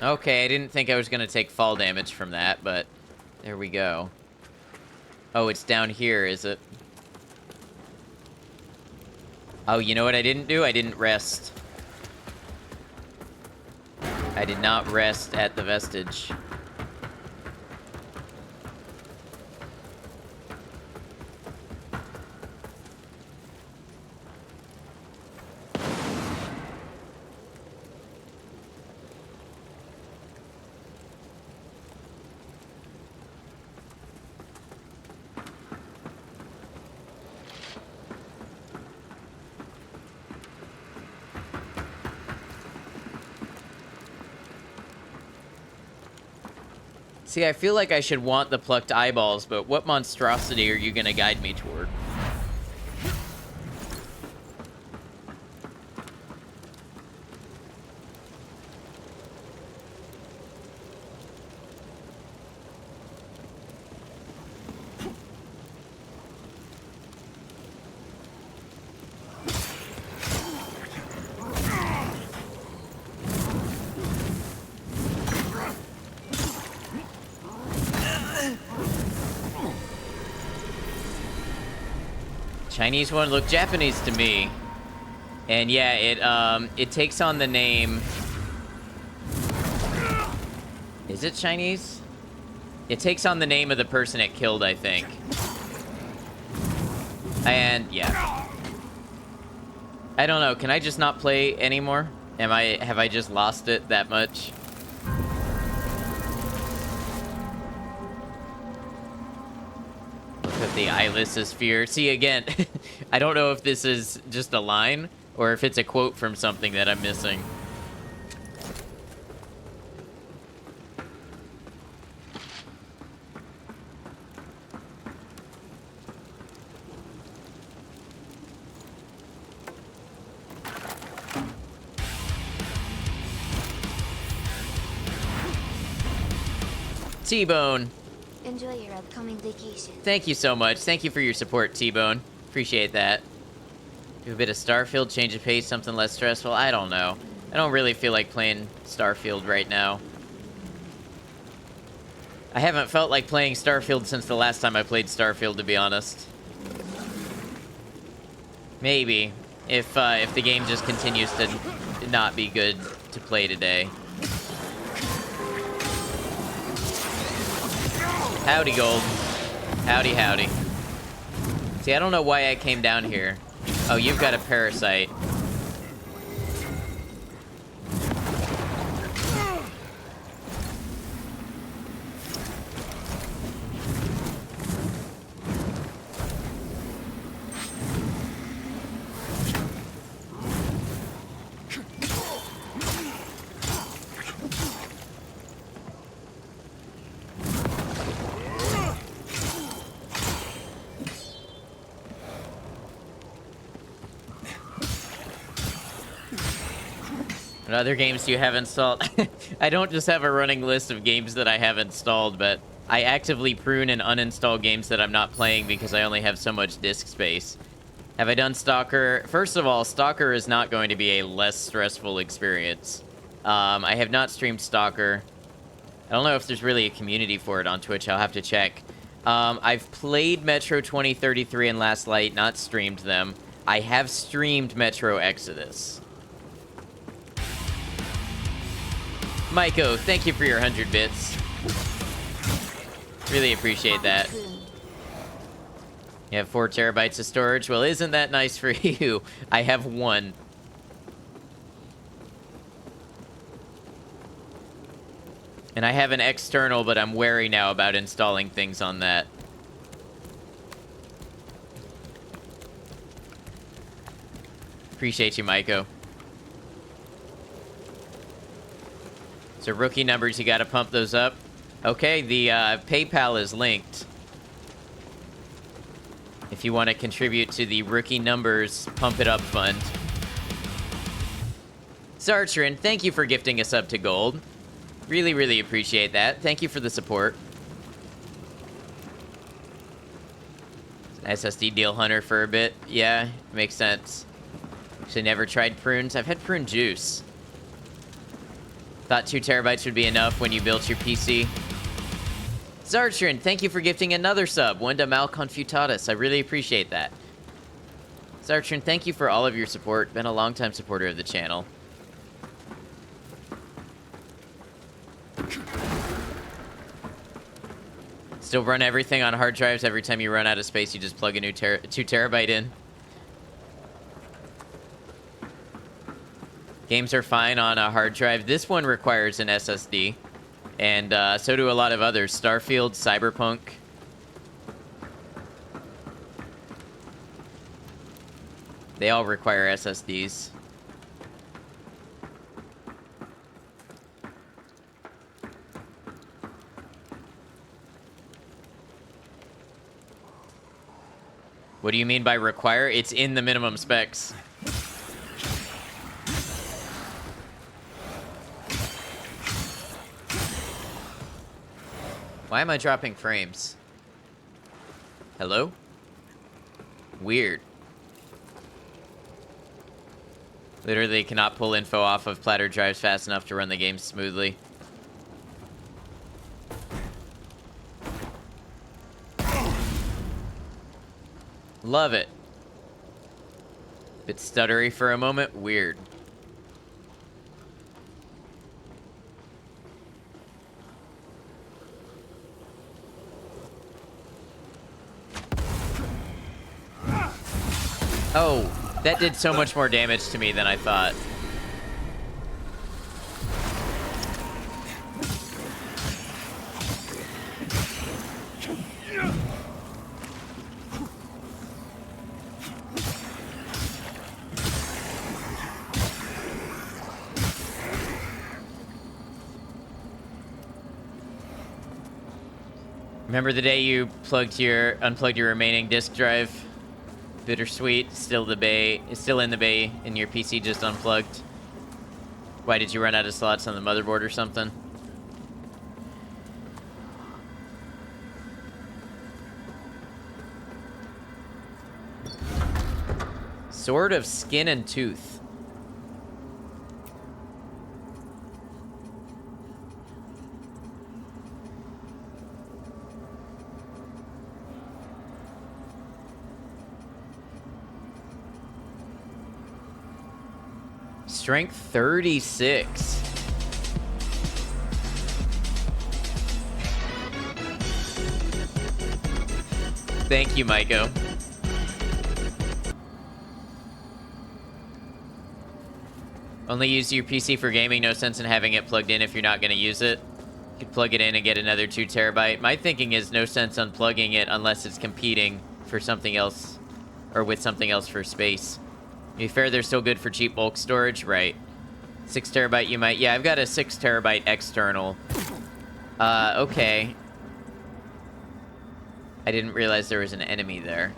Okay, I didn't think I was going to take fall damage from that, but there we go. Oh, it's down here, is it? Oh, you know what I didn't do? I didn't rest. I did not rest at the vestige. See, I feel like I should want the plucked eyeballs, but what monstrosity are you gonna guide me toward? Chinese one looked Japanese to me. And yeah, it takes on the name... Is it Chinese? It takes on the name of the person it killed, I think. And yeah. I don't know, can I just not play anymore? Have I just lost it that much? Look at the eyeless sphere. See, again, I don't know if this is just a line or if it's a quote from something that I'm missing. T-Bone. Enjoy your upcoming vacation. Thank you so much. Thank you for your support, T-Bone. Appreciate that. Do a bit of Starfield, change of pace, something less stressful. I don't know. I don't really feel like playing Starfield right now. I haven't felt like playing Starfield since the last time I played Starfield, to be honest. Maybe. If the game just continues to not be good to play today. Howdy, Gold. Howdy, howdy. See, I don't know why I came down here. Oh, you've got a parasite. What other games do you have installed? I don't just have a running list of games that I have installed, but I actively prune and uninstall games that I'm not playing because I only have so much disk space. Have I done Stalker? First of all, Stalker is not going to be a less stressful experience. I have not streamed Stalker. I don't know if there's really a community for it on Twitch. I'll have to check. I've played Metro 2033 and Last Light, not streamed them. I have streamed Metro Exodus. Maiko, thank you for your 100 bits. Really appreciate that. You have 4 terabytes of storage? Well, isn't that nice for you? I have 1. And I have an external, but I'm wary now about installing things on that. Appreciate you, Maiko. So rookie numbers, you gotta pump those up. Okay, the PayPal is linked. If you want to contribute to the Rookie Numbers Pump It Up Fund. Sartrin, thank you for gifting us up to gold. Really, really appreciate that. Thank you for the support. SSD deal hunter for a bit. Yeah, makes sense. Actually, never tried prunes. I've had prune juice. Thought 2 terabytes would be enough when you built your PC. Zartrin, thank you for gifting another sub. Wenda Malconfutatus. I really appreciate that. Zartrin, thank you for all of your support. Been a long-time supporter of the channel. Still run everything on hard drives. Every time you run out of space, you just plug a new 2 terabyte in. Games are fine on a hard drive. This one requires an SSD. And so do a lot of others. Starfield, Cyberpunk. They all require SSDs. What do you mean by require? It's in the minimum specs. Why am I dropping frames? Hello? Weird. Literally cannot pull info off of platter drives fast enough to run the game smoothly. Love it. Bit stuttery for a moment. Weird. Oh, that did so much more damage to me than I thought. Remember the day you unplugged your remaining disk drive? Bittersweet, still in the bay, and your PC just unplugged. Why did you run out of slots on the motherboard or something? Sword of Skin and Tooth. Strength 36. Thank you, Maiko. Only use your PC for gaming. No sense in having it plugged in if you're not going to use it. You could plug it in and get another 2 terabyte. My thinking is no sense unplugging it unless it's competing for something else or with something else for space. To be fair, they're still good for cheap bulk storage, right? 6 terabyte you might... Yeah, I've got a 6 terabyte external. Okay. I didn't realize there was an enemy there.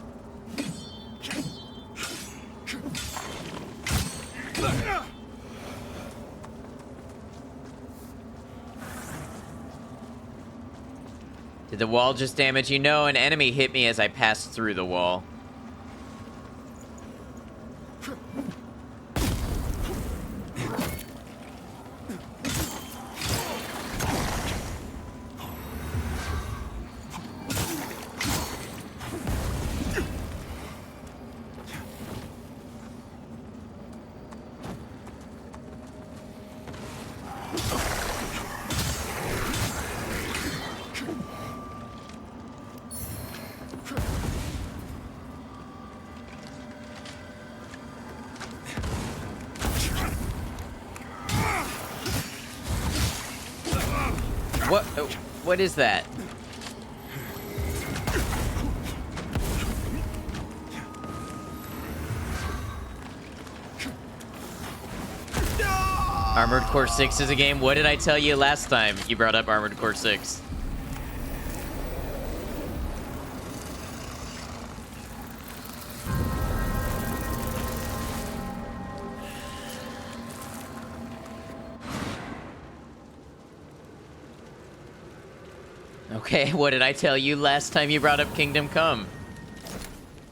the wall just damage you? No, an enemy hit me as I passed through the wall. What is that? Armored Core 6 is a game. What did I tell you last time you brought up Armored Core 6? Okay, what did I tell you last time you brought up Kingdom Come?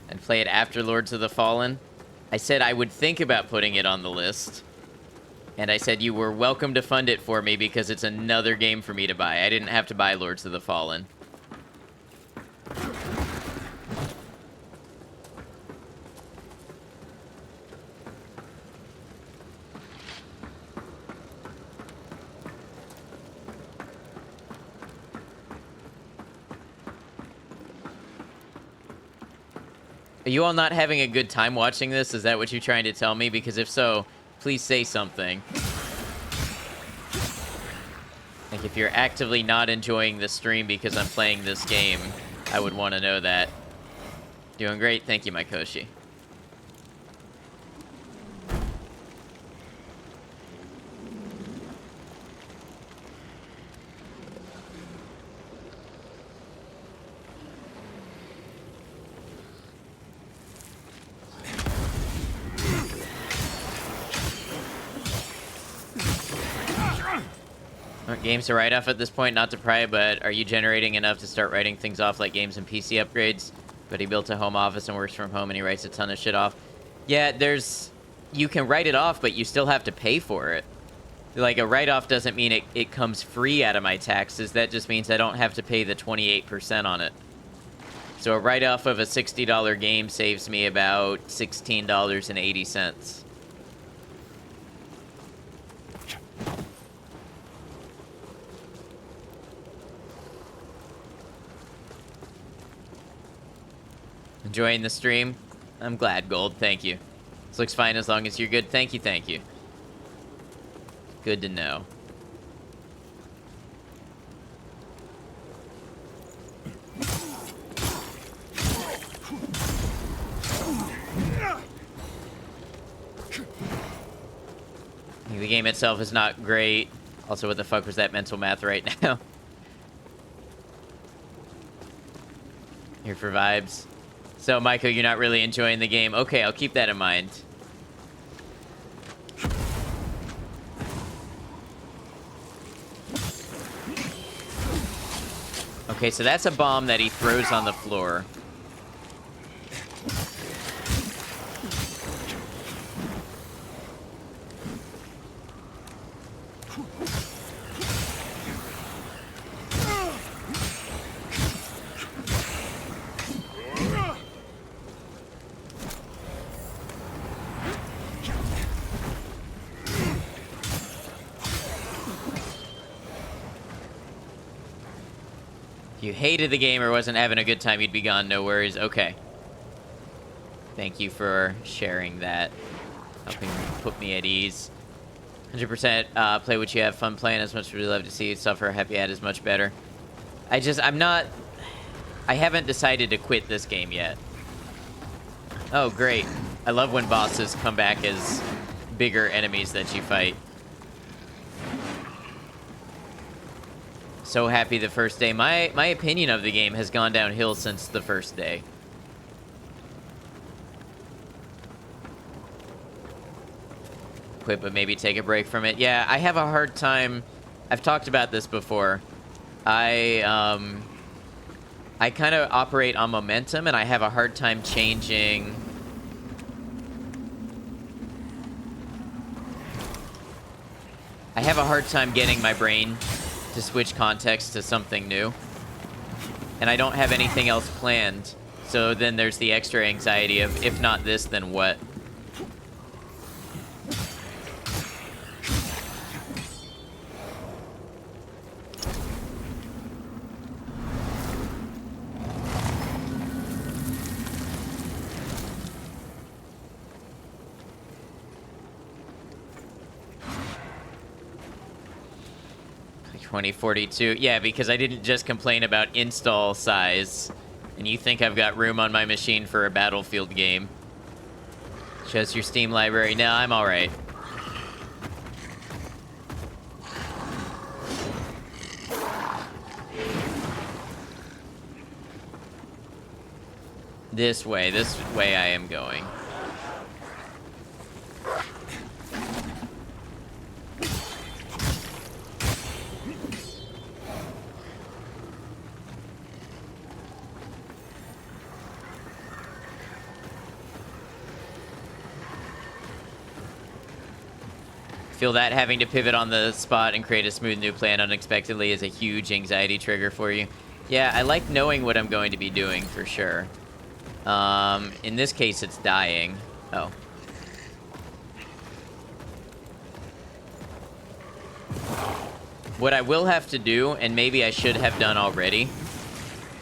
And play it after Lords of the Fallen? I said I would think about putting it on the list. And I said you were welcome to fund it for me because it's another game for me to buy. I didn't have to buy Lords of the Fallen. Are you all not having a good time watching this? Is that what you're trying to tell me? Because if so, please say something. Like, if you're actively not enjoying the stream because I'm playing this game, I would want to know that. Doing great. Thank you, Mykoshi. Games to write off at this point, not to pry, but are you generating enough to start writing things off like games and PC upgrades? But he built a home office and works from home and he writes a ton of shit off. Yeah, you can write it off, but you still have to pay for it. Like, a write-off doesn't mean it comes free out of my taxes. That just means I don't have to pay the 28% on it. So a write-off of a $60 game saves me about $16.80. Enjoying the stream? I'm glad, Gold. Thank you. This looks fine as long as you're good. Thank you, thank you. Good to know. The game itself is not great. Also, what the fuck was that mental math right now? Here for vibes. So, Micah, you're not really enjoying the game. Okay, I'll keep that in mind. Okay, so that's a bomb that he throws on the floor. If you hated the game or wasn't having a good time, you'd be gone. No worries. Okay. Thank you for sharing that. Helping put me at ease. 100% play what you have fun playing. As much as we love to see you suffer, happy ad is much better. I haven't decided to quit this game yet. Oh, great. I love when bosses come back as bigger enemies that you fight. So happy the first day. My opinion of the game has gone downhill since the first day. Quit, but maybe take a break from it. Yeah, I have a hard time. I've talked about this before. I I kind of operate on momentum, and I have a hard time changing. I have a hard time getting my brain to switch context to something new. And I don't have anything else planned. So then there's the extra anxiety of, if not this, then what? $20.42. Yeah, because I didn't just complain about install size. And you think I've got room on my machine for a Battlefield game. Shows your Steam library. No, I'm alright. This way I am going. Feel that having to pivot on the spot and create a smooth new plan unexpectedly is a huge anxiety trigger for you. Yeah, I like knowing what I'm going to be doing for sure. In this case, it's dying. Oh. What I will have to do, and maybe I should have done already,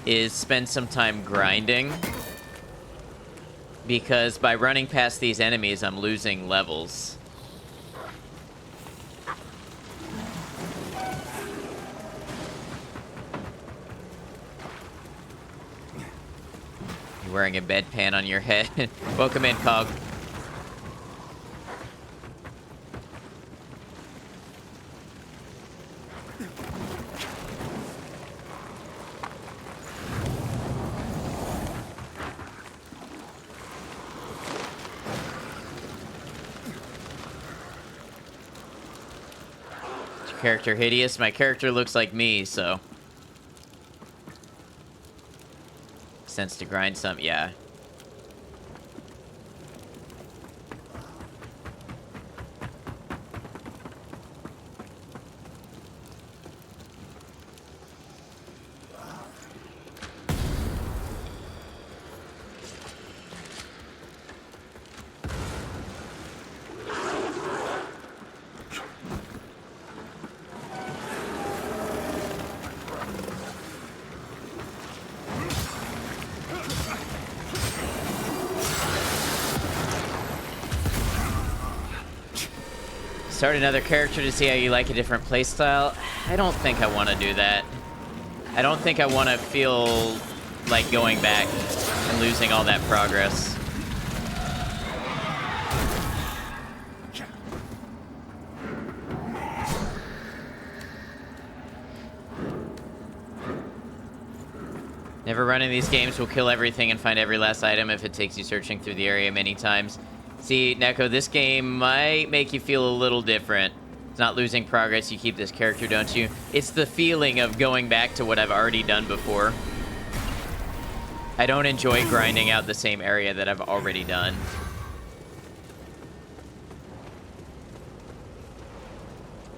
is spend some time grinding. Because by running past these enemies, I'm losing levels. You're wearing a bedpan on your head. Welcome in, Cog. Is your character hideous? My character looks like me, so... sense to grind some, yeah. Start another character to see how you like a different playstyle. I don't think I want to do that. I don't think I want to feel like going back and losing all that progress. Never running these games will kill everything and find every last item if it takes you searching through the area many times. See, Neko, this game might make you feel a little different. It's not losing progress, you keep this character, don't you? It's the feeling of going back to what I've already done before. I don't enjoy grinding out the same area that I've already done.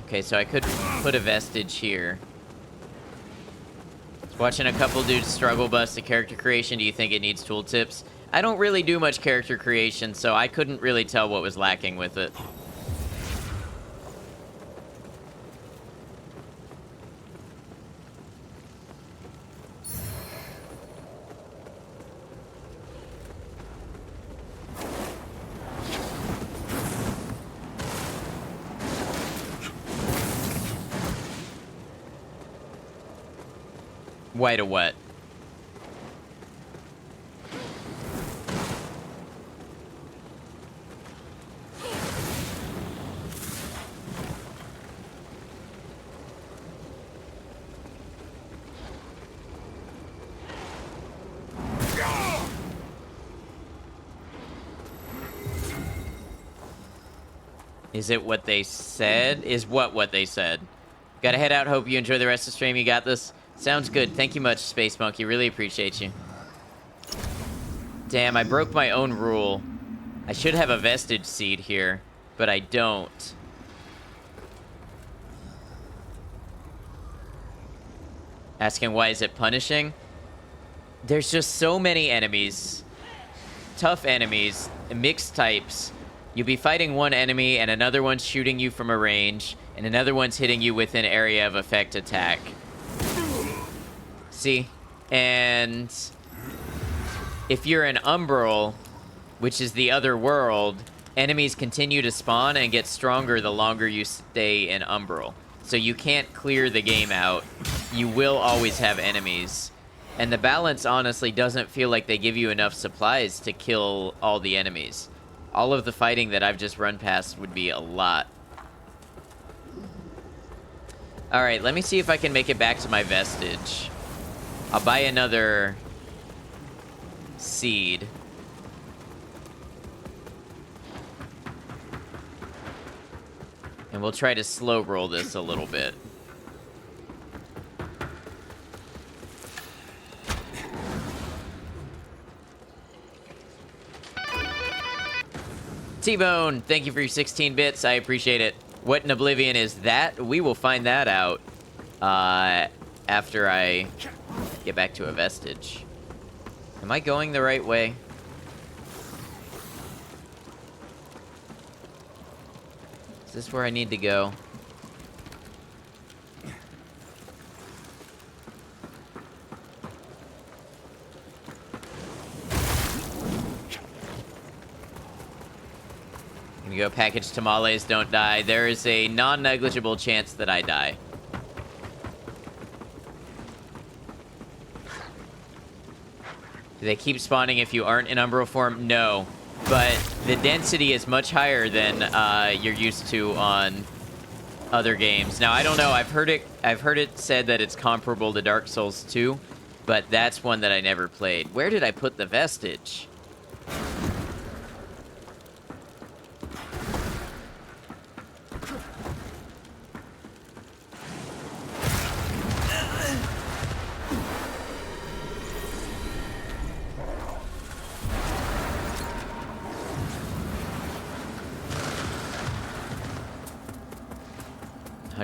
Okay, so I could put a vestige here. Watching a couple dudes struggle bust the character creation, do you think it needs tooltips? I don't really do much character creation, so I couldn't really tell what was lacking with it. Why to what? Is it what they said? Is what they said? Gotta head out. Hope you enjoy the rest of the stream. You got this. Sounds good. Thank you much, Space Monkey. Really appreciate you. Damn, I broke my own rule. I should have a vestige seed here, but I don't. Asking why is it punishing? There's just so many enemies. Tough enemies, mixed types. You'll be fighting one enemy and another one's shooting you from a range, and another one's hitting you with an area of effect attack. See? And if you're in Umbral, which is the other world, enemies continue to spawn and get stronger the longer you stay in Umbral. So you can't clear the game out. You will always have enemies. And the balance honestly doesn't feel like they give you enough supplies to kill all the enemies. All of the fighting that I've just run past would be a lot. Alright, let me see if I can make it back to my vestige. I'll buy another seed. And we'll try to slow roll this a little bit. T-Bone, thank you for your 16 bits. I appreciate it. What in Oblivion is that? We will find that out after I get back to a vestige. Am I going the right way? Is this where I need to go? I'm gonna go package tamales, don't die. There is a non-negligible chance that I die. Do they keep spawning if you aren't in Umbral form? No. But the density is much higher than you're used to on other games. Now, I don't know. I've heard it said that it's comparable to Dark Souls 2, but that's one that I never played. Where did I put the vestige?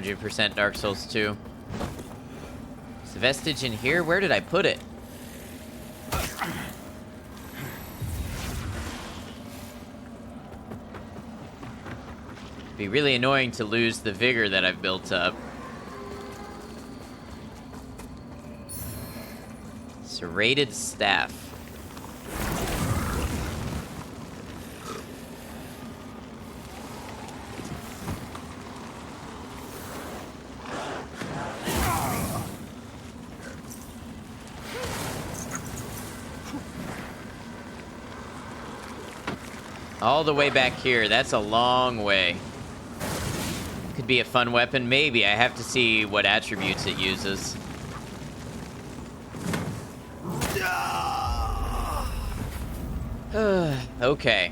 %, Dark Souls 2. Is the vestige in here? Where did I put it? It'd be really annoying to lose the vigor that I've built up. Serrated staff. All the way back here. That's a long way. Could be a fun weapon. Maybe. I have to see what attributes it uses. Okay.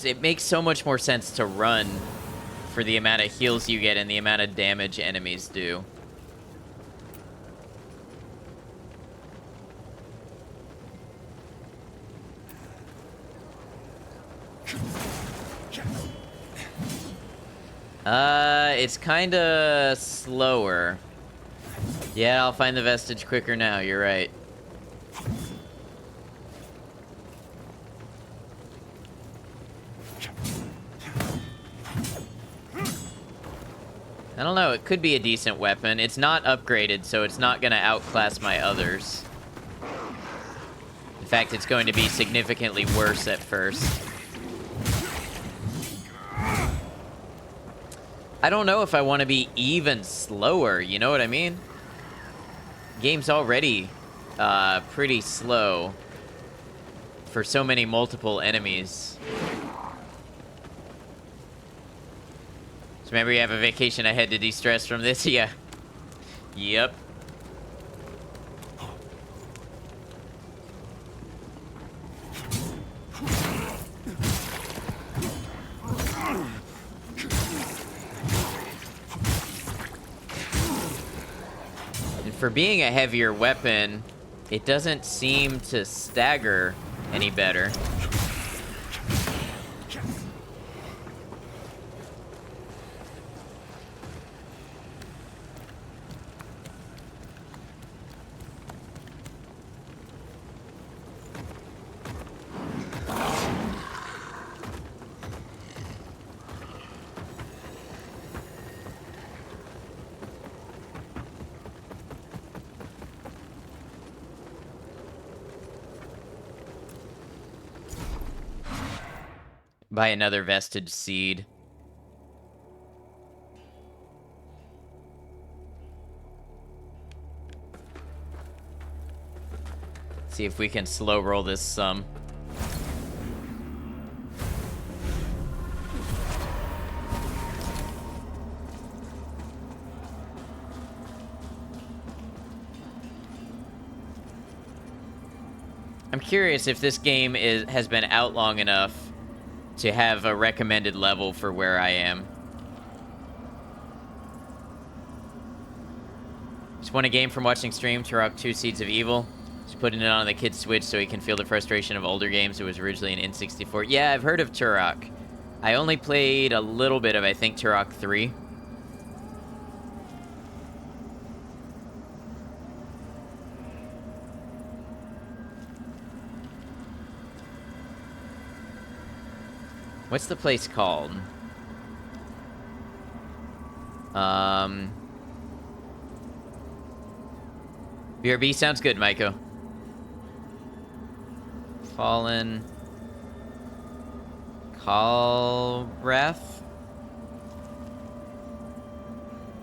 It makes so much more sense to run for the amount of heals you get and the amount of damage enemies do. It's kinda slower. Yeah, I'll find the vestige quicker now, you're right. I don't know, it could be a decent weapon. It's not upgraded, so it's not gonna outclass my others. In fact, it's going to be significantly worse at first. I don't know if I want to be even slower, you know what I mean? Game's already pretty slow for so many multiple enemies. So remember, you have a vacation ahead to de-stress from this? Yeah. Yep. And for being a heavier weapon, it doesn't seem to stagger any better. By another vestige seed. See if we can slow roll this some. I'm curious if this game has been out long enough to have a recommended level for where I am. Just won a game from watching stream, Turok 2 Seeds of Evil. Just putting it on the kid's Switch so he can feel the frustration of older games. It was originally an N64. Yeah, I've heard of Turok. I only played a little bit of, I think, Turok 3. What's the place called? BRB sounds good, Maiko. Fallen Kalrath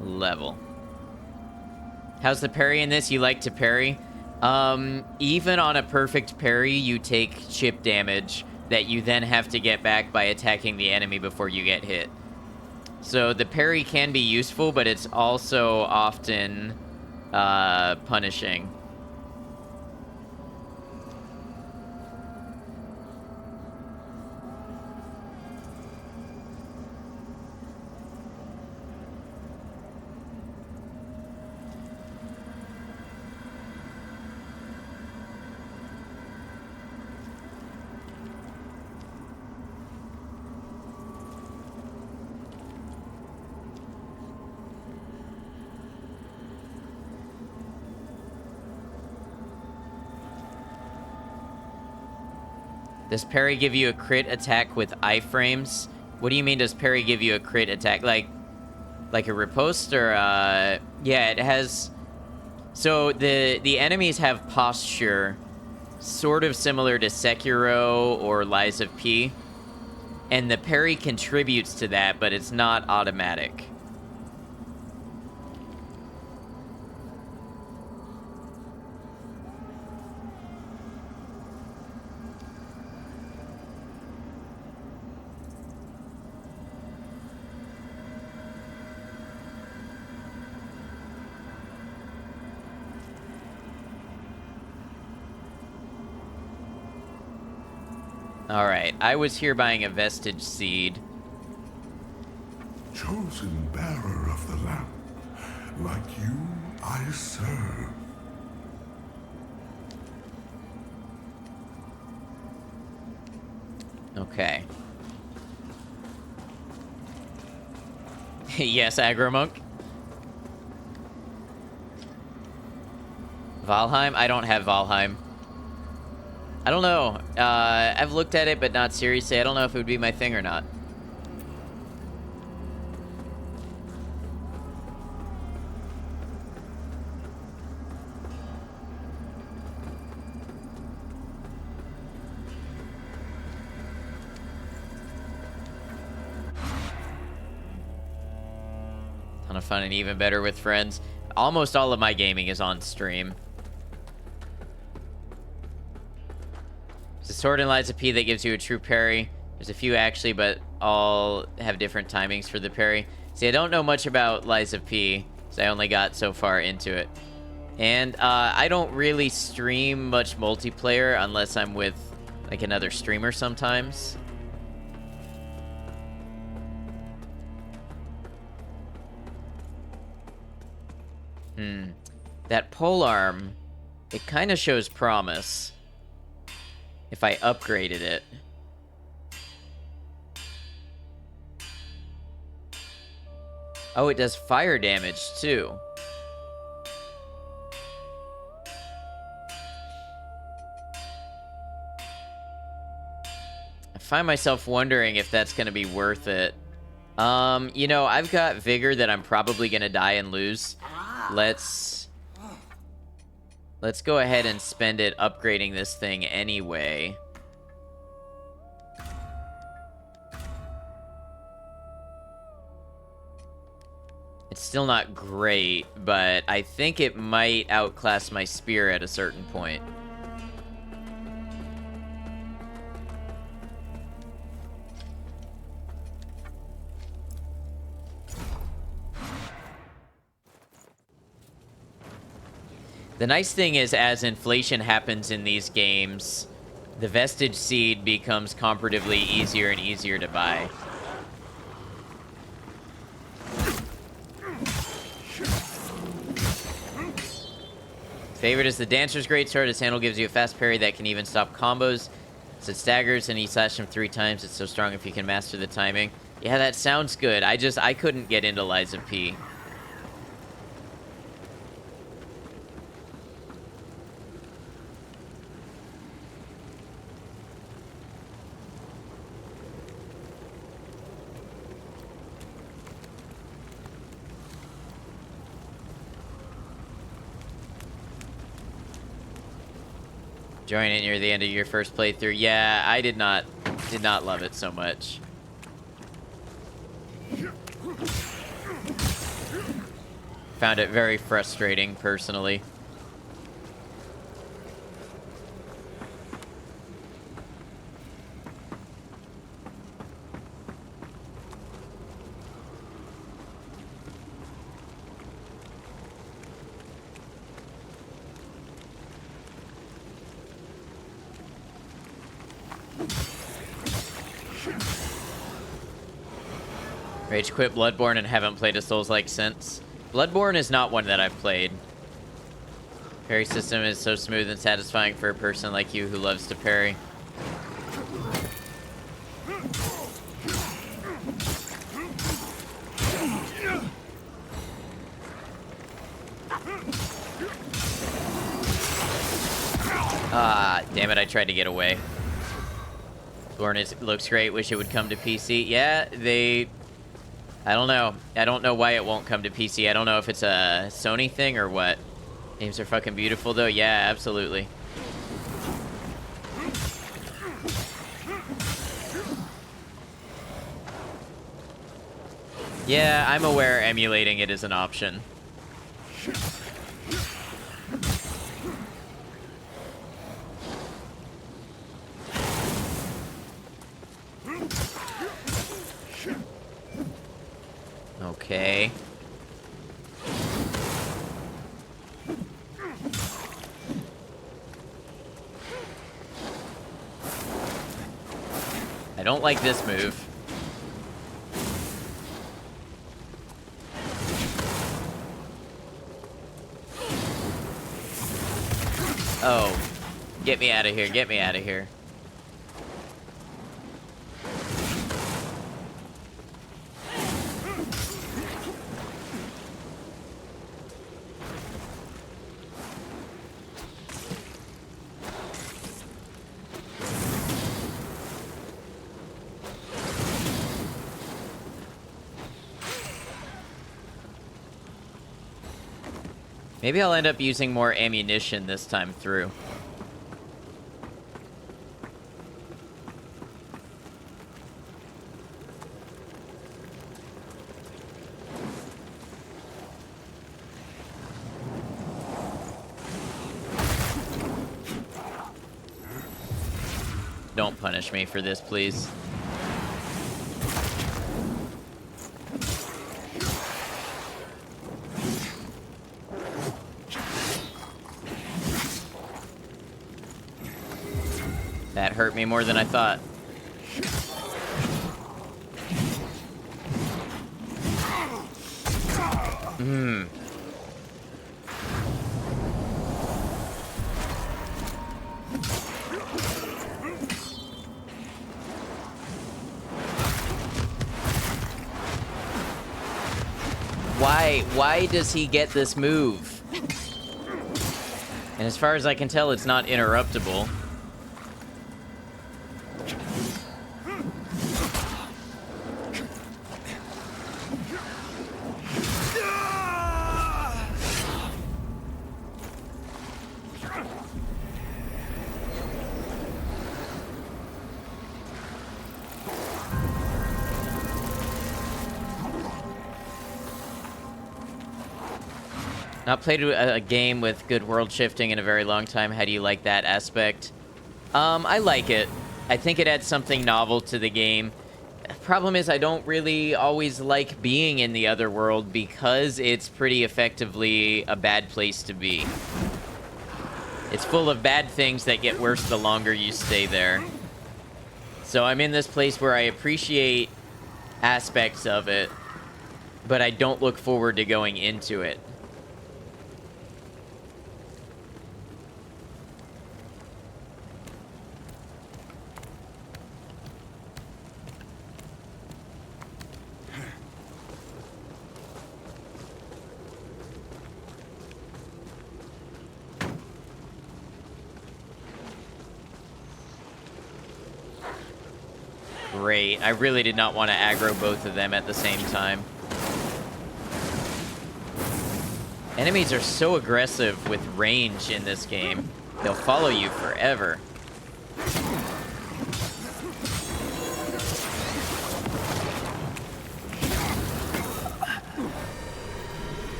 level. How's the parry in this? You like to parry? Even on a perfect parry, you take chip damage that you then have to get back by attacking the enemy before you get hit. So the parry can be useful, but it's also often punishing. Does parry give you a crit attack with iframes? What do you mean, does parry give you a crit attack? Like a riposte or, yeah, it has... So, the enemies have posture, sort of similar to Sekiro or Lies of P. And the parry contributes to that, but it's not automatic. Alright, I was here buying a vestige seed. Chosen bearer of the lamp, like you I serve. Okay. Yes, Agromonk. Valheim? I don't have Valheim. I don't know. I've looked at it, but not seriously. I don't know if it would be my thing or not. Ton of fun and even better with friends. Almost all of my gaming is on stream. There's a sword in Lies of P that gives you a true parry. There's a few actually, but all have different timings for the parry. See, I don't know much about Lies of P. So I only got so far into it. And I don't really stream much multiplayer unless I'm with like another streamer sometimes. That polearm, it kind of shows promise if I upgraded it. Oh, it does fire damage too. I find myself wondering if that's going to be worth it. You know, I've got vigor that I'm probably going to die and lose. Let's go ahead and spend it upgrading this thing anyway. It's still not great, but I think it might outclass my spear at a certain point. The nice thing is, as inflation happens in these games, the Vestige Seed becomes comparatively easier and easier to buy. Favorite is the Dancer's Greatsword. Its handle gives you a fast parry that can even stop combos. So it staggers and you slash him 3 times. It's so strong if you can master the timing. Yeah, that sounds good. I couldn't get into Lies of P. Join it near the end of your first playthrough. Yeah, I did not love it so much. Found it very frustrating, personally. Rage quit Bloodborne and haven't played a Souls-like since. Bloodborne is not one that I've played. Parry system is so smooth and satisfying for a person like you who loves to parry. Ah, damn it, I tried to get away. Bloodborne looks great, wish it would come to PC. Yeah, I don't know. I don't know why it won't come to PC. I don't know if it's a Sony thing or what. Games are fucking beautiful, though. Yeah, absolutely. Yeah, I'm aware emulating it is an option. Okay. I don't like this move. Oh. Get me out of here, get me out of here. Maybe I'll end up using more ammunition this time through. Don't punish me for this, please. That hurt me more than I thought. Why does he get this move? And as far as I can tell, it's not interruptible. Not played a game with good world shifting in a very long time. How do you like that aspect? I like it. I think it adds something novel to the game. Problem is, I don't really always like being in the other world because it's pretty effectively a bad place to be. It's full of bad things that get worse the longer you stay there. So I'm in this place where I appreciate aspects of it, but I don't look forward to going into it. Great. I really did not want to aggro both of them at the same time. Enemies are so aggressive with range in this game. They'll follow you forever.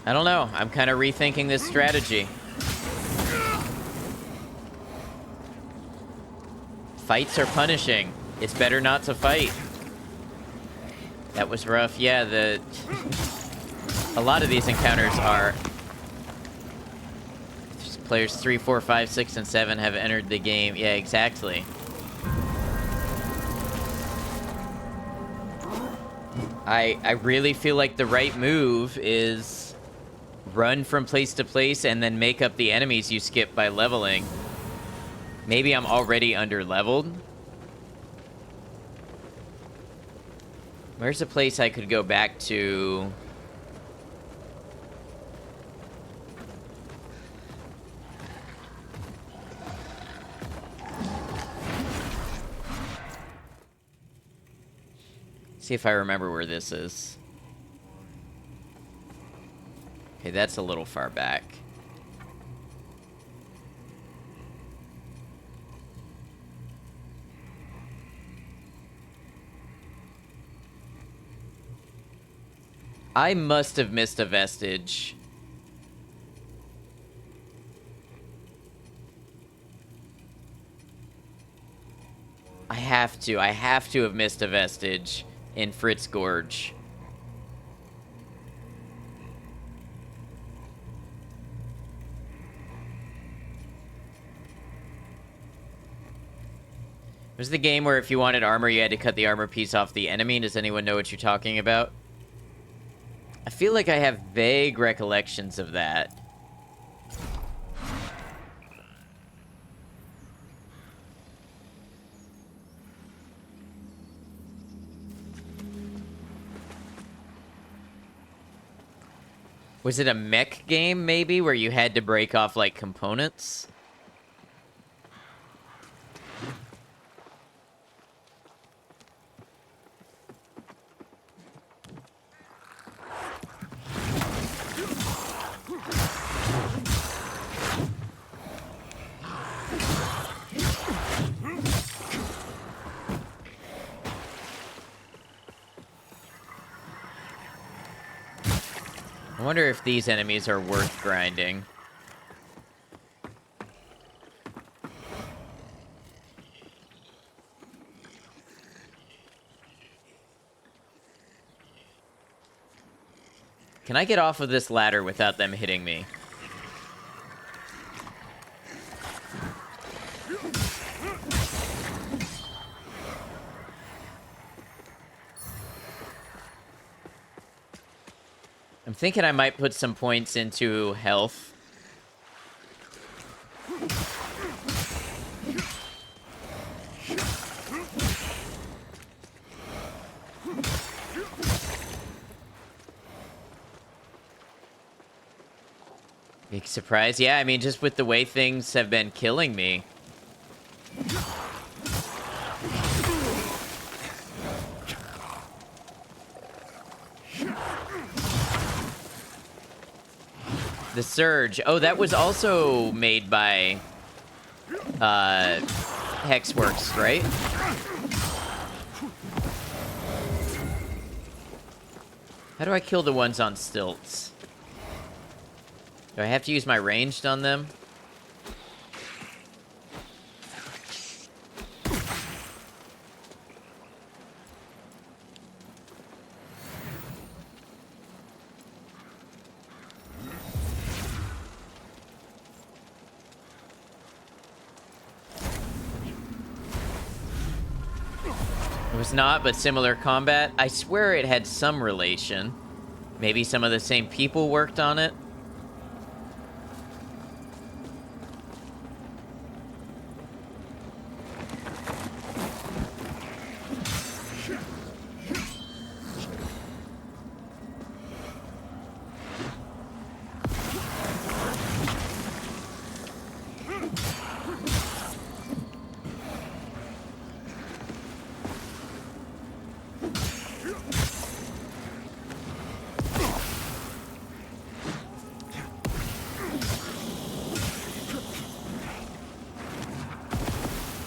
I don't know. I'm kind of rethinking this strategy. Fights are punishing. It's better not to fight. That was rough. Yeah, a lot of these encounters are... Players 3, 4, 5, 6, and 7 have entered the game. Yeah, exactly. I really feel like the right move is run from place to place and then make up the enemies you skip by leveling. Maybe I'm already under-leveled. Where's a place I could go back to? See if I remember where this is. Okay, that's a little far back. I must have missed a vestige. I have to have missed a vestige in Fritz Gorge. It was the game where if you wanted armor, you had to cut the armor piece off the enemy. Does anyone know what you're talking about? I feel like I have vague recollections of that. Was it a mech game, maybe, where you had to break off, like, components? I wonder if these enemies are worth grinding. Can I get off of this ladder without them hitting me? I'm thinking I might put some points into health. Big surprise. Yeah, I mean, just with the way things have been killing me. The Surge. Oh, that was also made by Hexworks, right? How do I kill the ones on stilts? Do I have to use my ranged on them? It was not, but similar combat. I swear it had some relation. Maybe some of the same people worked on it.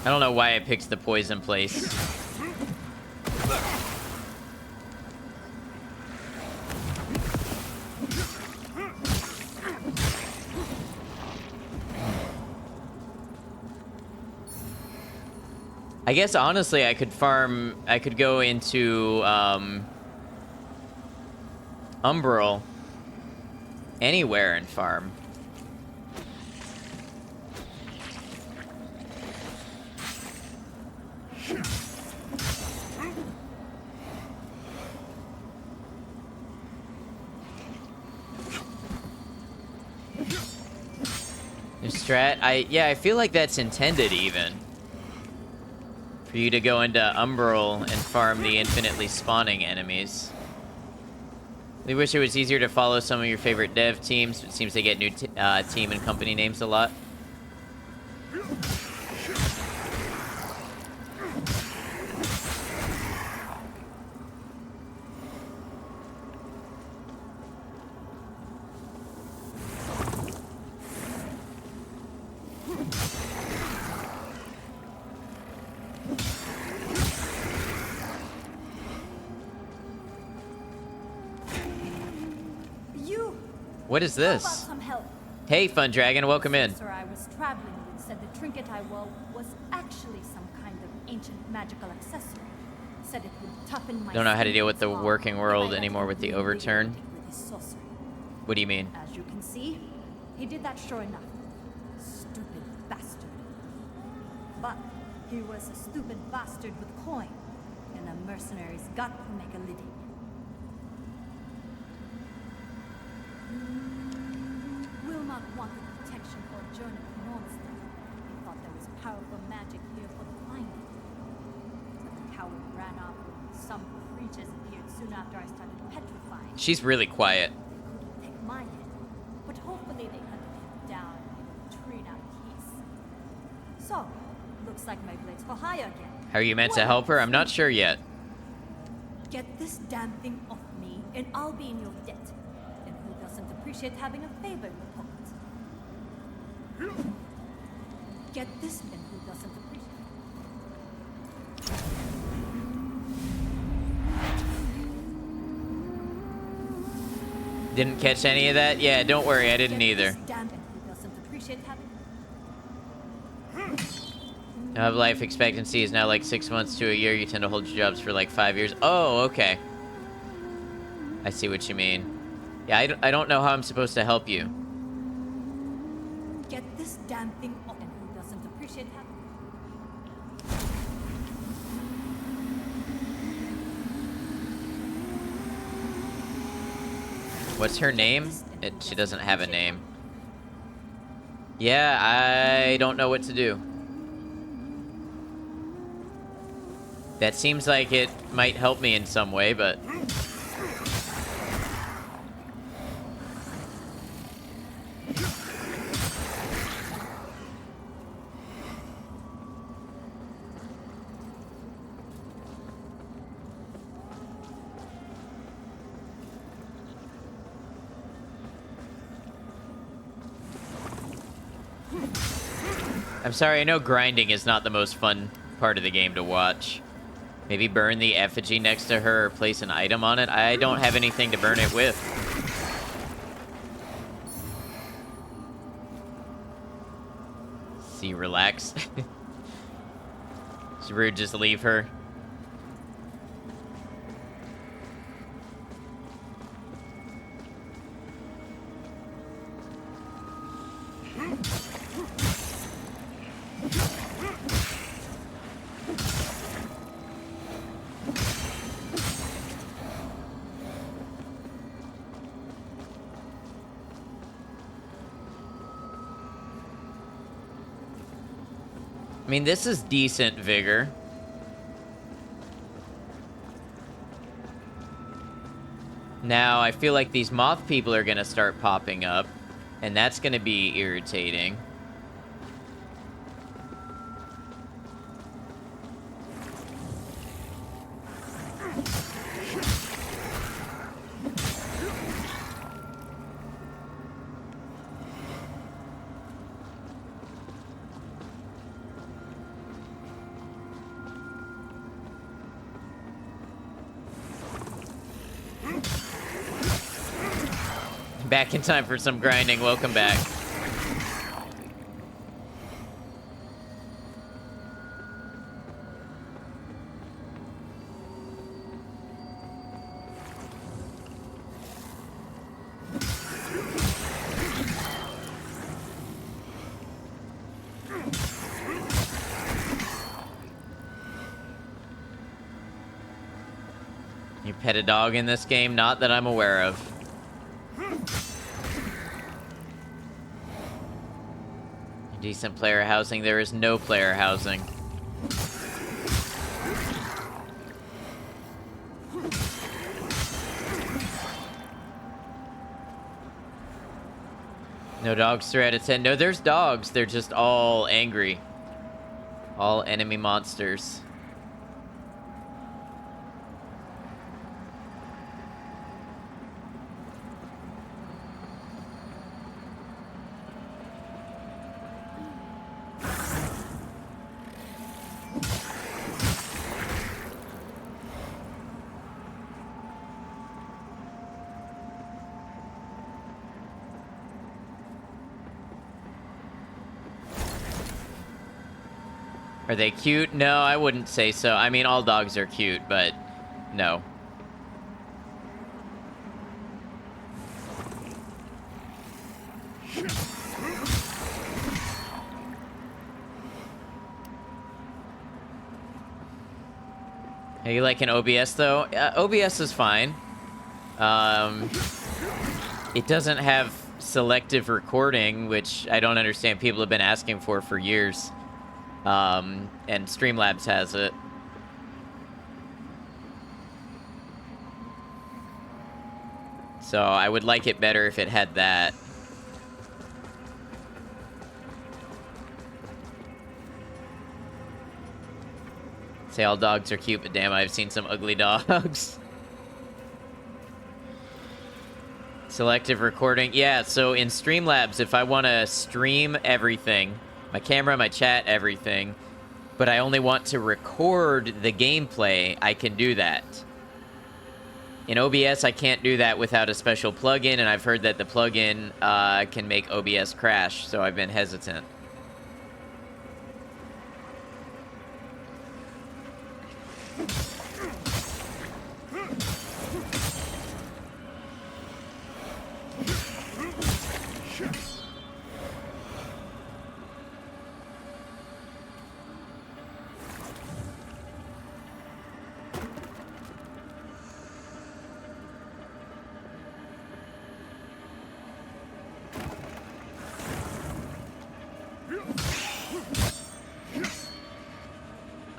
I don't know why I picked the poison place. I guess honestly I could go into Umbral anywhere and farm. Strat, I feel like that's intended even. For you to go into Umbral and farm the infinitely spawning enemies. I wish it was easier to follow some of your favorite dev teams. It seems they get new team and company names a lot. What is this? Some help? Hey, Fun Dragon, welcome in. Sir, I was traveling with said the trinket I wore was actually some kind of ancient magical accessory. Said it would toughen my. Don't know how to deal with the skin working world if I anymore with the let him overturn. with his sorcery. What do you mean? As you can see, he did that sure enough. Stupid bastard. But he was a stupid bastard with coin, and a mercenary's got to make a living. Wilmot wanted protection for a journey to Nornstead. He thought there was powerful magic here for the finding. But the coward ran off when some creatures appeared soon after I started petrifying. She's really quiet. They couldn't take my head, but hopefully they hunted him down and treat out peace. So, looks like my blade's for hire again. How are you meant to help her? I'm not sure yet. Get this damn thing off me, and I'll be in your debt. And who doesn't appreciate having a favor in the pocket? Get this, and who doesn't appreciate it? Didn't catch any of that? Yeah, don't worry, I didn't Get either. this damn, and who doesn't appreciate having Life expectancy is now like 6 months to a year. You tend to hold your jobs for like 5 years. Oh, okay. I see what you mean. Yeah, I don't know how I'm supposed to help you. Get this damn thing off. And who doesn't appreciate having What's her name? She doesn't have a name. Yeah, I don't know what to do. That seems like it might help me in some way, but... I'm sorry, I know grinding is not the most fun part of the game to watch. Maybe burn the effigy next to her or place an item on it. I don't have anything to burn it with. See, relax. It's rude, just leave her. I mean, this is decent vigor. Now, I feel like these moth people are gonna start popping up, and that's gonna be irritating. Back in time for some grinding. Welcome back. You pet a dog in this game? Not that I'm aware of. Decent player housing. There is no player housing. No dogs, 3 out of 10. No, there's dogs. They're just all angry. All enemy monsters. Are they cute? No, I wouldn't say so. I mean, all dogs are cute, but no. Are you liking OBS, though? OBS is fine. It doesn't have selective recording, which I don't understand. People have been asking for years. And Streamlabs has it. So I would like it better if it had that. Say all dogs are cute, but damn, I've seen some ugly dogs. Selective recording. Yeah, so in Streamlabs, if I want to stream everything, my camera, my chat, everything, but I only want to record the gameplay, I can do that. In OBS, I can't do that without a special plugin, and I've heard that the plugin can make OBS crash, so I've been hesitant.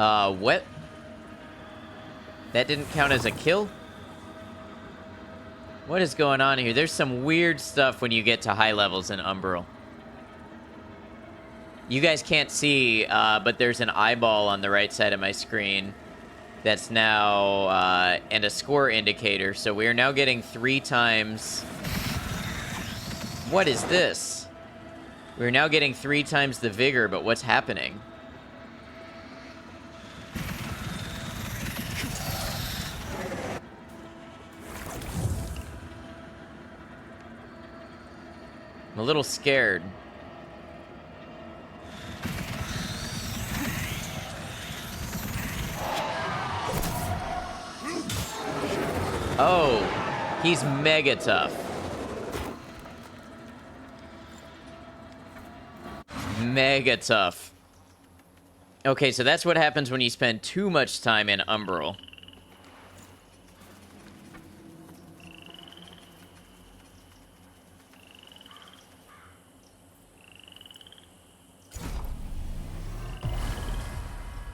What? That didn't count as a kill? What is going on here? There's some weird stuff when you get to high levels in Umbral. You guys can't see, but there's an eyeball on the right side of my screen that's now, and a score indicator. So we are now getting 3 times... What is this? We're now getting 3 times the vigor, but what's happening? I'm a little scared. Oh, he's mega tough. Mega tough. Okay, so that's what happens when you spend too much time in Umbral.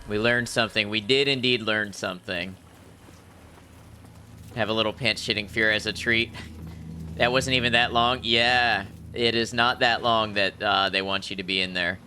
We learned something. We did indeed learn something. Have a little pants-shitting fear as a treat. That wasn't even that long. Yeah, it is not that long that they want you to be in there.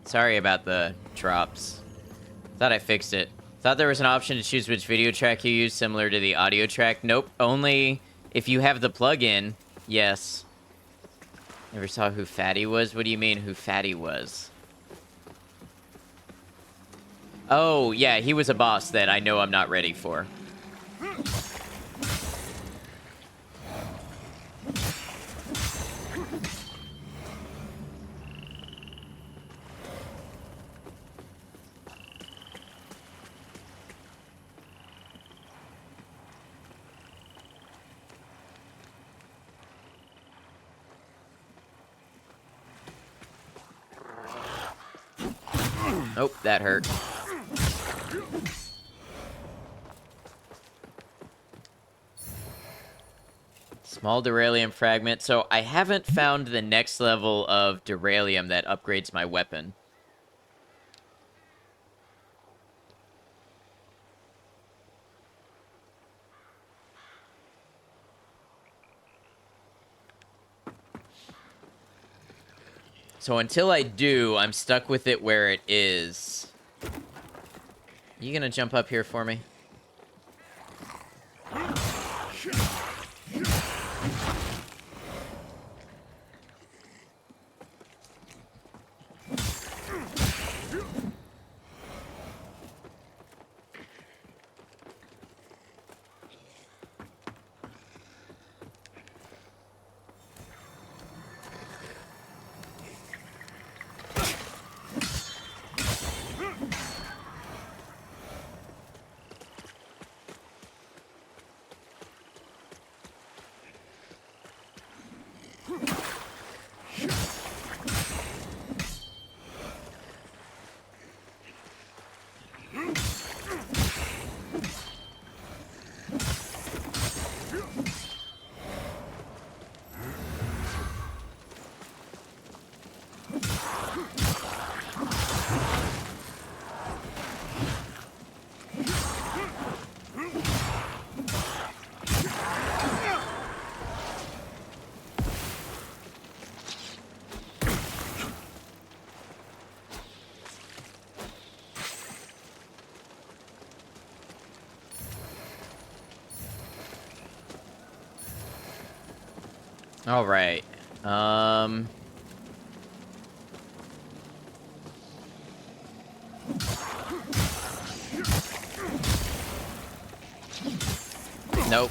Sorry about the drops. Thought I fixed it. Thought there was an option to choose which video track you use, similar to the audio track. Nope, only if you have the plugin. Yes. Never saw who Fatty was? What do you mean who Fatty was? Oh, yeah, he was a boss that I know I'm not ready for. Oh, that hurt. Small Duralium fragment. So I haven't found the next level of Duralium that upgrades my weapon. So until I do, I'm stuck with it where it is. You gonna jump up here for me? All right. Nope.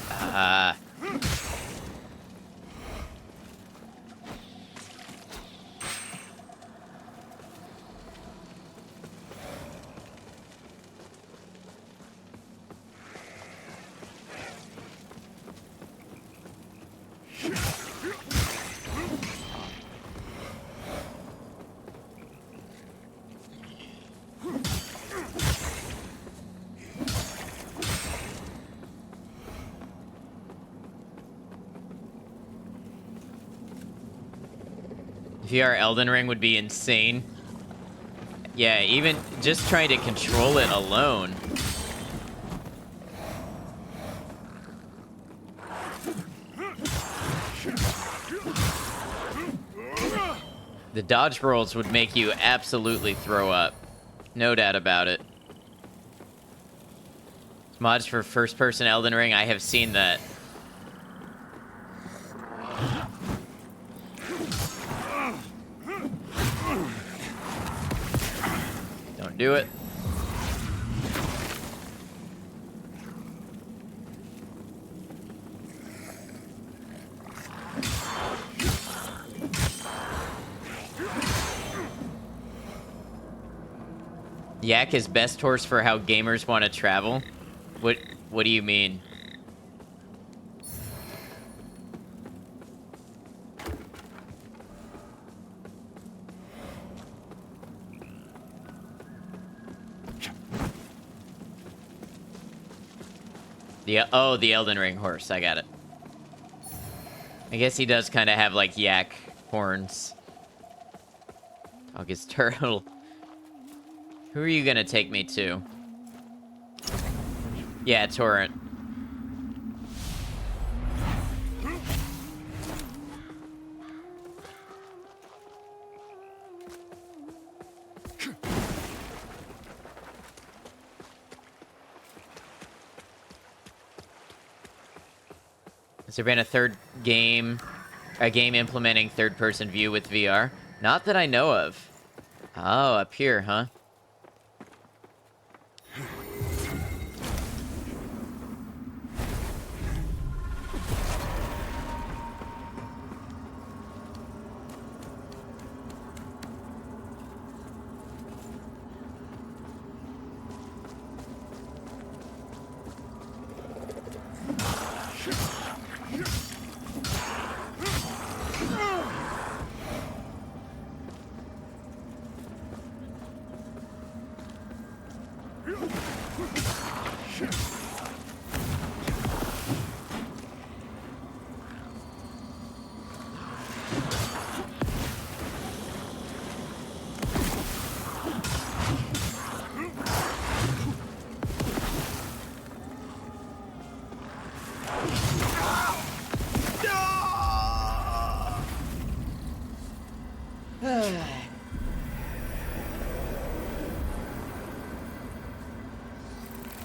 VR Elden Ring would be insane. Yeah, even just trying to control it alone. The dodge rolls would make you absolutely throw up. No doubt about it. Mods for first-person Elden Ring, I have seen that. Don't do it. Yak is best horse for how gamers want to travel? What do you mean? The Elden Ring horse. I got it. I guess he does kind of have, like, yak horns. Dog is turtle. Who are you gonna take me to? Yeah, Torrent. Has there been a game implementing third-person view with VR? Not that I know of. Oh, up here, huh?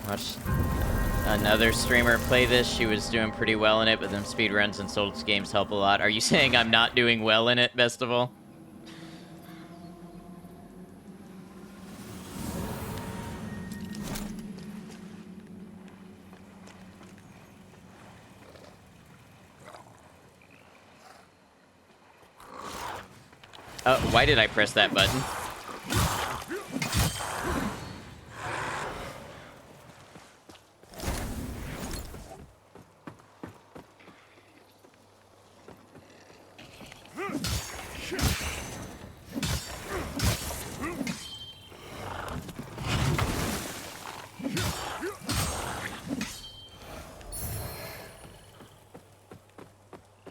Watched another streamer play this. She was doing pretty well in it, but then speedruns and Souls games help a lot. Are you saying I'm not doing well in it, best of all? Why did I press that button?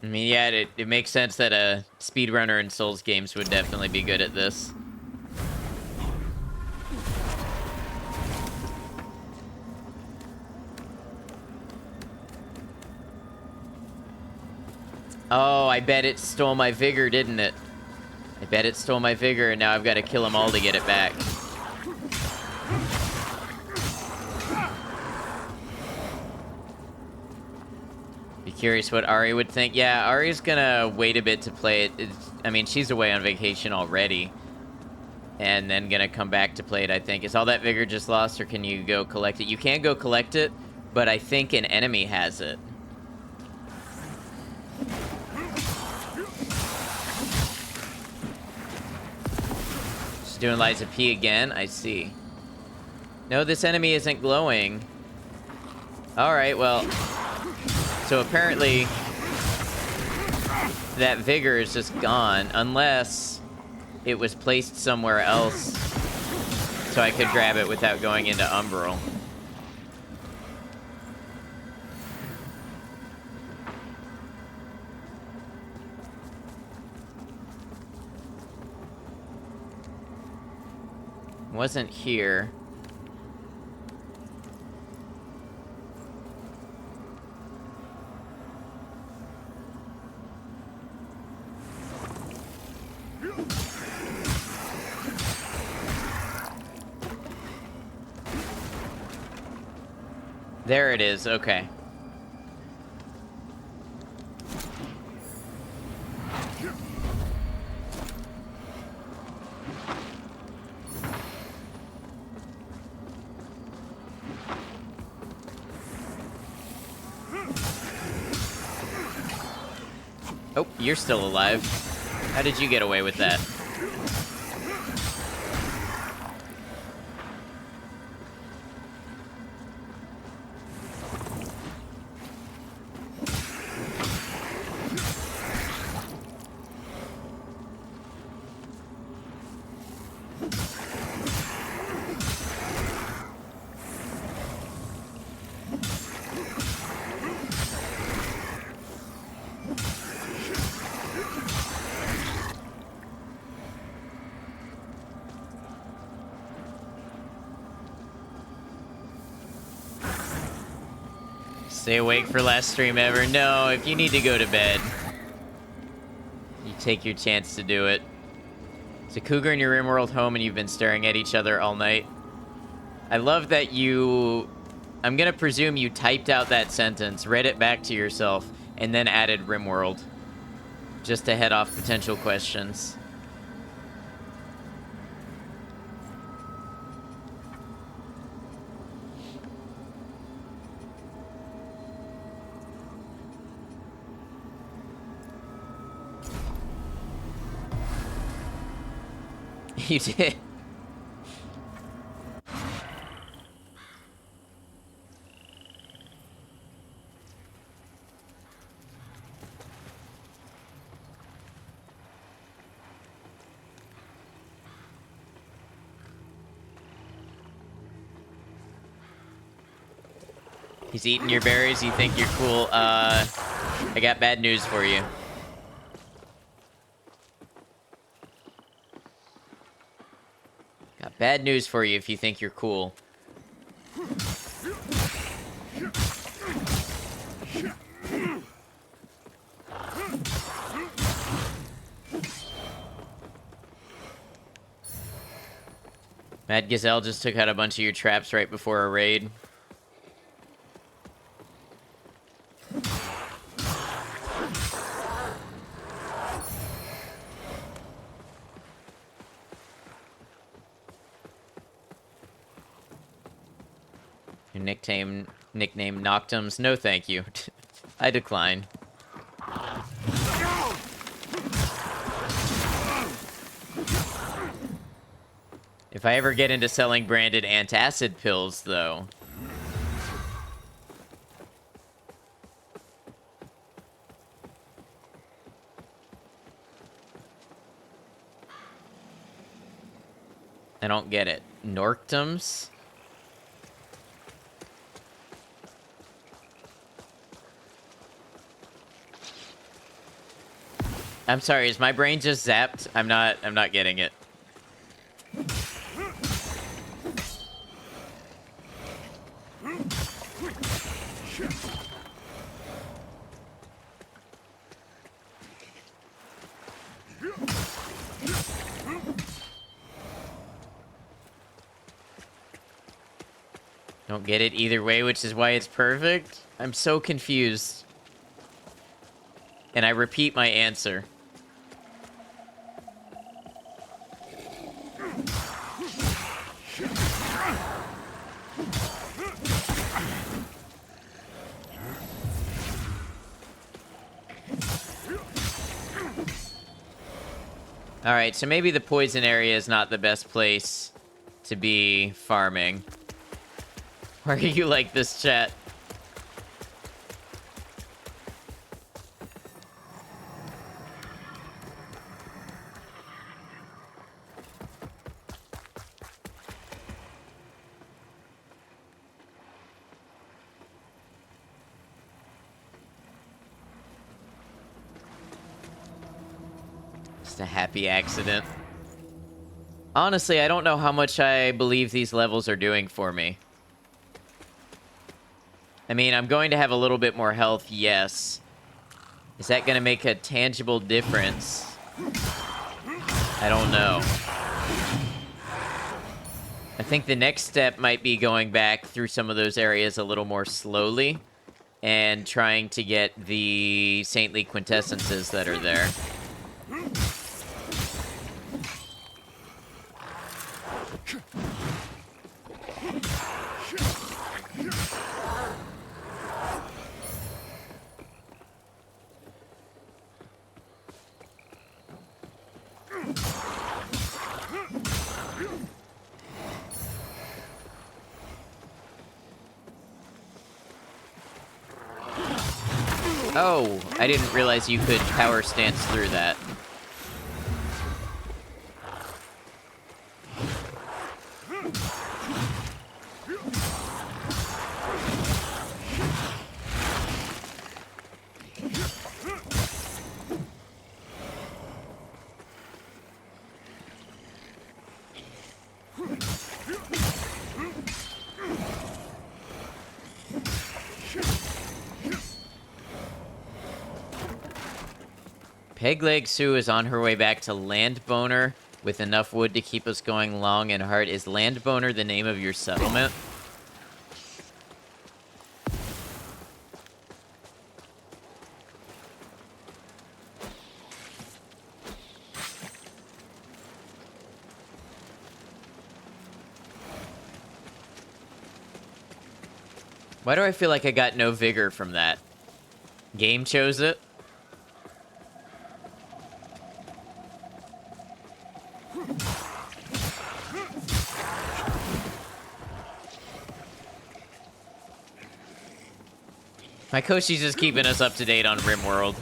I mean, yeah, it makes sense that a speedrunner in Souls games would definitely be good at this. Oh, I bet it stole my vigor, didn't it? I bet it stole my vigor, and now I've got to kill them all to get it back. Curious what Ari would think. Yeah, Ari's gonna wait a bit to play it. I mean, she's away on vacation already. And then gonna come back to play it, I think. Is all that vigor just lost, or can you go collect it? You can go collect it, but I think an enemy has it. She's doing Liza P again, I see. No, this enemy isn't glowing. Alright, well... So apparently... that vigor is just gone, unless... it was placed somewhere else, so I could grab it without going into Umbral. Wasn't here. There it is, okay. Oh, you're still alive. How did you get away with that? Stay awake for last stream ever. No, if you need to go to bed, you take your chance to do it. It's a cougar in your RimWorld home and you've been staring at each other all night. I love that you... I'm gonna presume you typed out that sentence, read it back to yourself, and then added RimWorld. Just to head off potential questions. You did. He's eating your berries, you think you're cool. I got bad news for you. Got bad news for you if you think you're cool. Mad Gazelle just took out a bunch of your traps right before a raid. Your nickname Noctums? No thank you. I decline. If I ever get into selling branded antacid pills, though... I don't get it. Norctums? I'm sorry, is my brain just zapped? I'm not getting it. Don't get it either way, which is why it's perfect? I'm so confused. And I repeat my answer. Alright, so maybe the poison area is not the best place to be farming. Why are you like this, chat? Just a happy accident. Honestly, I don't know how much I believe these levels are doing for me. I mean, I'm going to have a little bit more health, yes. Is that going to make a tangible difference? I don't know. I think the next step might be going back through some of those areas a little more slowly and trying to get the saintly quintessences that are there. Oh, I didn't realize you could power stance through that. Pegleg Sue is on her way back to Landboner with enough wood to keep us going long and hard. Is Landboner the name of your settlement? Why do I feel like I got no vigor from that? Game chose it? My Koshi's just keeping us up to date on RimWorld.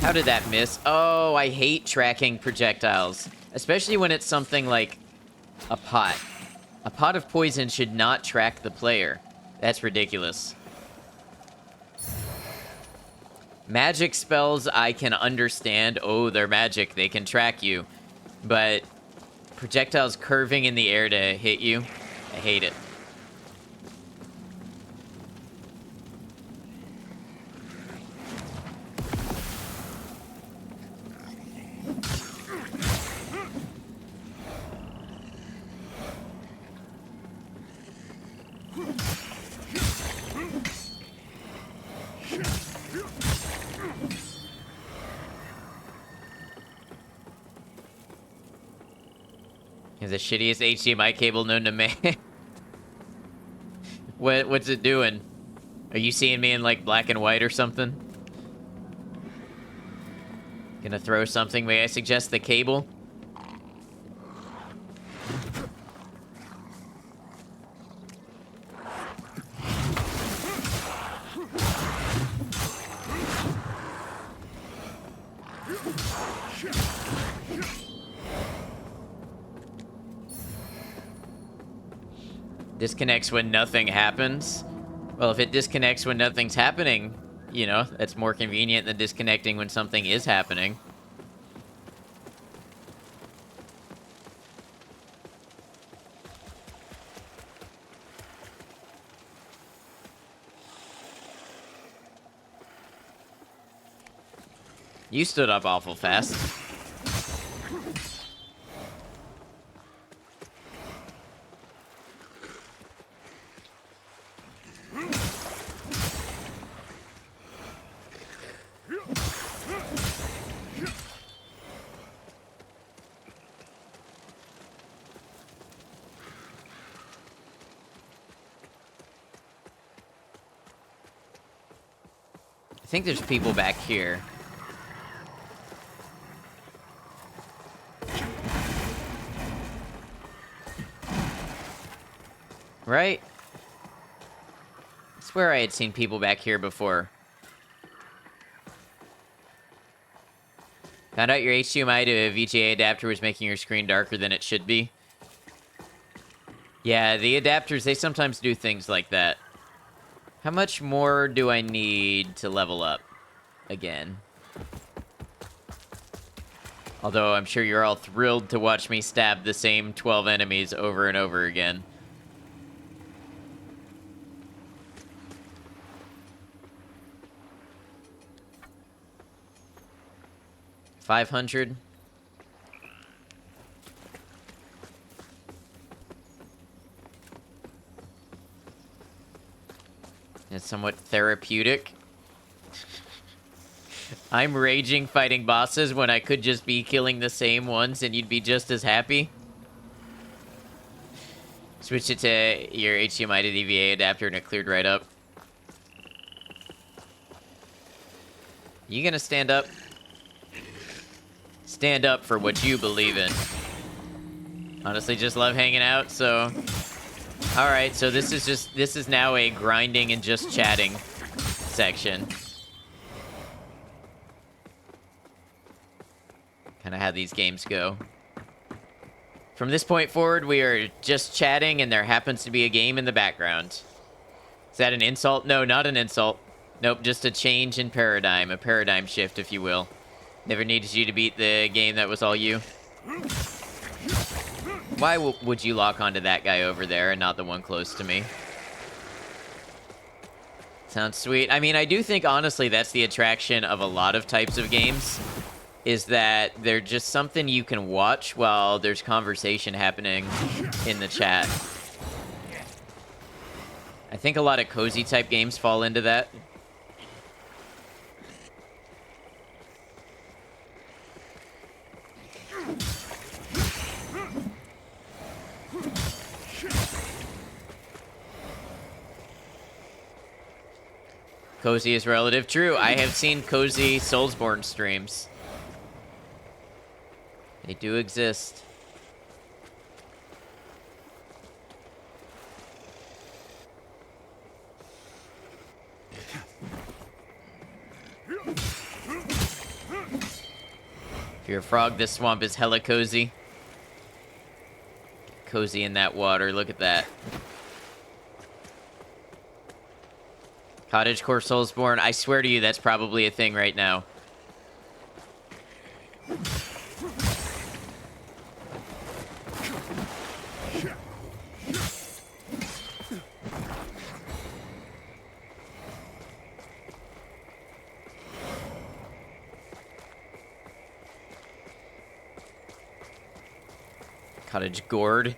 How did that miss? Oh, I hate tracking projectiles. Especially when it's something like a pot. A pot of poison should not track the player. That's ridiculous. Magic spells I can understand. Oh, they're magic. They can track you. But projectiles curving in the air to hit you, I hate it. Is the shittiest HDMI cable known to man. What's it doing? Are you seeing me in like black and white or something? Gonna throw something? May I suggest the cable? Disconnects when nothing happens. Well, if it disconnects when nothing's happening, you know, that's more convenient than disconnecting when something is happening. You stood up awful fast. I think there's people back here. Right? I swear I had seen people back here before. Found out your HDMI to VGA adapter was making your screen darker than it should be. Yeah, the adapters, they sometimes do things like that. How much more do I need to level up again? Although I'm sure you're all thrilled to watch me stab the same 12 enemies over and over again. $500. It's somewhat therapeutic. I'm raging fighting bosses when I could just be killing the same ones and you'd be just as happy. Switch it to your HDMI to DVA adapter and it cleared right up. You gonna stand up? Stand up for what you believe in. Honestly, just love hanging out, so... Alright, so this is now a grinding and just chatting section. Kinda how these games go. From this point forward, we are just chatting and there happens to be a game in the background. Is that an insult? No, not an insult. Nope, just a change in paradigm. A paradigm shift, if you will. Never needed you to beat the game that was all you. Why would you lock onto that guy over there and not the one close to me? Sounds sweet. I mean, I do think, honestly, that's the attraction of a lot of types of games. Is that they're just something you can watch while there's conversation happening in the chat. I think a lot of cozy type games fall into that. Cozy is relative. True, I have seen cozy Soulsborne streams. They do exist. If you're a frog, this swamp is hella cozy. Cozy in that water, look at that. Cottagecore Soulsborne, I swear to you, that's probably a thing right now. Cottage gourd.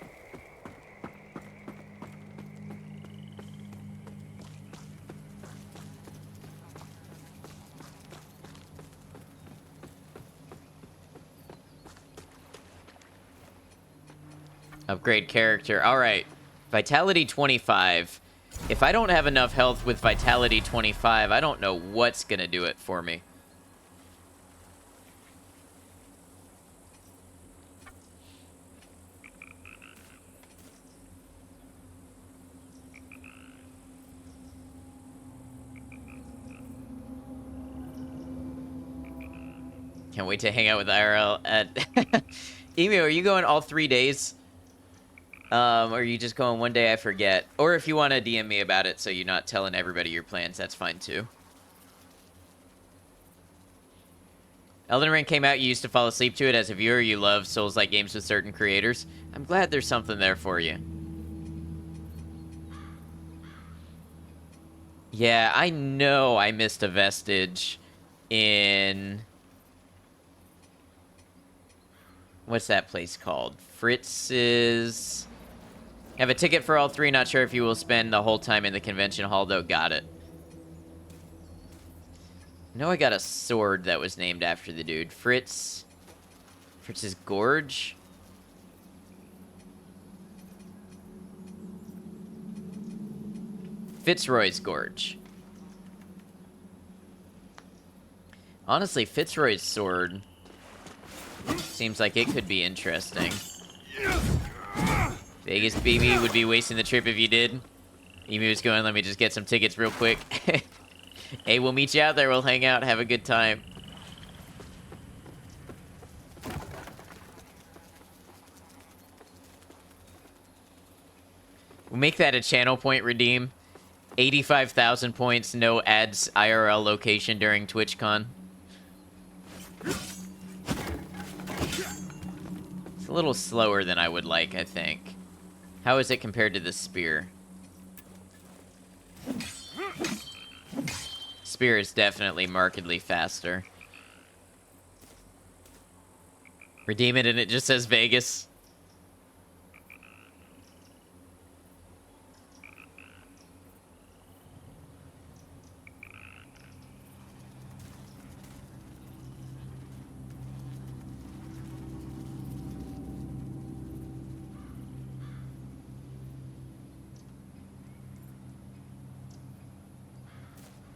Upgrade character. Alright. Vitality 25. If I don't have enough health with Vitality 25, I don't know what's gonna do it for me. Can't wait to hang out with IRL at... Emu, are you going all 3 days? Or are you just going one day? I forget. Or if you want to DM me about it so you're not telling everybody your plans, that's fine too. Elden Ring came out, you used to fall asleep to it. As a viewer, you love Souls-like games with certain creators. I'm glad there's something there for you. Yeah, I know I missed a vestige in... What's that place called? Fritz's... Have a ticket for all 3. Not sure if you will spend the whole time in the convention hall, though. Got it. I know I got a sword that was named after the dude. Fritz's Gorge? Fitzroy's Gorge. Honestly, Fitzroy's sword seems like it could be interesting. Vegas BB would be wasting the trip if you did. Emu was going, let me just get some tickets real quick. Hey, we'll meet you out there. We'll hang out, have a good time. We'll make that a channel point redeem. 85,000 points, no ads, IRL location during TwitchCon. It's a little slower than I would like, I think. How is it compared to the spear? Spear is definitely markedly faster. Redeem it and it just says Vegas.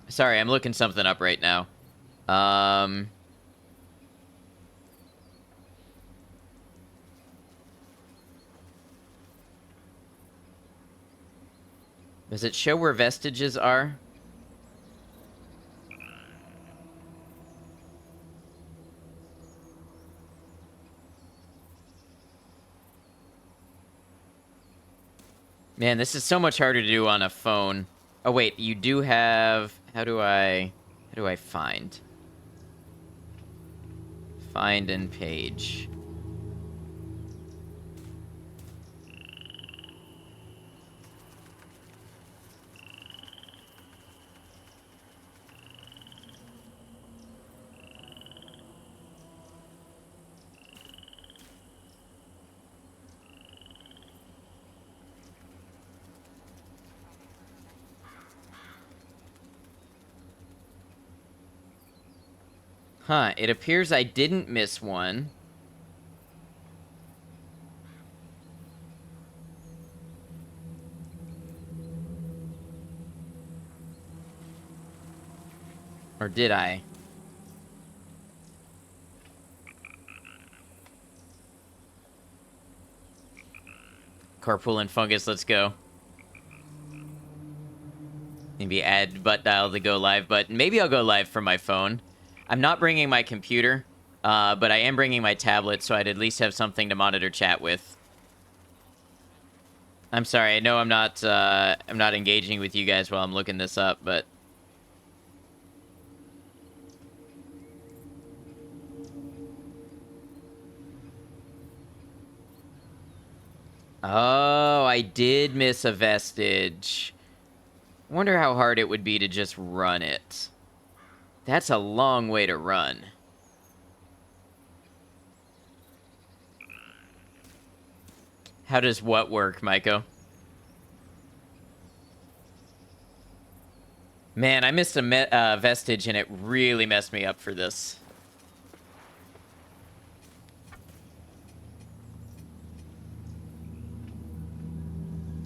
Sorry, I'm looking something up right now. Does it show where vestiges are? Man, this is so much harder to do on a phone. Oh wait, you do have... How do I find? Find and page. Huh, it appears I didn't miss one. Or did I? Carpool and Fungus, let's go. Maybe add butt dial to go live button. Maybe I'll go live from my phone. I'm not bringing my computer, but I am bringing my tablet, so I'd at least have something to monitor chat with. I'm sorry, I know I'm not engaging with you guys while I'm looking this up, but... Oh, I did miss a vestige. I wonder how hard it would be to just run it. That's a long way to run. How does what work, Maiko? Man, I missed a vestige and it really messed me up for this.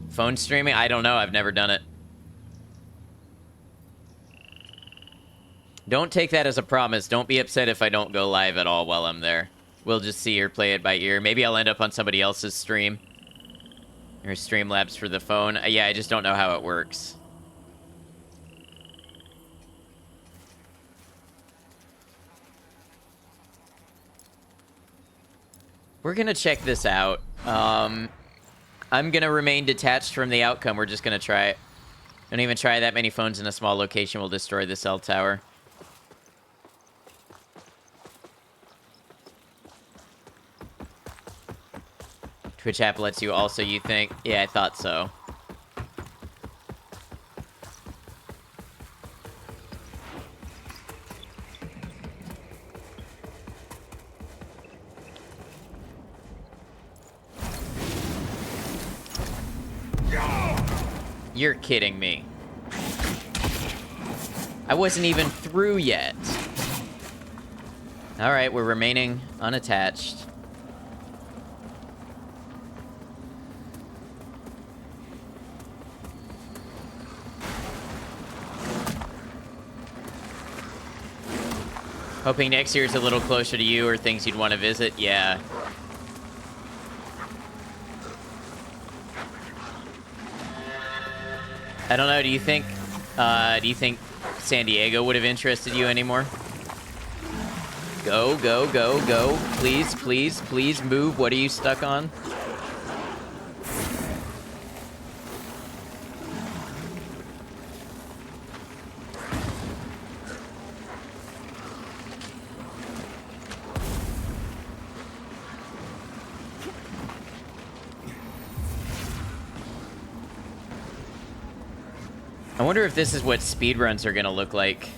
Phone streaming? I don't know. I've never done it. Don't take that as a promise. Don't be upset if I don't go live at all while I'm there. We'll just see or play it by ear. Maybe I'll end up on somebody else's stream. Or Streamlabs for the phone. Yeah, I just don't know how it works. We're gonna check this out. I'm gonna remain detached from the outcome. We're just gonna try it. Don't even try that many phones in a small location will destroy the cell tower. Twitch app lets you also, you think? Yeah, I thought so. You're kidding me. I wasn't even through yet. Alright, we're remaining unattached. Hoping next year's a little closer to you or things you'd want to visit. Yeah. I don't know. Do you think San Diego would have interested you anymore? Go, go, go, go. Please, please, please move. What are you stuck on? I wonder if this is what speedruns are gonna look like.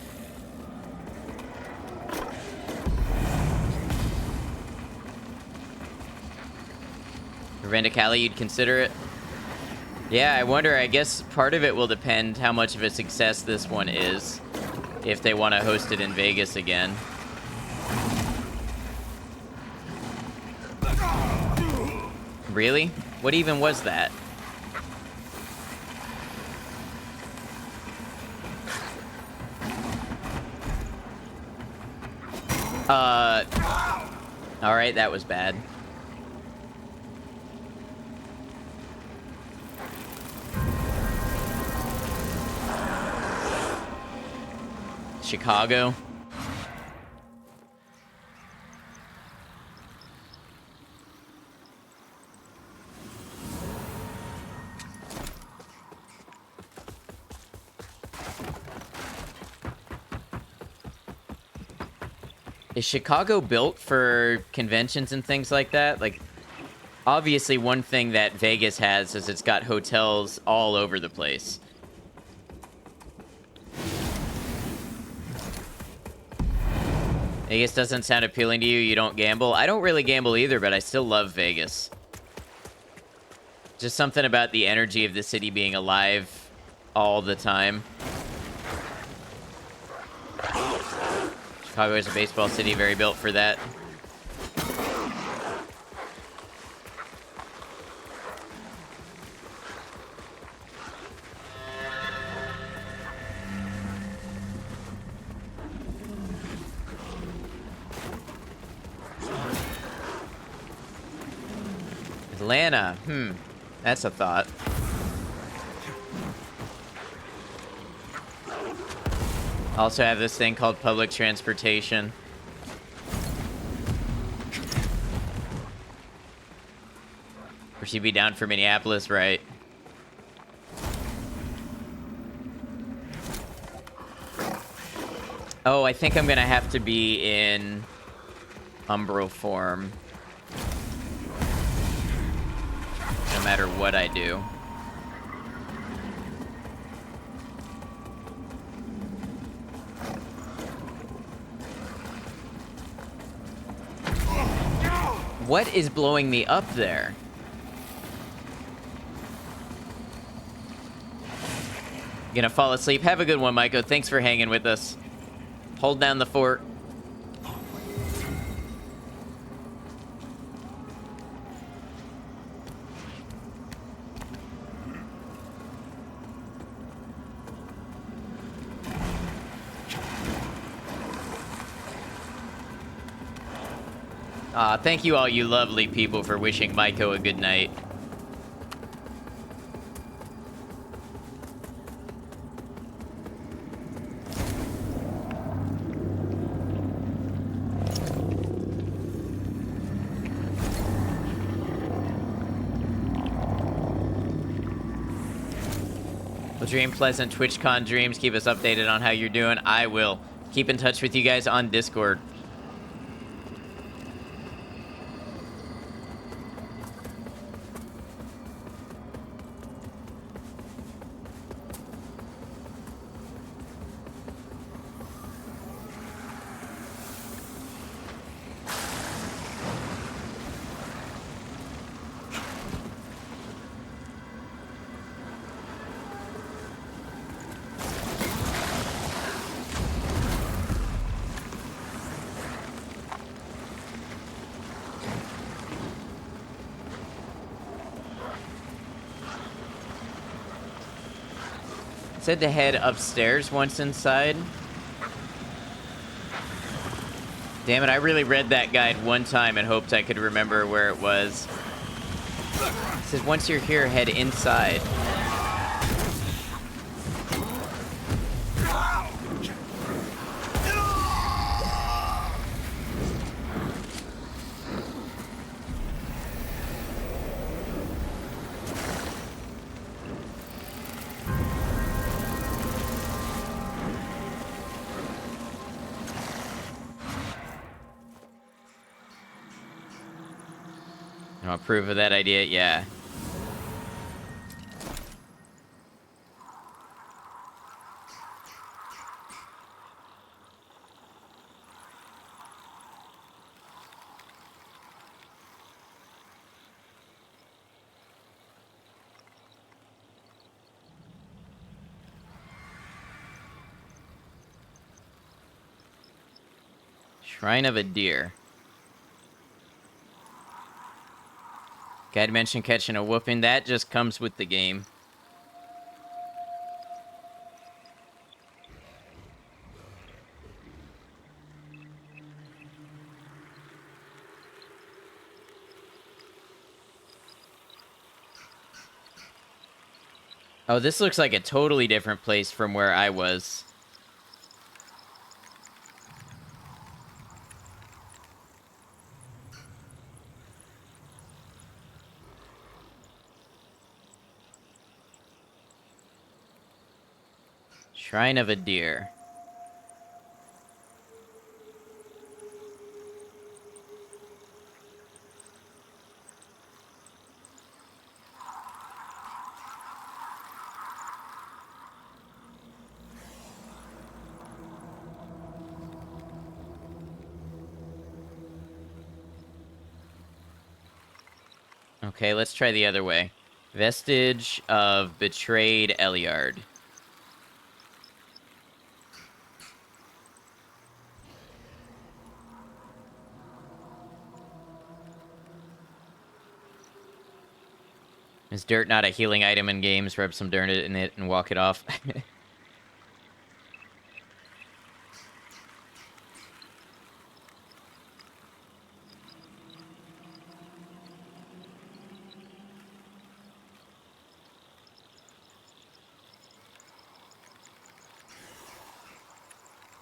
Vendicali, you'd consider it? Yeah, I wonder. I guess part of it will depend how much of a success this one is, if they want to host it in Vegas again. Really? What even was that? Alright, that was bad. Chicago. Is Chicago built for conventions and things like that? Like, obviously one thing that Vegas has is it's got hotels all over the place. Vegas doesn't sound appealing to you. You don't gamble. I don't really gamble either, but I still love Vegas. Just something about the energy of the city being alive all the time. Chicago is a baseball city, very built for that. Atlanta, that's a thought. Also have this thing called public transportation. Or she'd be down for Minneapolis, right? Oh, I think I'm gonna have to be in Umbral form. No matter what I do. What is blowing me up there? Gonna fall asleep. Have a good one, Maiko. Thanks for hanging with us. Hold down the fort. Thank you all you lovely people for wishing Maiko a good night. Well, dream pleasant TwitchCon dreams. Keep us updated on how you're doing. I will. Keep in touch with you guys on Discord. Said to head upstairs once inside. Damn it, I really read that guide one time and hoped I could remember where it was. It says once you're here, head inside. I approve of that idea, yeah. Shrine of a Deer. Guide mentioned catching a whooping. That just comes with the game. Oh, this looks like a totally different place from where I was. Shrine of a Deer. Okay, let's try the other way. Vestige of Betrayed Eliard. Is dirt not a healing item in games? Rub some dirt in it and walk it off.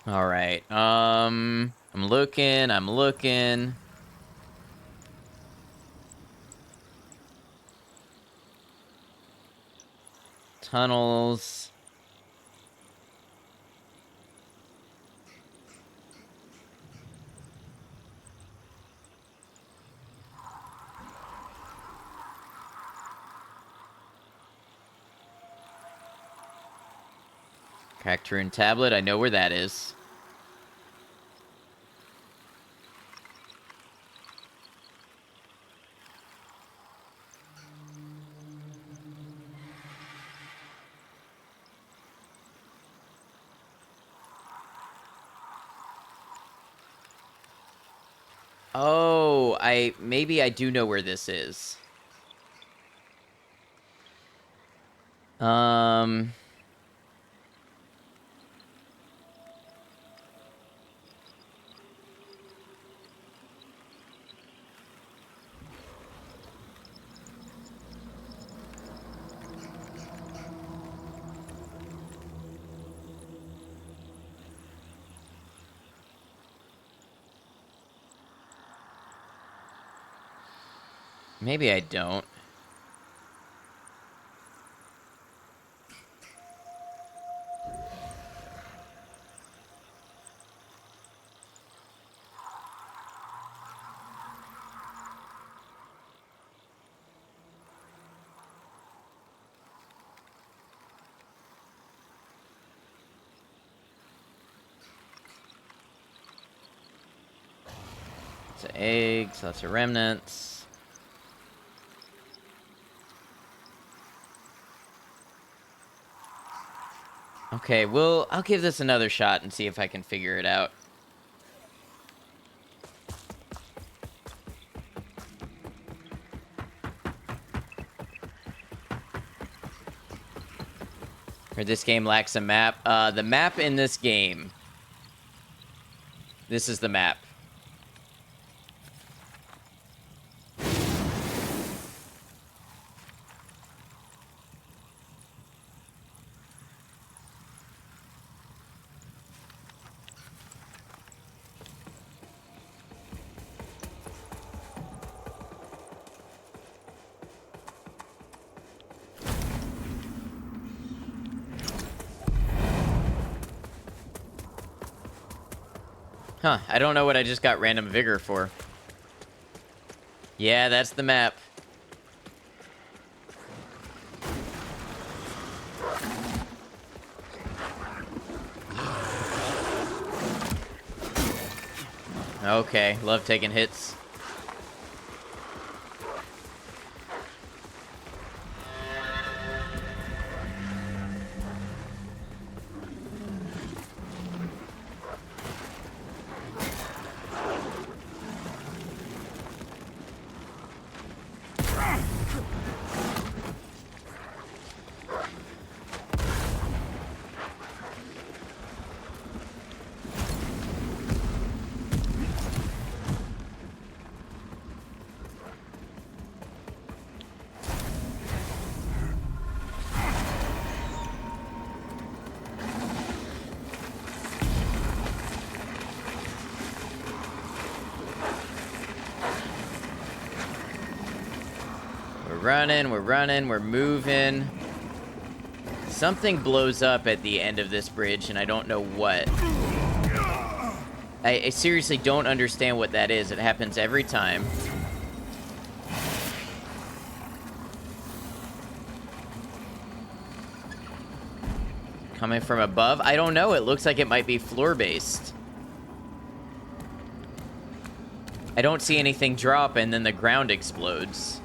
All right. I'm looking. Tunnels. Cracked rune tablet. I know where that is. Oh, maybe I do know where this is. Maybe I don't. Lots of eggs, lots of remnants. Okay, I'll give this another shot and see if I can figure it out. Or this game lacks a map. The map in this game. This is the map. Huh, I don't know what I just got random vigor for. Yeah, that's the map. Okay, love taking hits. We're running, we're moving. Something blows up at the end of this bridge, and I don't know what. I seriously don't understand what that is. It happens every time. Coming from above? I don't know. It looks like it might be floor-based. I don't see anything drop, and then the ground explodes.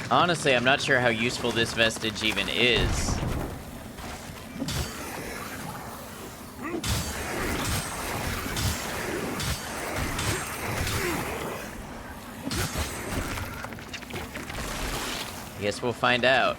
Honestly, I'm not sure how useful this vestige even is. I guess we'll find out.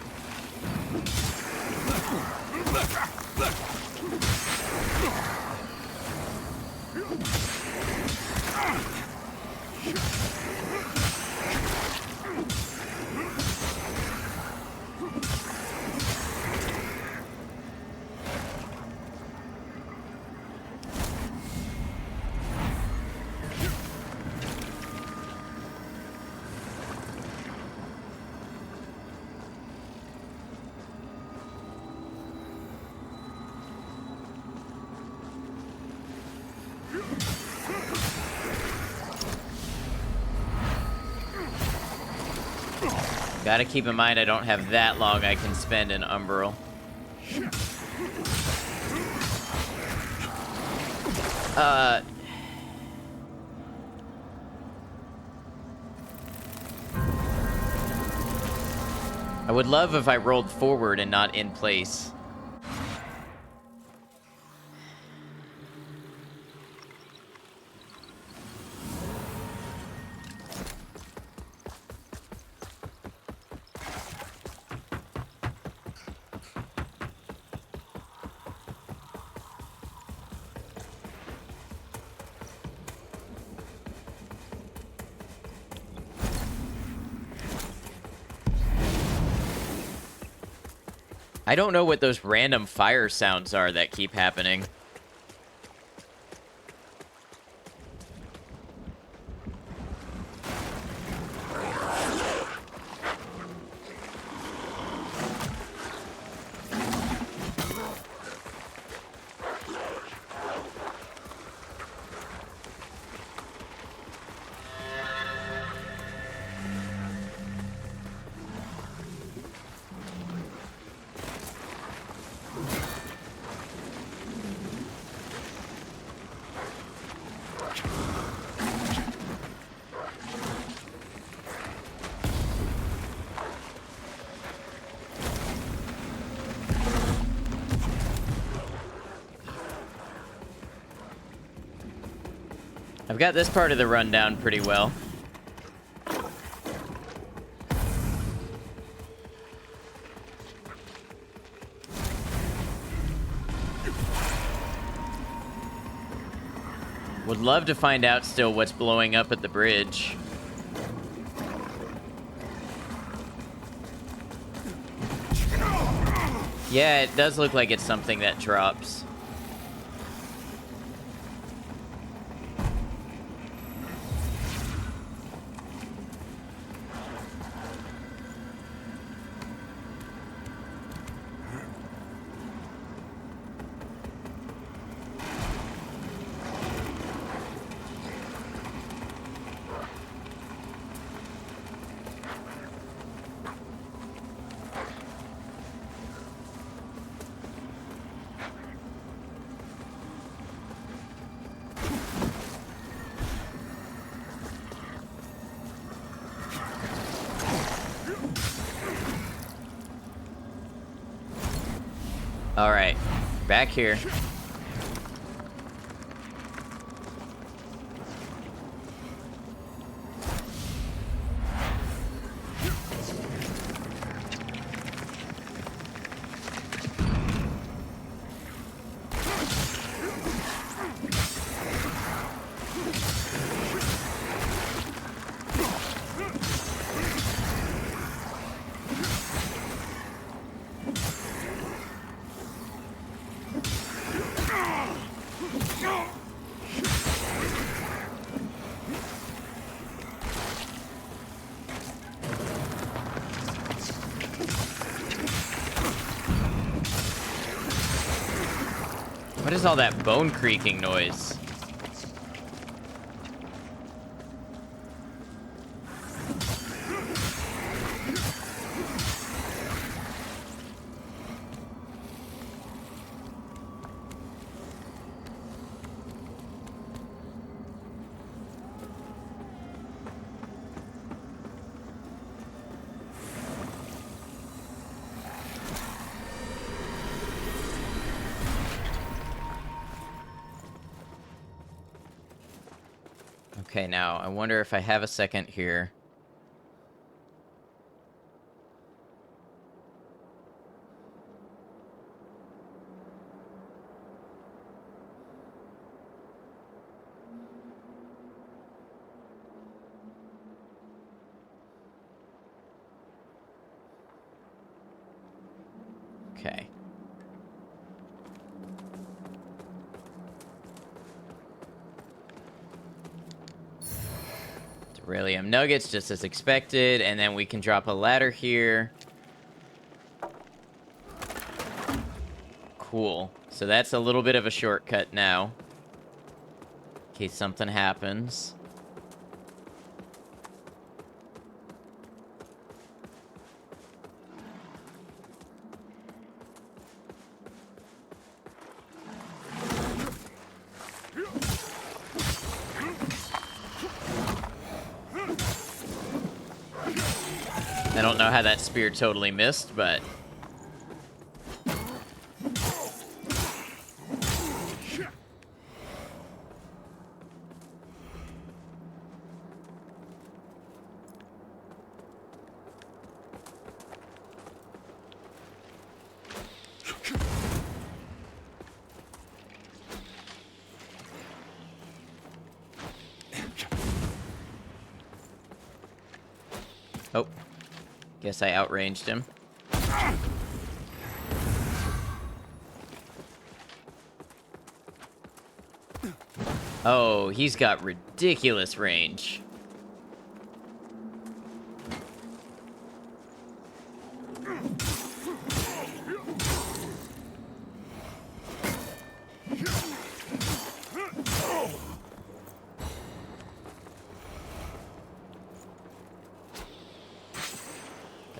Gotta keep in mind I don't have that long I can spend in Umbral. I would love if I rolled forward and not in place. I don't know what those random fire sounds are that keep happening. I've got this part of the rundown pretty well. Would love to find out still what's blowing up at the bridge. Yeah, it does look like it's something that drops. All right, back here. What is all that bone creaking noise? Okay, now, I wonder if I have a second here. Okay. Beryllium nuggets, just as expected, and then we can drop a ladder here. Cool. So that's a little bit of a shortcut now, in case something happens. I don't know how that spear totally missed, but... Oh. Guess I outranged him. Oh, he's got ridiculous range.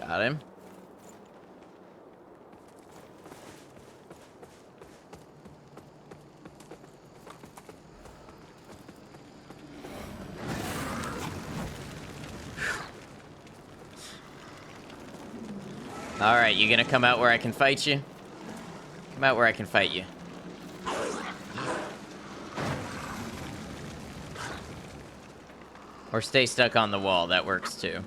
Got him. Alright, you gonna come out where I can fight you? Come out where I can fight you. Or stay stuck on the wall. That works too.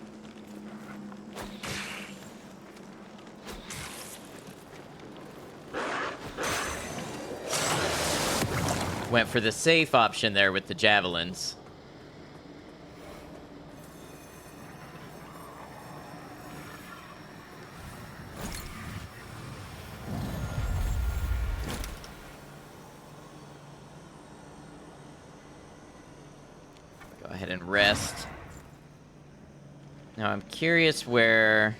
Went for the safe option there with the javelins. Go ahead and rest. Now I'm curious where...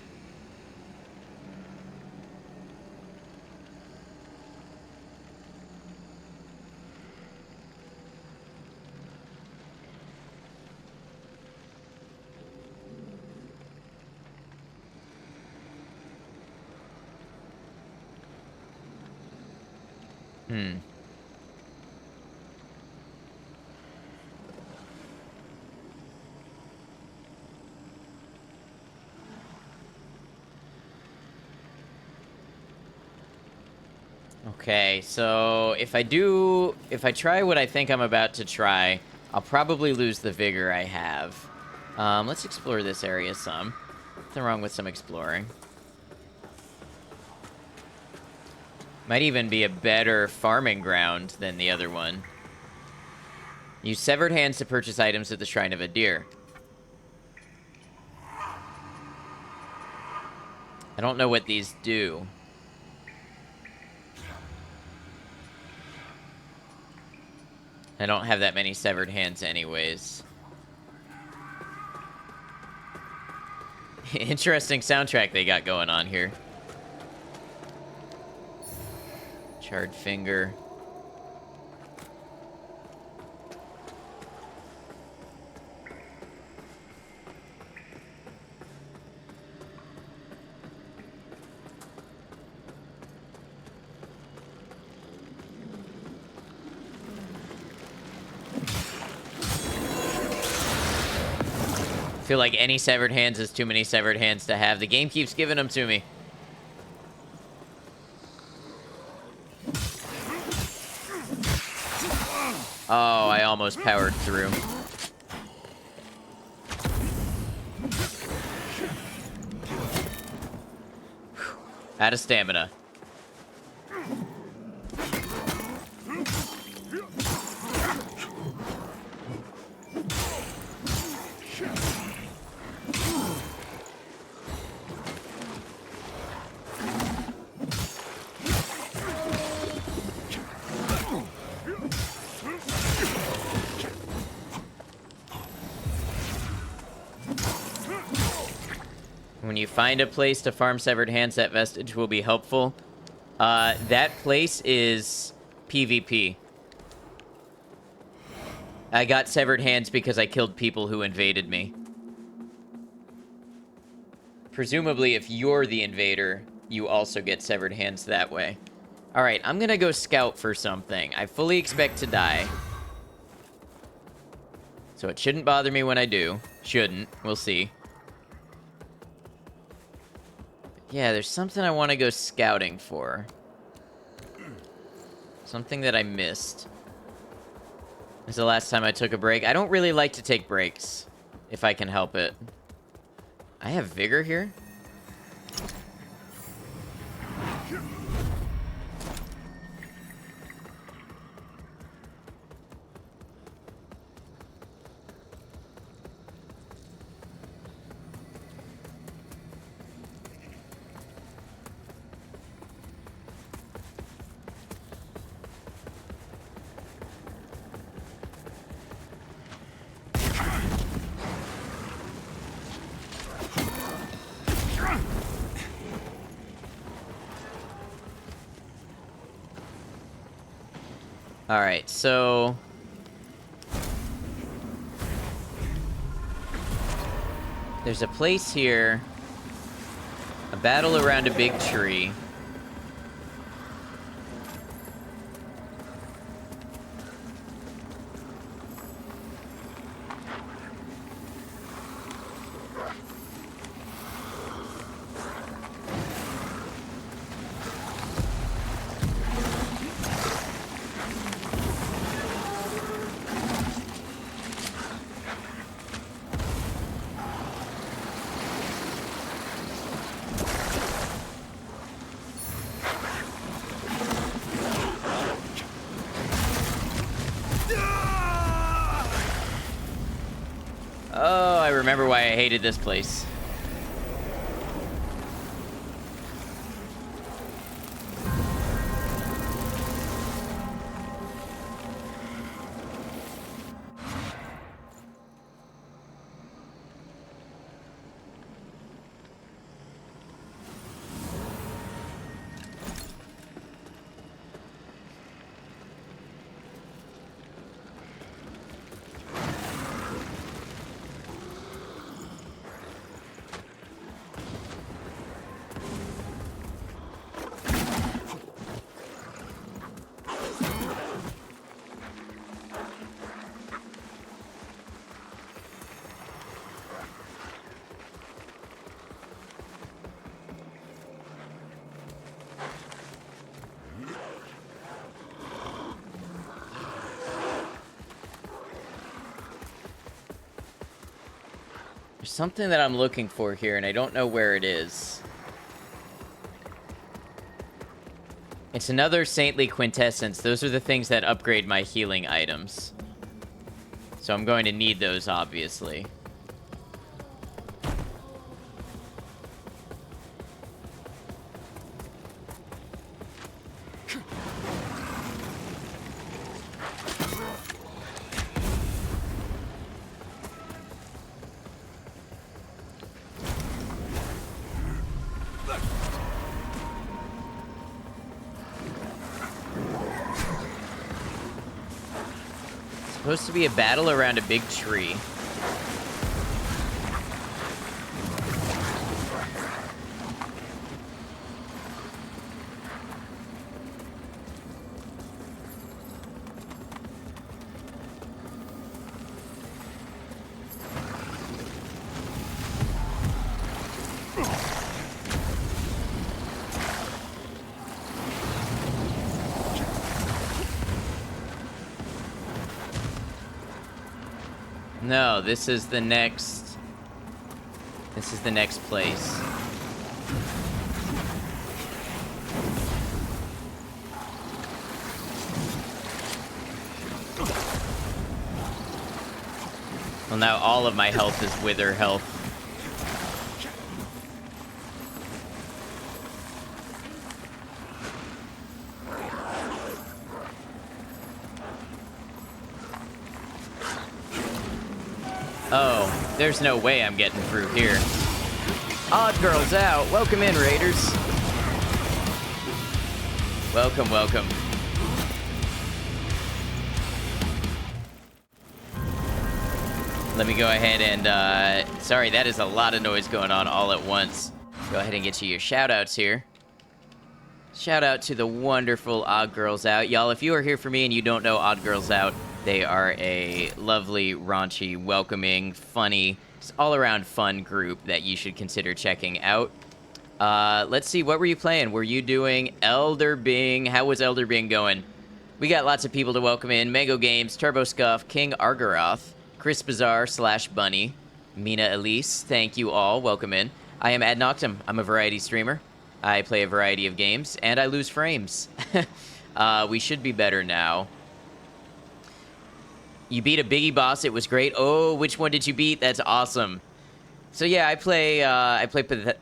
Okay, so if I try what I think I'm about to try, I'll probably lose the vigor I have. Let's explore this area some. Nothing wrong with some exploring. Might even be a better farming ground than the other one. Use severed hands to purchase items at the Shrine of Adir. I don't know what these do. I don't have that many severed hands anyways. Interesting soundtrack they got going on here. Charred finger. I feel like any severed hands is too many severed hands to have. The game keeps giving them to me. Oh, I almost powered through. Out of stamina. When you find a place to farm severed hands, that vestige will be helpful. That place is PvP. I got severed hands because I killed people who invaded me. Presumably, if you're the invader, you also get severed hands that way. Alright, I'm gonna go scout for something. I fully expect to die. So it shouldn't bother me when I do. Shouldn't. We'll see. Yeah, there's something I want to go scouting for. Something that I missed. This is the last time I took a break. I don't really like to take breaks, if I can help it. I have vigor here? Alright, so... there's a place here. A battle around a big tree. Oh, I remember why I hated this place. There's something that I'm looking for here, and I don't know where it is. It's another Saintly Quintessence. Those are the things that upgrade my healing items. So I'm going to need those, obviously. Supposed to be a battle around a big tree. No, this is the next... This is the next place. Well, now all of my health is Wither health. Oh, there's no way I'm getting through here. Odd Girl's out. Welcome in, Raiders. Welcome, welcome. Let me go ahead and, sorry, that is a lot of noise going on all at once. Go ahead and get to your shout-outs here. Shout out to the wonderful Odd Girls Out. Y'all, if you are here for me and you don't know Odd Girls Out, they are a lovely, raunchy, welcoming, funny, just all-around fun group that you should consider checking out. Let's see, what were you playing? Were you doing Elder Bing? How was Elder Bing going? We got lots of people to welcome in. Mango Games, Turbo Scuff, King Argaroth, Chris Bazaar / Bunny, Mina Elise, thank you all. Welcome in. I am Ad Noctum. I'm a variety streamer. I play a variety of games, and I lose frames. We should be better now. You beat a biggie boss. It was great. Oh, which one did you beat? That's awesome. So yeah, I play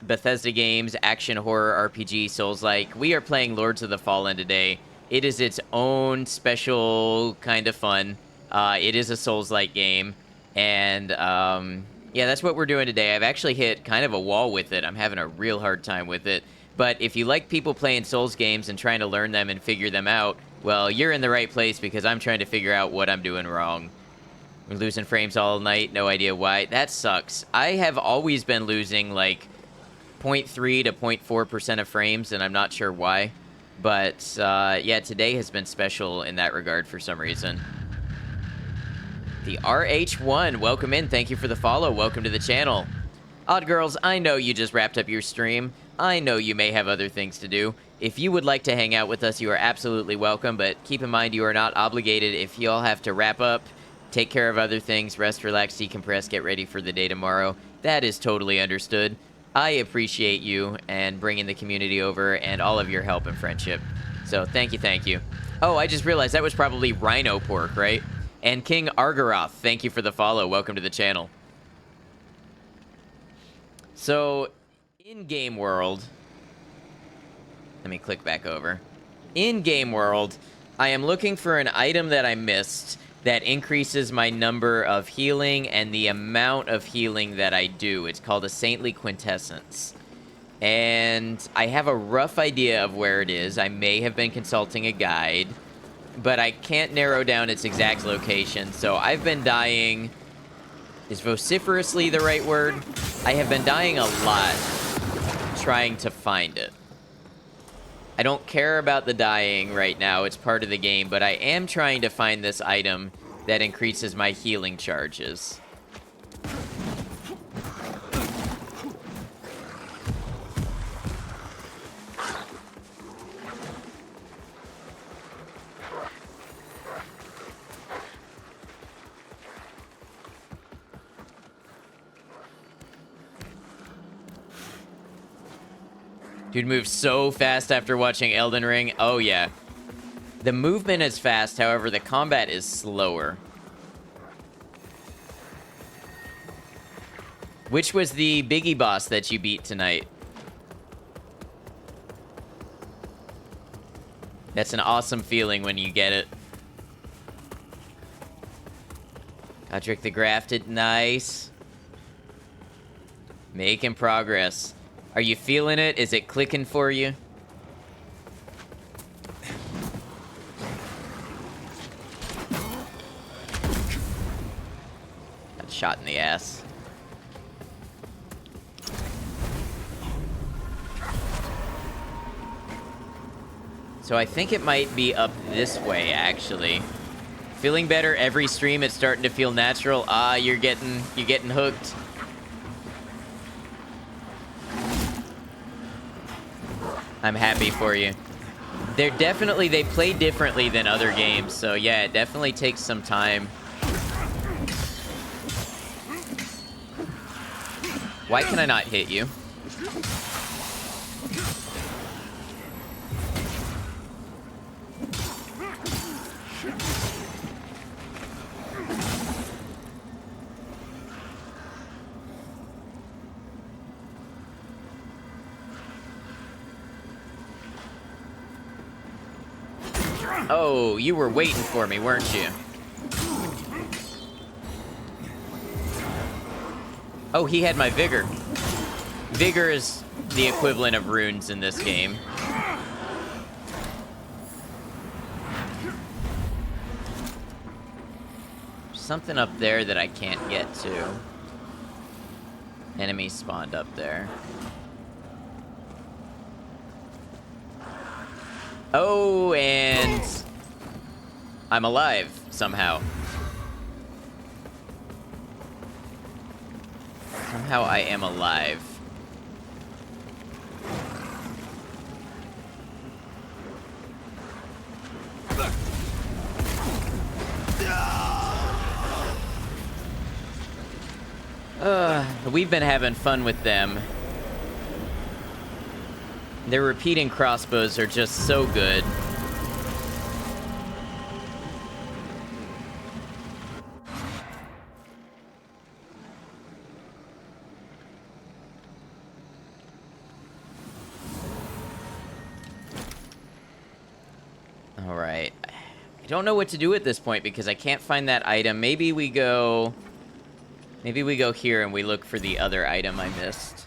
Bethesda games, action, horror, RPG, Souls-like. We are playing Lords of the Fallen today. It is its own special kind of fun. It is a Souls-like game, and yeah, that's what we're doing today. I've actually hit kind of a wall with it. I'm having a real hard time with it. But if you like people playing Souls games and trying to learn them and figure them out, well, you're in the right place because I'm trying to figure out what I'm doing wrong. We're losing frames all night, no idea why. That sucks. I have always been losing like 0.3 to 0.4% of frames, and I'm not sure why. But yeah, today has been special in that regard for some reason. The RH1, welcome in. Thank you for the follow. Welcome to the channel. Odd Girls, I know you just wrapped up your stream. I know you may have other things to do. If you would like to hang out with us, you are absolutely welcome, but keep in mind you are not obligated. If you all have to wrap up, take care of other things, rest, relax, decompress, get ready for the day tomorrow, that is totally understood. I appreciate you and bringing the community over and all of your help and friendship. So thank you, thank you. Oh, I just realized that was probably Rhino Pork, right? And King Argaroth, thank you for the follow. Welcome to the channel. So, in Game World, let me click back over. In Game World, I am looking for an item that I missed that increases my number of healing and the amount of healing that I do. It's called a Saintly Quintessence. And I have a rough idea of where it is. I may have been consulting a guide, but I can't narrow down its exact location. So I've been dying... Is vociferously the right word? I have been dying a lot trying to find it. I don't care about the dying right now. It's part of the game, but I am trying to find this item that increases my healing charges. Dude moves so fast after watching Elden Ring. Oh, yeah. The movement is fast, however, the combat is slower. Which was the biggie boss that you beat tonight? That's an awesome feeling when you get it. Godric the Grafted, nice. Making progress. Are you feeling it? Is it clicking for you? Got shot in the ass. So I think it might be up this way, actually. Feeling better every stream. It's starting to feel natural. Ah, you're getting hooked. I'm happy for you. They play differently than other games, so yeah, it definitely takes some time. Why can I not hit you? Oh, you were waiting for me, weren't you? Oh, he had my Vigor. Vigor is the equivalent of runes in this game. Something up there that I can't get to. Enemies spawned up there. Oh, and I'm alive somehow. Somehow I am alive. We've been having fun with them. Their repeating crossbows are just so good. All right. I don't know what to do at this point because I can't find that item. Maybe we go here and we look for the other item I missed.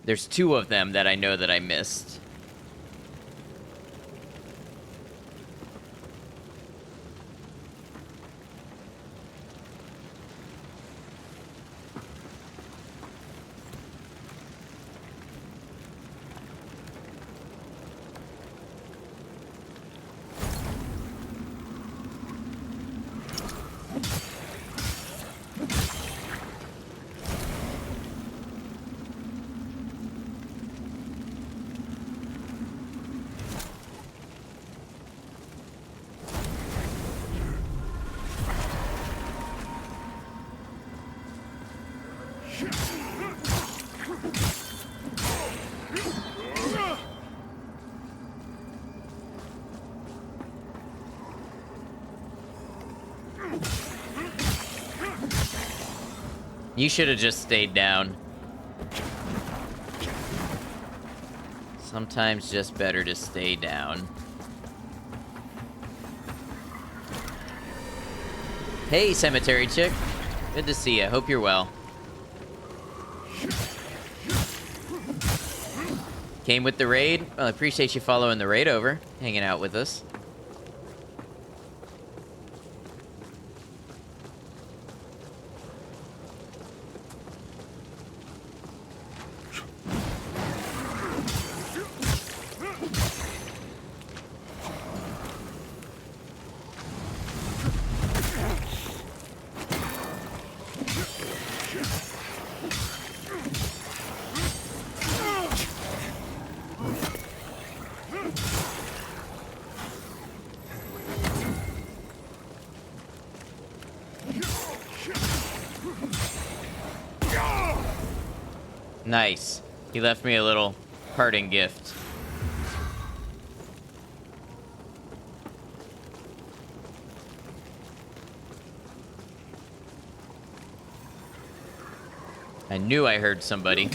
There's two of them that I know that I missed. You should have just stayed down. Sometimes just better to stay down. Hey, Cemetery Chick. Good to see you. Hope you're well. Came with the raid? Well, I appreciate you following the raid over, hanging out with us. Nice. He left me a little parting gift. I knew I heard somebody.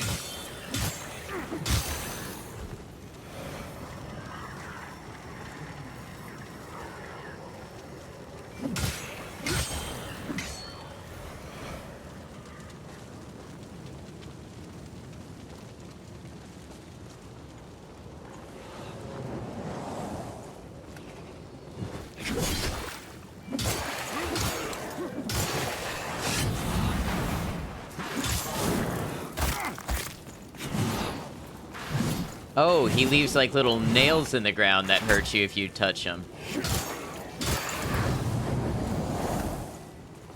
Oh, he leaves like little nails in the ground that hurt you if you touch him.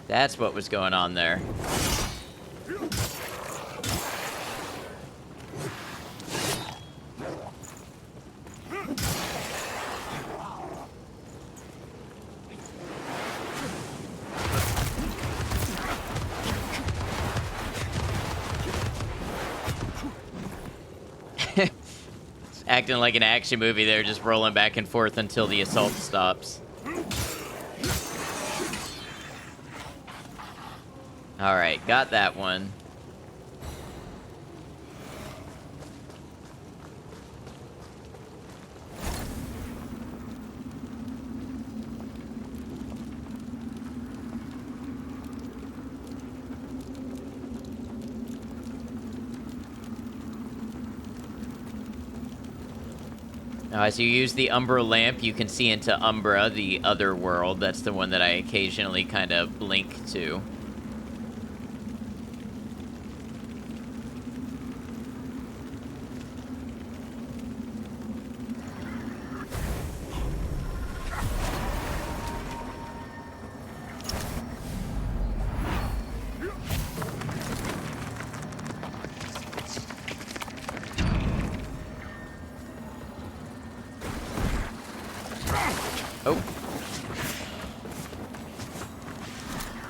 That's what was going on there. Acting like an action movie there, just rolling back and forth until the assault stops. Alright, got that one. Now, as you use the Umbra lamp, you can see into Umbra, the other world. That's the one that I occasionally kind of blink to. Oh.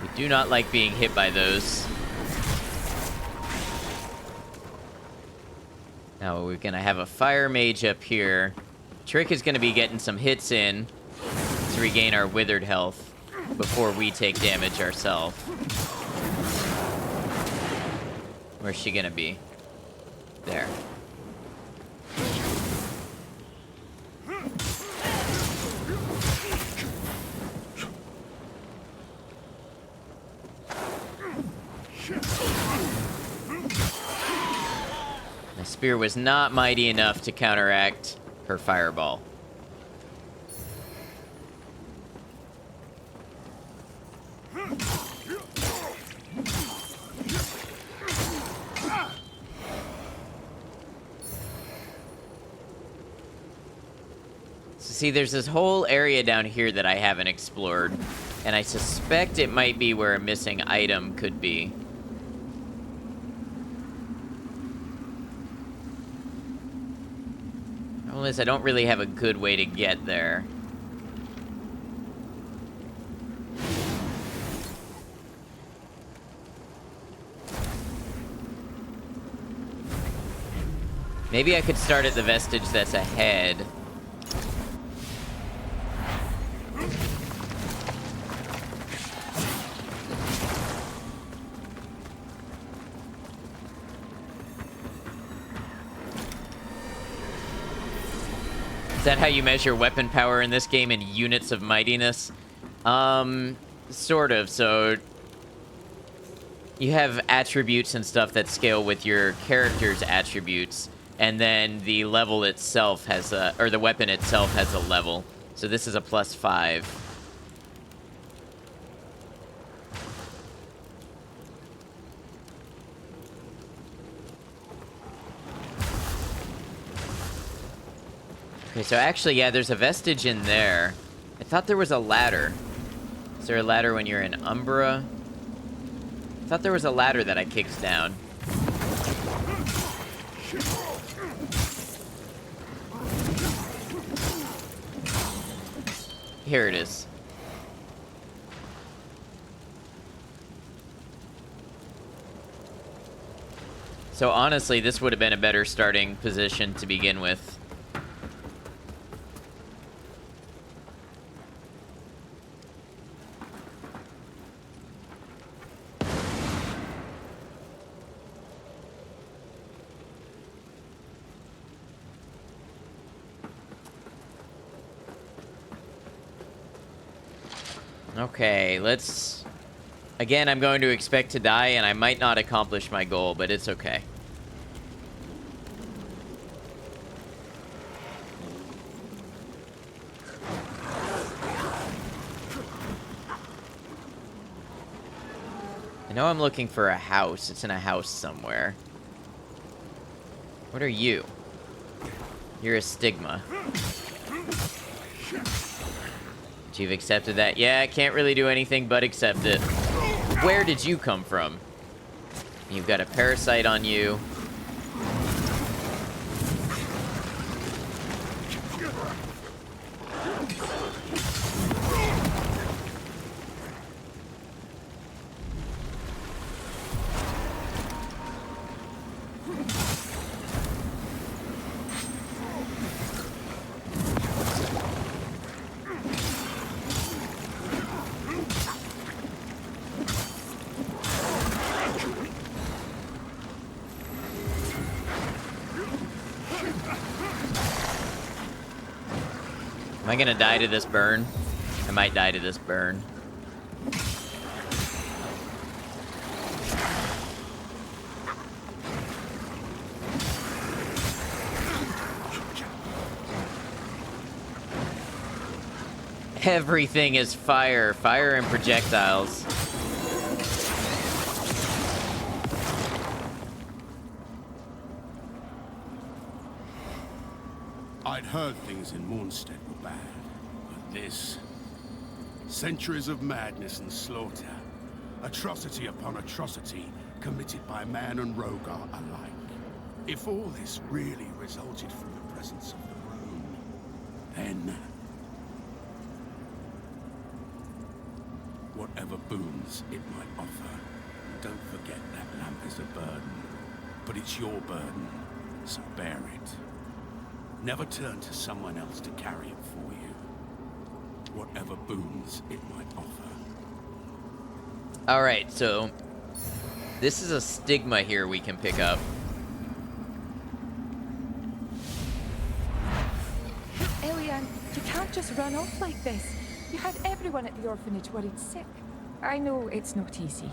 We do not like being hit by those. Now we're gonna have a fire mage up here. Trick is gonna be getting some hits in to regain our withered health before we take damage ourselves. Where's she gonna be? There. The spear was not mighty enough to counteract her fireball. See, there's this whole area down here that I haven't explored, and I suspect it might be where a missing item could be. Problem is, I don't really have a good way to get there. Maybe I could start at the vestige that's ahead. that how you measure weapon power in this game in units of mightiness? Sort of. So you have attributes and stuff that scale with your character's attributes, and then the level itself has a, or the weapon itself has a level. So this is a +5. Okay, so actually, yeah, there's a vestige in there. I thought there was a ladder. Is there a ladder when you're in Umbra? I thought there was a ladder that I kicked down. Here it is. So honestly, this would have been a better starting position to begin with. Okay, let's... Again, I'm going to expect to die, and I might not accomplish my goal, but it's okay. I know I'm looking for a house. It's in a house somewhere. What are you? You're a stigma. You've accepted that. Yeah, I can't really do anything but accept it. Where did you come from? You've got a parasite on you. Am I gonna die to this burn? I might die to this burn. Everything is fire. Fire and projectiles. I'd heard things in Mornstead were bad, but this... Centuries of madness and slaughter. Atrocity upon atrocity committed by man and Rogar alike. If all this really resulted from the presence of the rune, then... whatever boons it might offer, don't forget that lamp is a burden. But it's your burden, so bear it. Never turn to someone else to carry it for you. Whatever boons it might offer. Alright, so... this is a stigma here we can pick up. Elian, you can't just run off like this. You had everyone at the orphanage worried sick. I know it's not easy,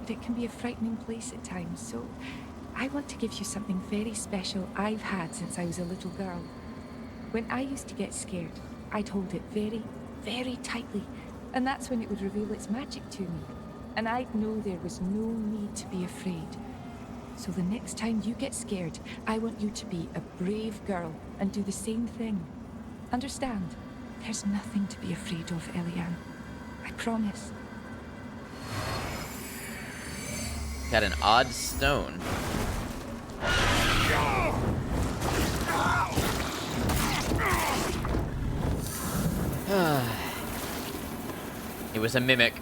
but it can be a frightening place at times, so... I want to give you something very special I've had since I was a little girl. When I used to get scared, I'd hold it very, very tightly, and that's when it would reveal its magic to me. And I'd know there was no need to be afraid. So the next time you get scared, I want you to be a brave girl and do the same thing. Understand? There's nothing to be afraid of, Elian. I promise. Got an odd stone. It was a mimic.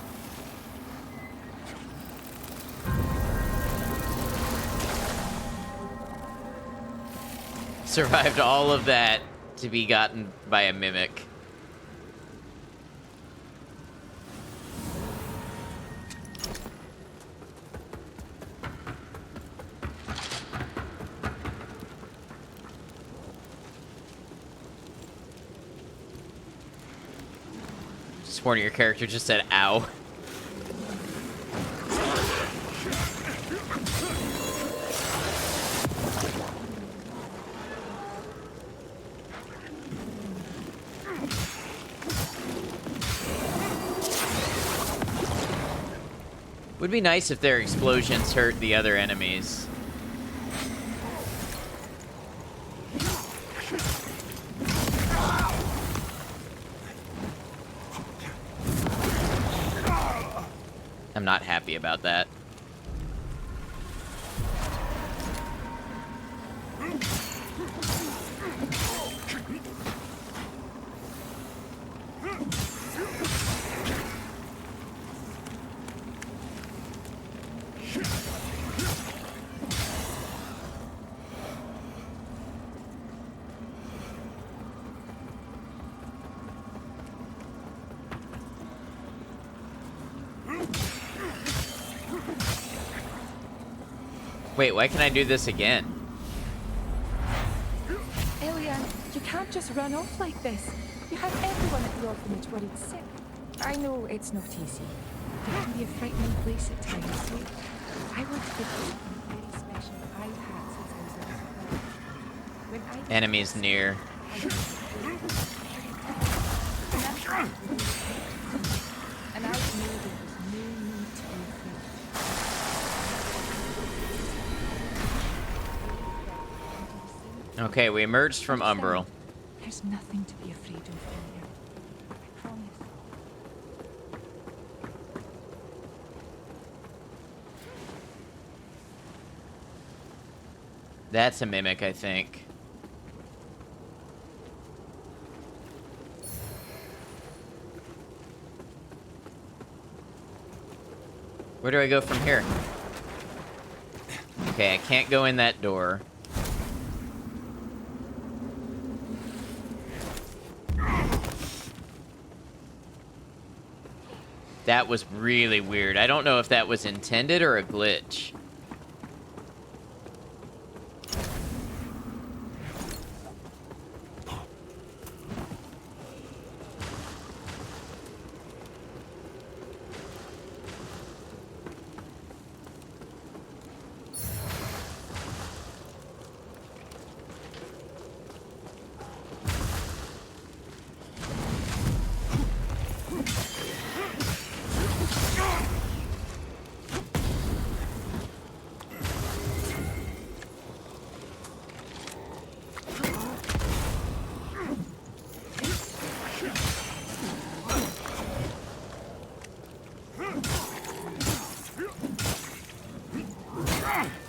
Survived all of that to be gotten by a mimic. point of your character just said, ow. Would be nice if their explosions hurt the other enemies. I'm not happy about that. Wait, why can I do this again? Elian, you can't just run off like this. You had everyone at the orphanage worried sick. I know it's not easy. It can be a frightening place at times, so I want to give you something very special I've had since I was a little girl. When I Enemies near. and I knew there was no need to be afraid. Okay, we emerged from Umbral. There's nothing to be afraid of, Elian. I promise. That's a mimic, I think. Where do I go from here? Okay, I can't go in that door. That was really weird. I don't know if that was intended or a glitch.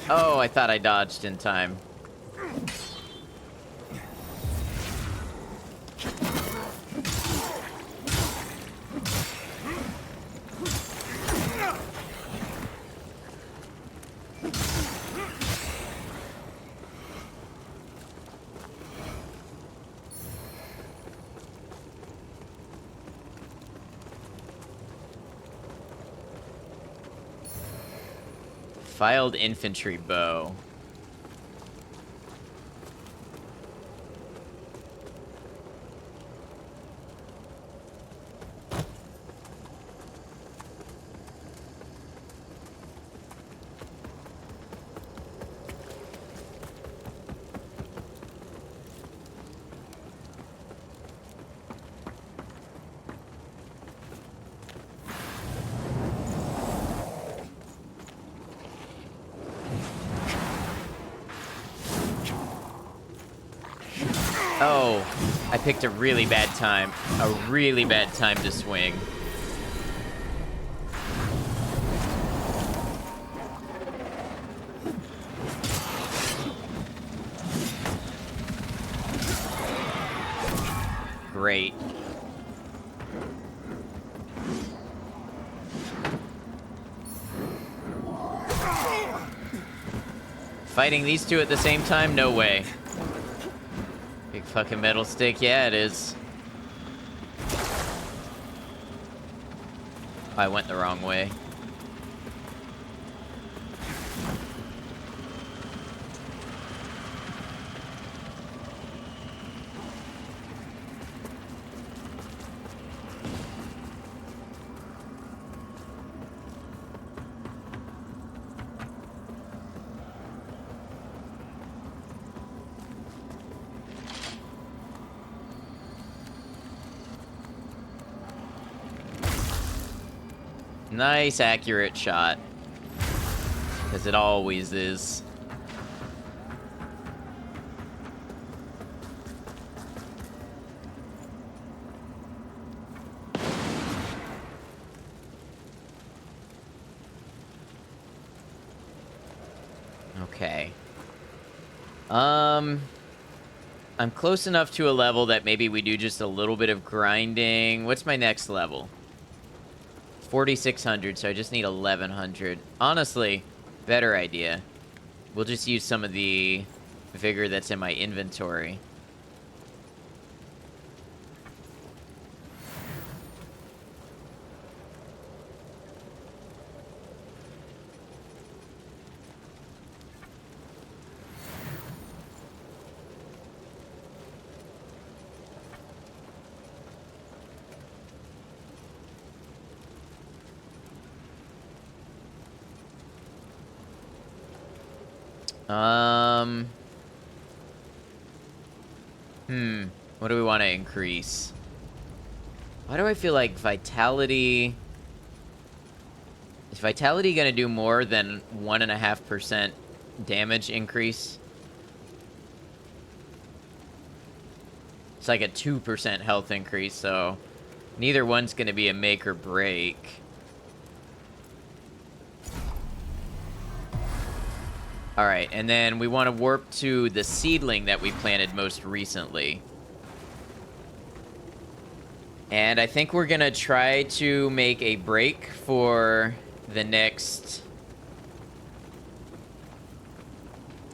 Oh, I thought I dodged in time. Filed infantry bow. Oh, I picked a really bad time. A really bad time to swing. Great. Fighting these two at the same time? No way. Big fucking metal stick. Yeah, it is. I went the wrong way. Nice accurate shot. Because it always is. Okay. I'm close enough to a level that maybe we do just a little bit of grinding. What's my next level? 4,600, so I just need 1,100. Honestly, better idea. We'll just use some of the vigor that's in my inventory. What do we want to increase? Why do I feel like vitality... Is vitality going to do more than 1.5% damage increase? It's like a 2% health increase, so neither one's going to be a make or break. Alright, and then we want to warp to the seedling that we planted most recently. And I think we're going to try to make a break for the next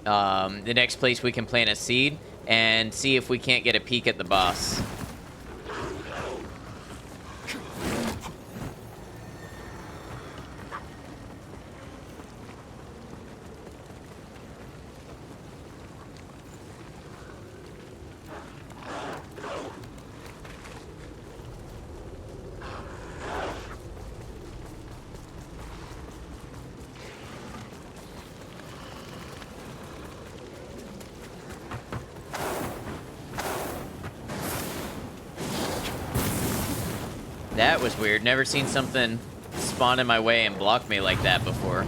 place we can plant a seed and see if we can't get a peek at the boss. That was weird. Never seen something spawn in my way and block me like that before.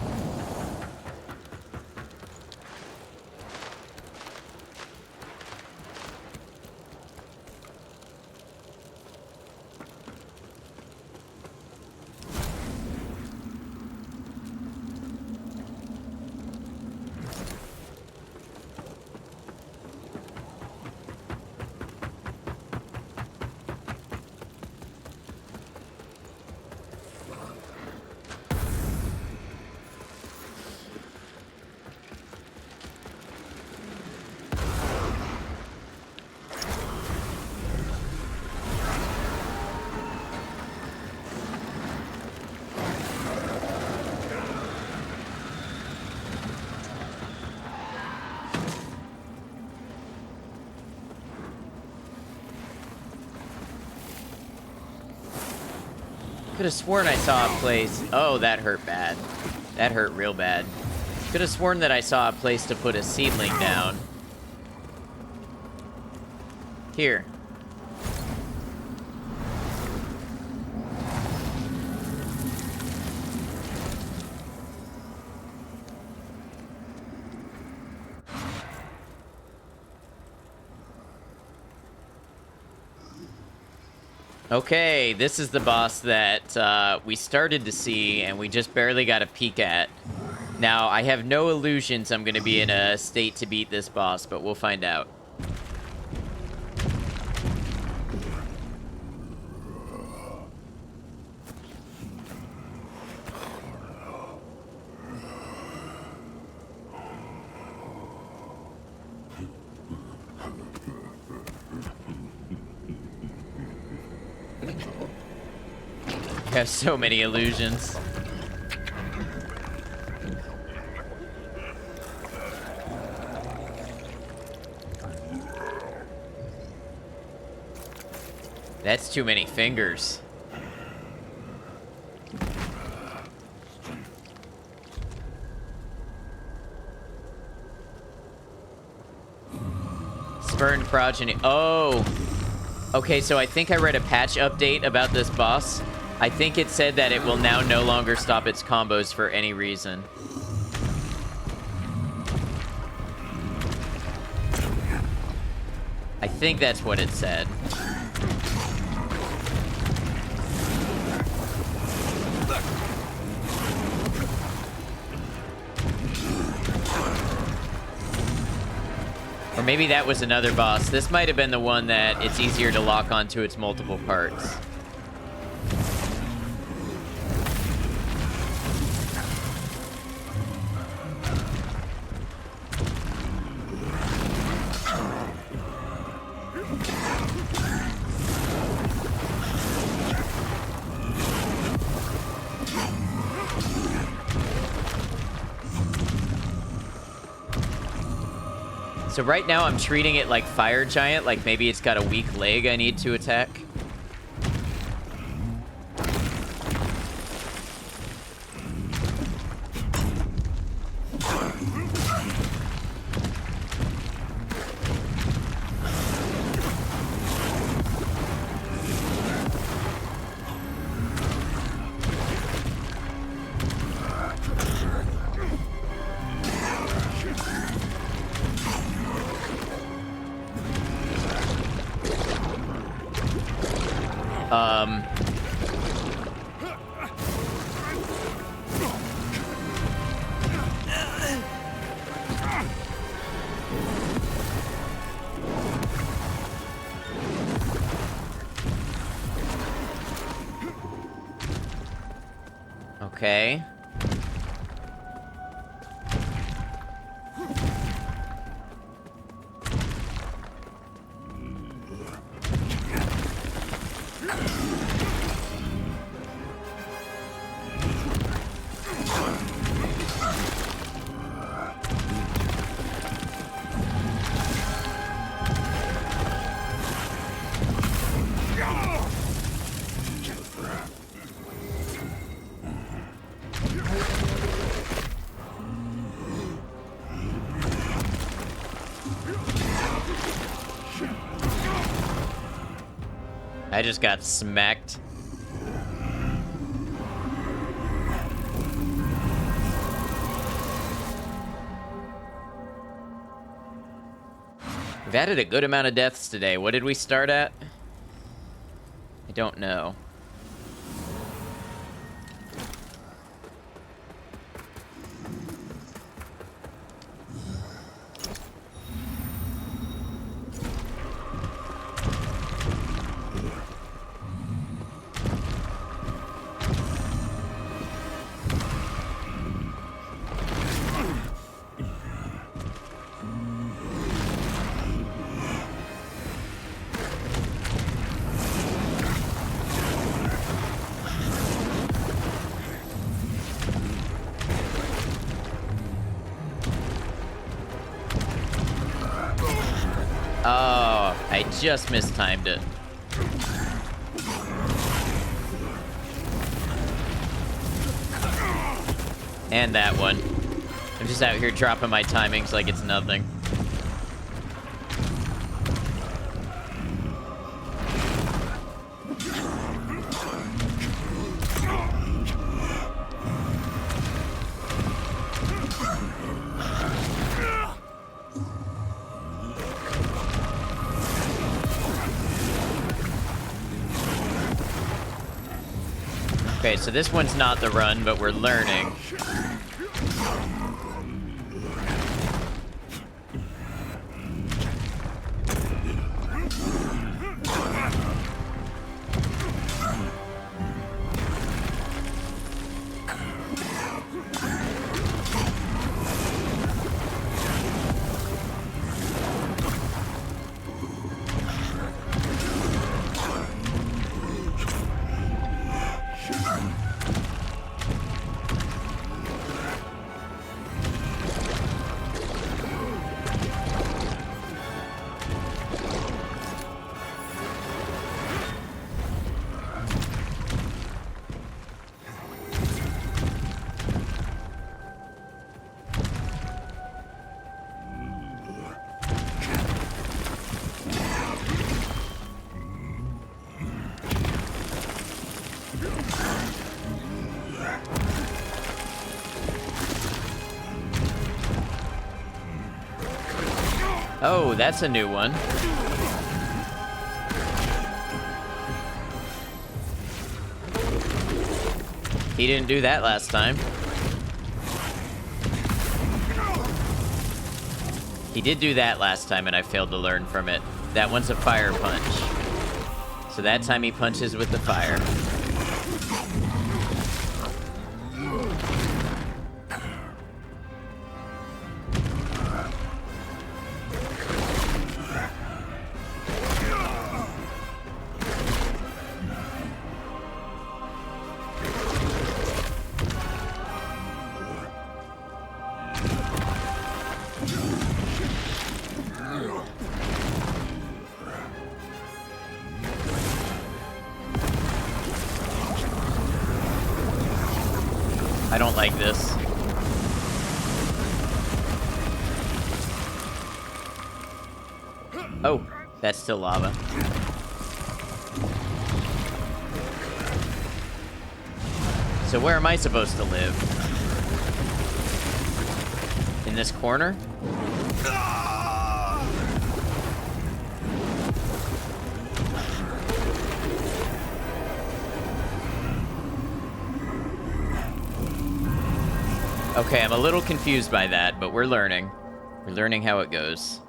Could have sworn I saw a place. Oh, that hurt bad. That hurt real bad. Could have sworn that I saw a place to put a seedling down. Here. Okay, this is the boss that we started to see and we just barely got a peek at. Now, I have no illusions I'm going to be in a state to beat this boss, but we'll find out. I have so many illusions. That's too many fingers. Spurned progeny. Oh. Okay, so I think I read a patch update about this boss. I think it said that it will now no longer stop its combos for any reason. I think that's what it said. Or maybe that was another boss. This might have been the one that it's easier to lock onto its multiple parts. So right now I'm treating it like Fire Giant, like maybe it's got a weak leg I need to attack. Okay. I just got smacked. We've added a good amount of deaths today. What did we start at? I don't know. Oh, I just mistimed it. And that one. I'm just out here dropping my timings like it's nothing. Okay, so this one's not the run, but we're learning. Oh, that's a new one. He didn't do that last time. He did do that last time, and I failed to learn from it. That one's a fire punch. So that time he punches with the fire. I don't like this. Oh, that's still lava. So where am I supposed to live? In this corner? Okay, I'm a little confused by that, but we're learning. We're learning how it goes.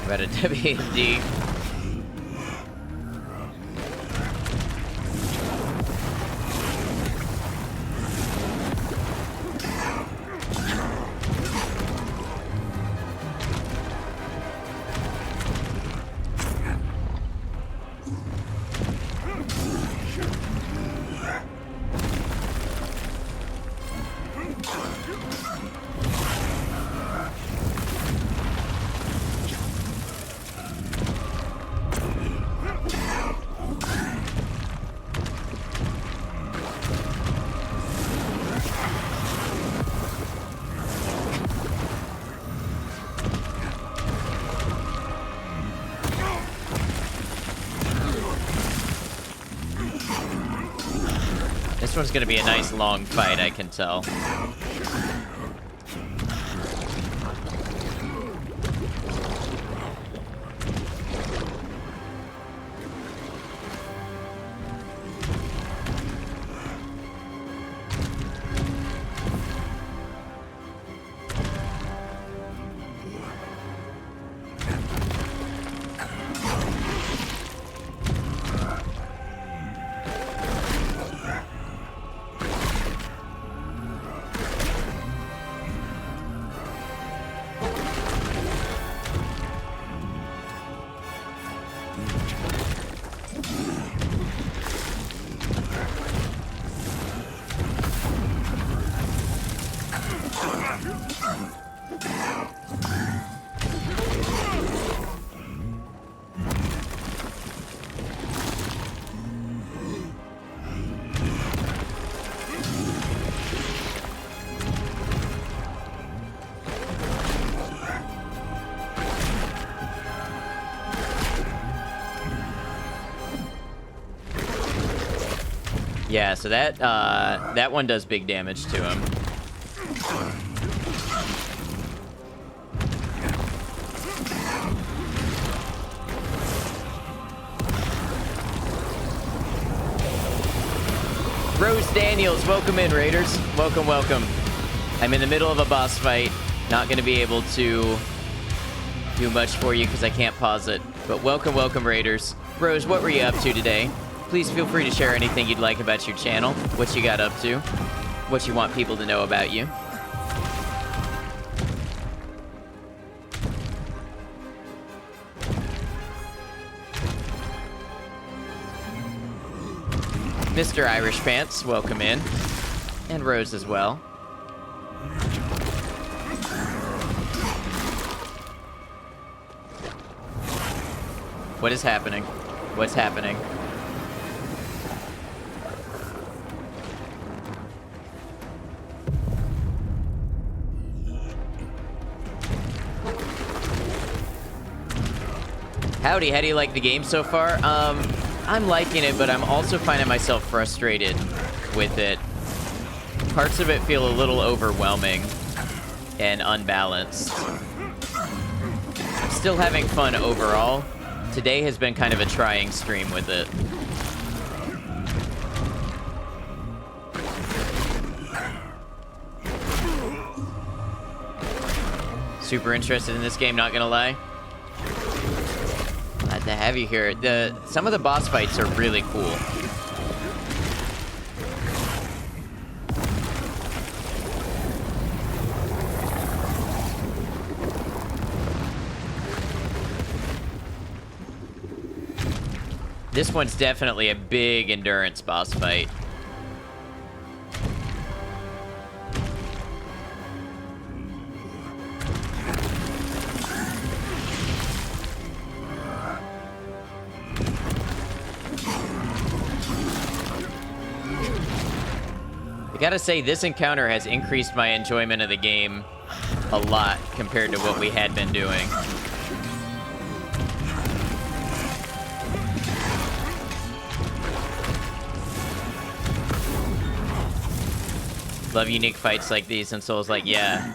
About a WD. This one's gonna be a nice long fight, I can tell. Yeah, so that one does big damage to him. Rose Daniels, welcome in, Raiders. Welcome, welcome. I'm in the middle of a boss fight. Not going to be able to do much for you because I can't pause it. But welcome, welcome, Raiders. Rose, what were you up to today? Please feel free to share anything you'd like about your channel, what you got up to, what you want people to know about you. Mr. Irish Pants, welcome in. And Rose as well. What is happening? What's happening? Howdy, how do you like the game so far? I'm liking it, but I'm also finding myself frustrated with it. Parts of it feel a little overwhelming and unbalanced. I'm still having fun overall. Today has been kind of a trying stream with it. Super interested in this game, not gonna lie. Glad to have you here. Some of the boss fights are really cool. This one's definitely a big endurance boss fight. I gotta say, this encounter has increased my enjoyment of the game a lot compared to what we had been doing. Love unique fights like these, and Soul's like, yeah.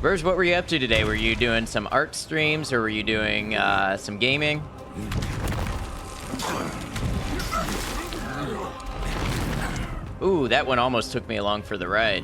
Verge, what were you up to today? Were you doing some art streams, or were you doing some gaming? Ooh, that one almost took me along for the ride.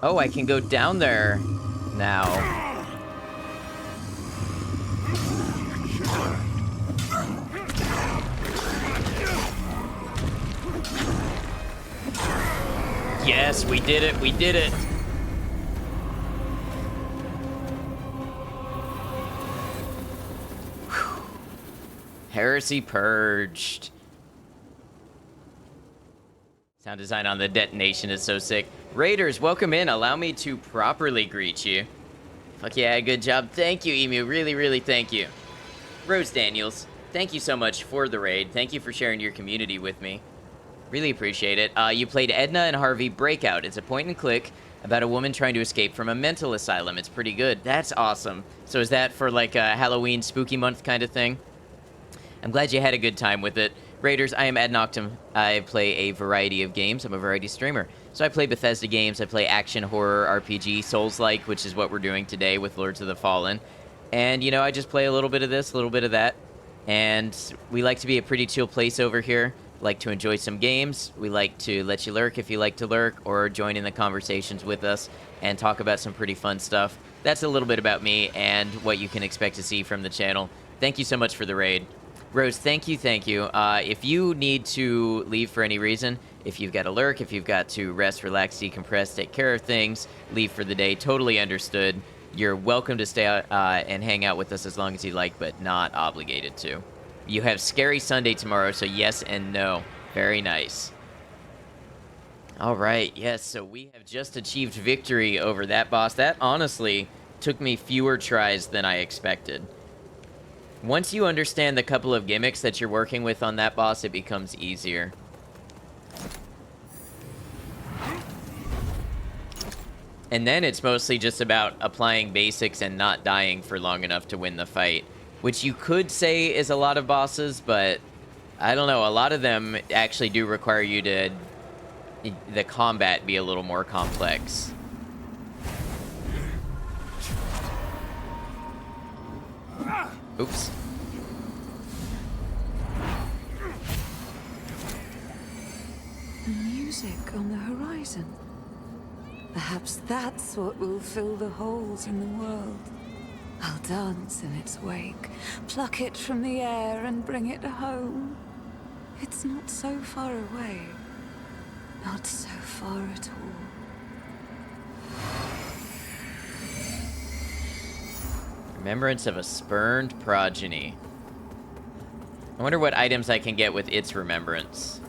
Oh, I can go down there now. Yes, we did it. We did it. Whew. Heresy purged. Sound design on the detonation is so sick. Raiders, welcome in. Allow me to properly greet you. Fuck yeah, good job. Thank you, Emu. Really, really thank you. Rose Daniels, thank you so much for the raid. Thank you for sharing your community with me. Really appreciate it. You played Edna and Harvey Breakout. It's a point and click about a woman trying to escape from a mental asylum. It's pretty good. That's awesome. So is that for like a Halloween spooky month kind of thing? I'm glad you had a good time with it. Raiders, I am Ad Noctum. I play a variety of games. I'm a variety streamer. So I play Bethesda games. I play action, horror, RPG, Souls-like, which is what we're doing today with Lords of the Fallen. And, you know, I just play a little bit of this, a little bit of that. And we like to be a pretty chill place over here. Like to enjoy some games. We like to let you lurk if you like to lurk, or join in the conversations with us and talk about some pretty fun stuff. That's a little bit about me and what you can expect to see from the channel. Thank you so much for the raid. Rose, thank you, thank you. If you need to leave for any reason, if you've got to lurk, if you've got to rest, relax, decompress, take care of things, leave for the day, totally understood. You're welcome to stay out and hang out with us as long as you like, but not obligated to. You have Scary Sunday tomorrow, so yes and no. Very nice. All right, yes, so we have just achieved victory over that boss. That honestly took me fewer tries than I expected. Once you understand the couple of gimmicks that you're working with on that boss, it becomes easier. And then it's mostly just about applying basics and not dying for long enough to win the fight, which you could say is a lot of bosses, but I don't know. A lot of them actually do require you to the combat be a little more complex. Oops. The music on the horizon. Perhaps that's what will fill the holes in the world. I'll dance in its wake, pluck it from the air and bring it home. It's not so far away. Not so far at all. Remembrance of a spurned progeny. I wonder what items I can get with its remembrance.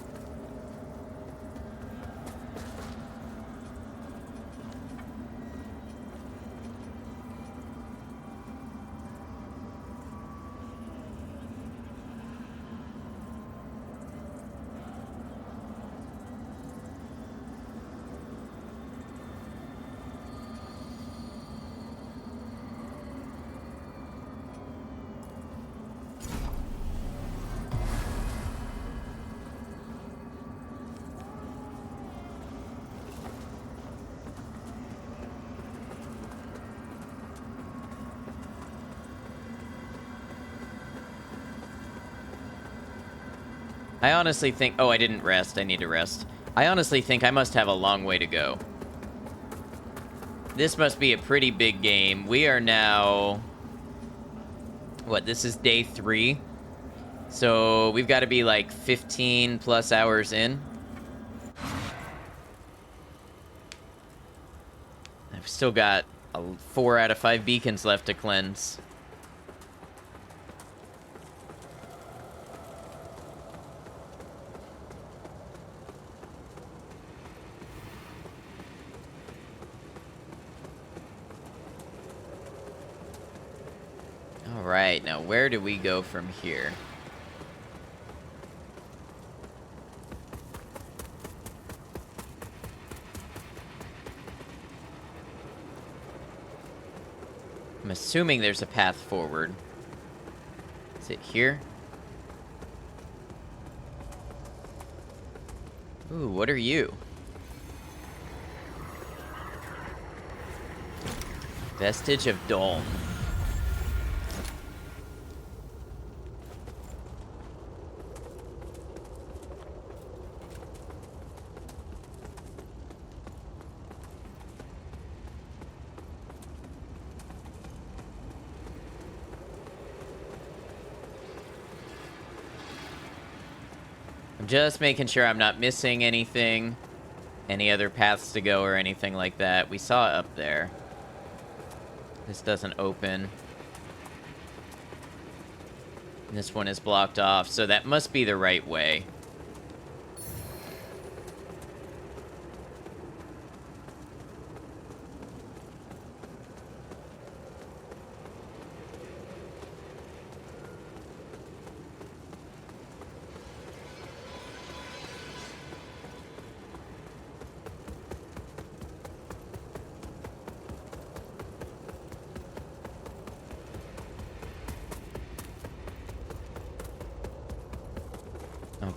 I honestly think... Oh, I didn't rest. I need to rest. I honestly think I must have a long way to go. This must be a pretty big game. We are now... What, this is day 3? So we've got to be like 15 plus hours in. I've still got 4 out of 5 beacons left to cleanse. Alright, now where do we go from here? I'm assuming there's a path forward. Is it here? Ooh, what are you? Vestige of Dolm. Just making sure I'm not missing anything. Any other paths to go or anything like that. We saw it up there. This doesn't open. This one is blocked off, so that must be the right way.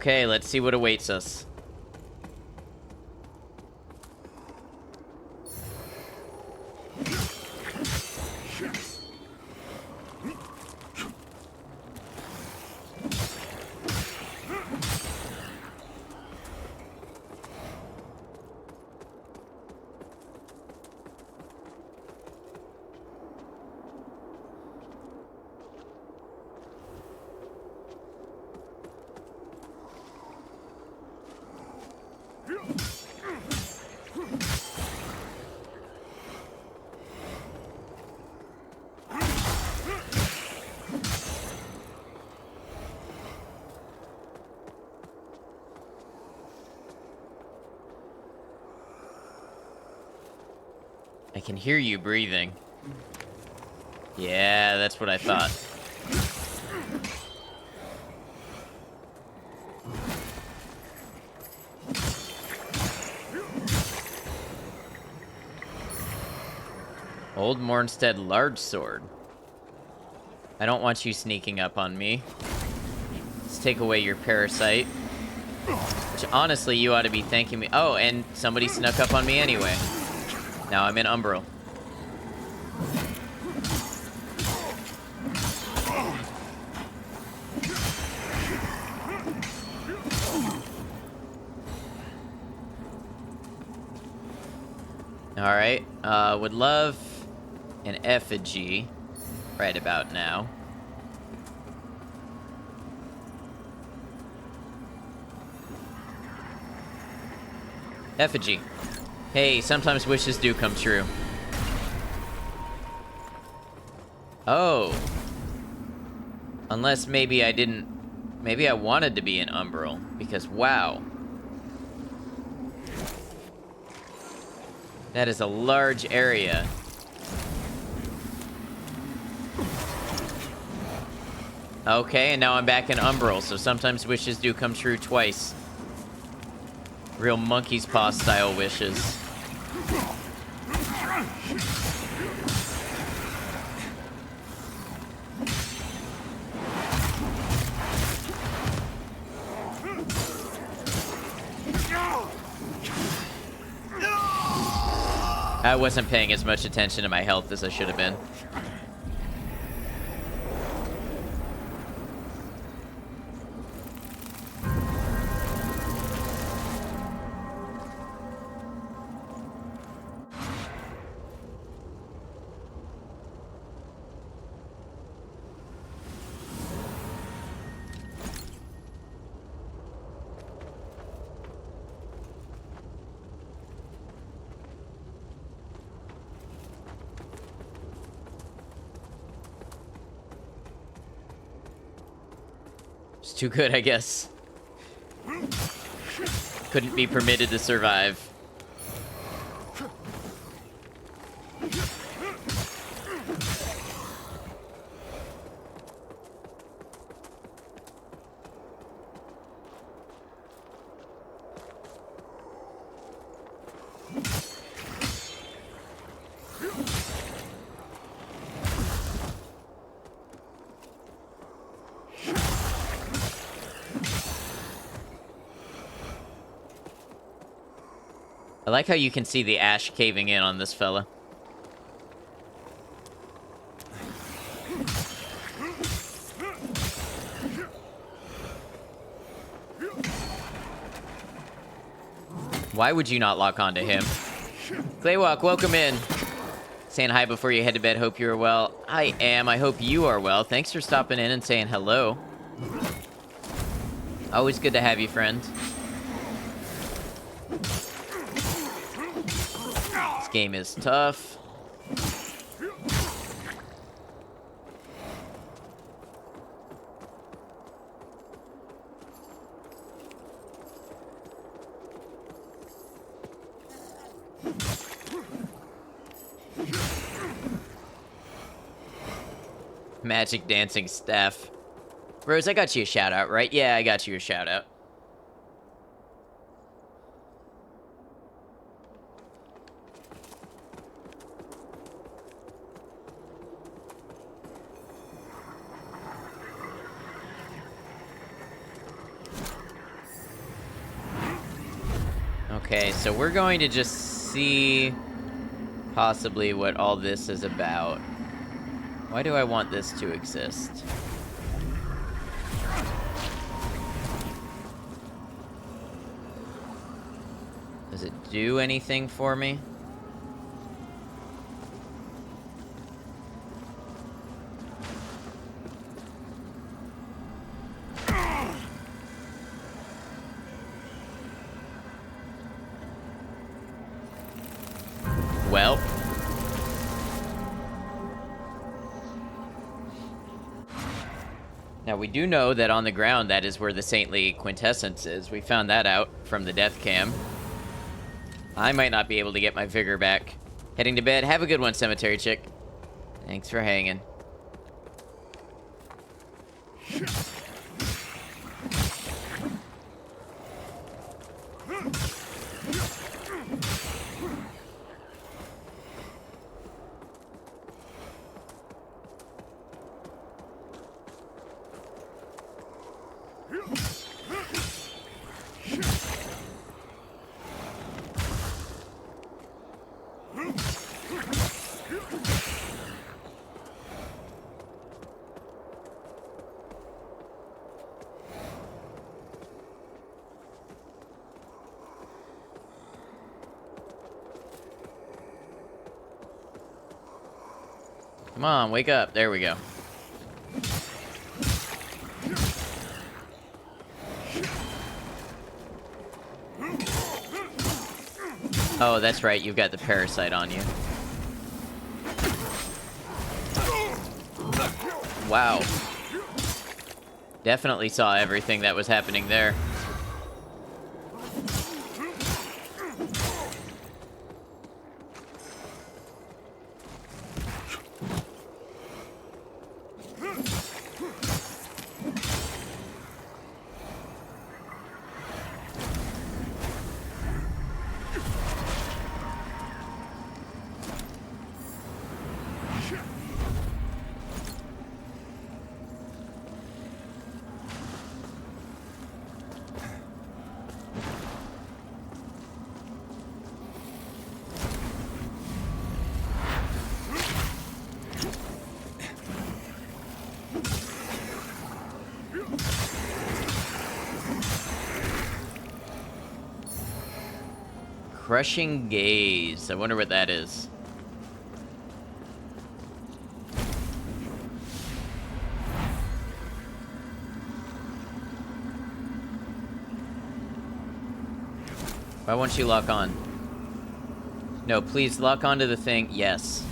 Okay, let's see what awaits us. I can hear you breathing. Yeah, that's what I thought. Old Mornstead large sword. I don't want you sneaking up on me. Let's take away your parasite. Which, honestly, you ought to be thanking me. Oh, and somebody snuck up on me anyway. Now I'm in Umbral. Alright, would love an effigy right about now. Effigy. Hey, sometimes wishes do come true. Oh. Unless maybe I didn't... Maybe I wanted to be in Umbral, because wow. That is a large area. Okay, and now I'm back in Umbral, so sometimes wishes do come true twice. Real monkey's paw style wishes. I wasn't paying as much attention to my health as I should have been. It's too good, I guess. Couldn't be permitted to survive. I like how you can see the ash caving in on this fella. Why would you not lock onto him? Claywalk, welcome in. Saying hi before you head to bed. Hope you are well. I am. I hope you are well. Thanks for stopping in and saying hello. Always good to have you, friend. This game is tough. Magic dancing staff. Rose, I got you a shout out, right? Yeah, I got you a shout out. Okay, so we're going to just see possibly what all this is about. Why do I want this to exist? Does it do anything for me? Well. Now, we do know that on the ground, that is where the Saintly Quintessence is. We found that out from the death cam. I might not be able to get my vigor back. Heading to bed. Have a good one, Cemetery Chick. Thanks for hanging. Come on, wake up. There we go. Oh, that's right. You've got the parasite on you. Wow. Definitely saw everything that was happening there. Crushing Gaze. I wonder what that is. Why won't you lock on? No, please lock onto the thing. Yes.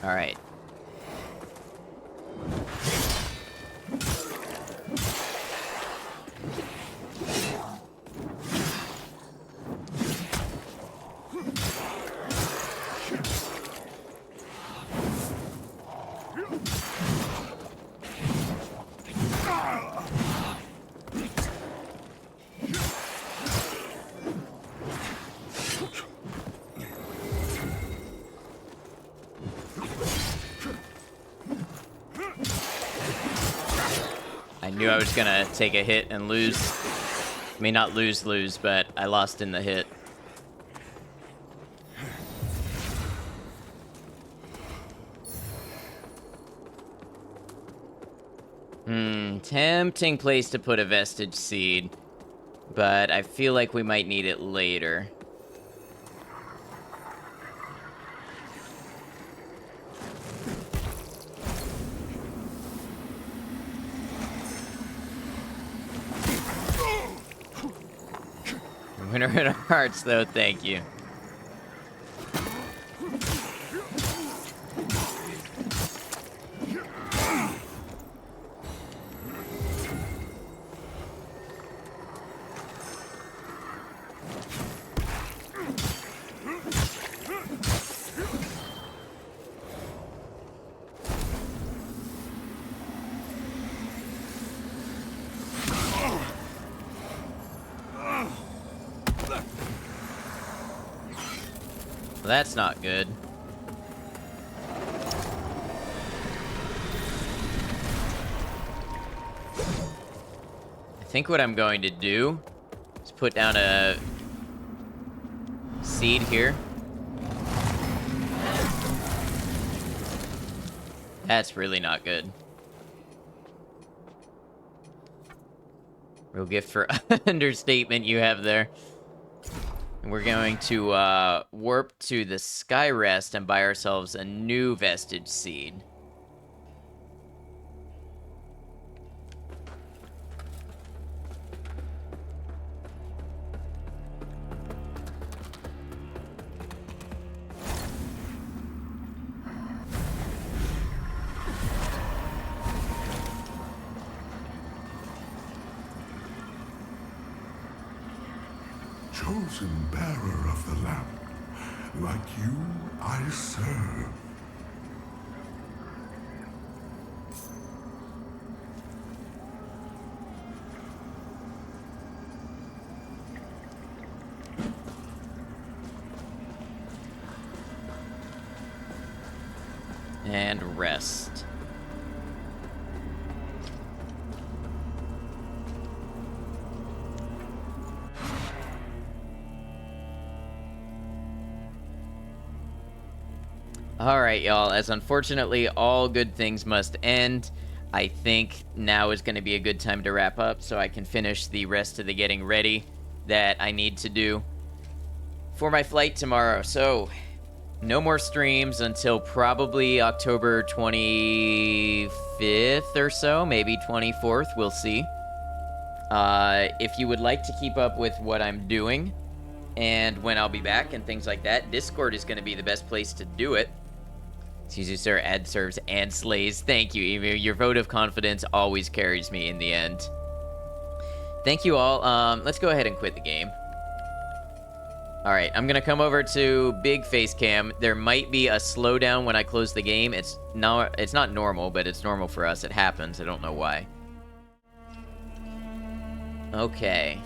All right. I knew I was gonna take a hit and lose. I mean, not lose, but I lost in the hit. Tempting place to put a Vestige Seed, but I feel like we might need it later. Winner in Hearts, though, thank you. That's not good. I think what I'm going to do is put down a seed here. That's really not good. Real gift for understatement you have there. And we're going to warp to the Skyrest and buy ourselves a new Vestige Seed. Chosen bearer of the lamp, like you I serve. And rest. Alright, y'all, as unfortunately all good things must end, I think now is going to be a good time to wrap up so I can finish the rest of the getting ready that I need to do for my flight tomorrow. So, no more streams until probably October 25th or so, maybe 24th, we'll see. If you would like to keep up with what I'm doing and when I'll be back and things like that, Discord is going to be the best place to do it. Excuse you, sir. Ad serves and slays. Thank you, Emu. Your vote of confidence always carries me in the end. Thank you all. Let's go ahead and quit the game. Alright, I'm gonna come over to big face cam. There might be a slowdown when I close the game. It's not normal, but it's normal for us. It happens. I don't know why. Okay.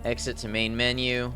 Exit to main menu.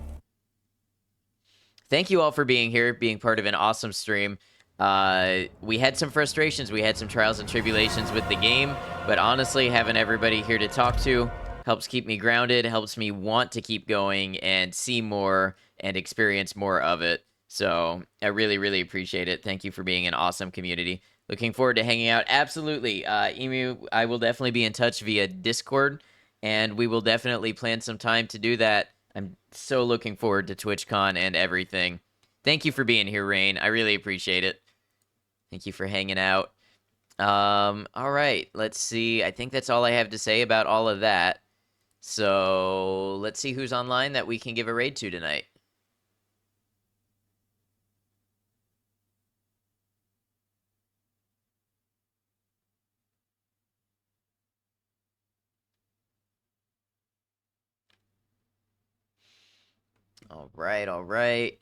Thank you all for being here, being part of an awesome stream. We had some frustrations, we had some trials and tribulations with the game, but honestly, having everybody here to talk to helps keep me grounded, helps me want to keep going and see more and experience more of it. So I really, really appreciate it. Thank you for being an awesome community. Looking forward to hanging out. Absolutely. Emu, I will definitely be in touch via Discord, and we will definitely plan some time to do that. I'm so looking forward to TwitchCon and everything. Thank you for being here, Rain. I really appreciate it. Thank you for hanging out. All right, let's see. I think that's all I have to say about all of that. So let's see who's online that we can give a raid to tonight. All right, all right.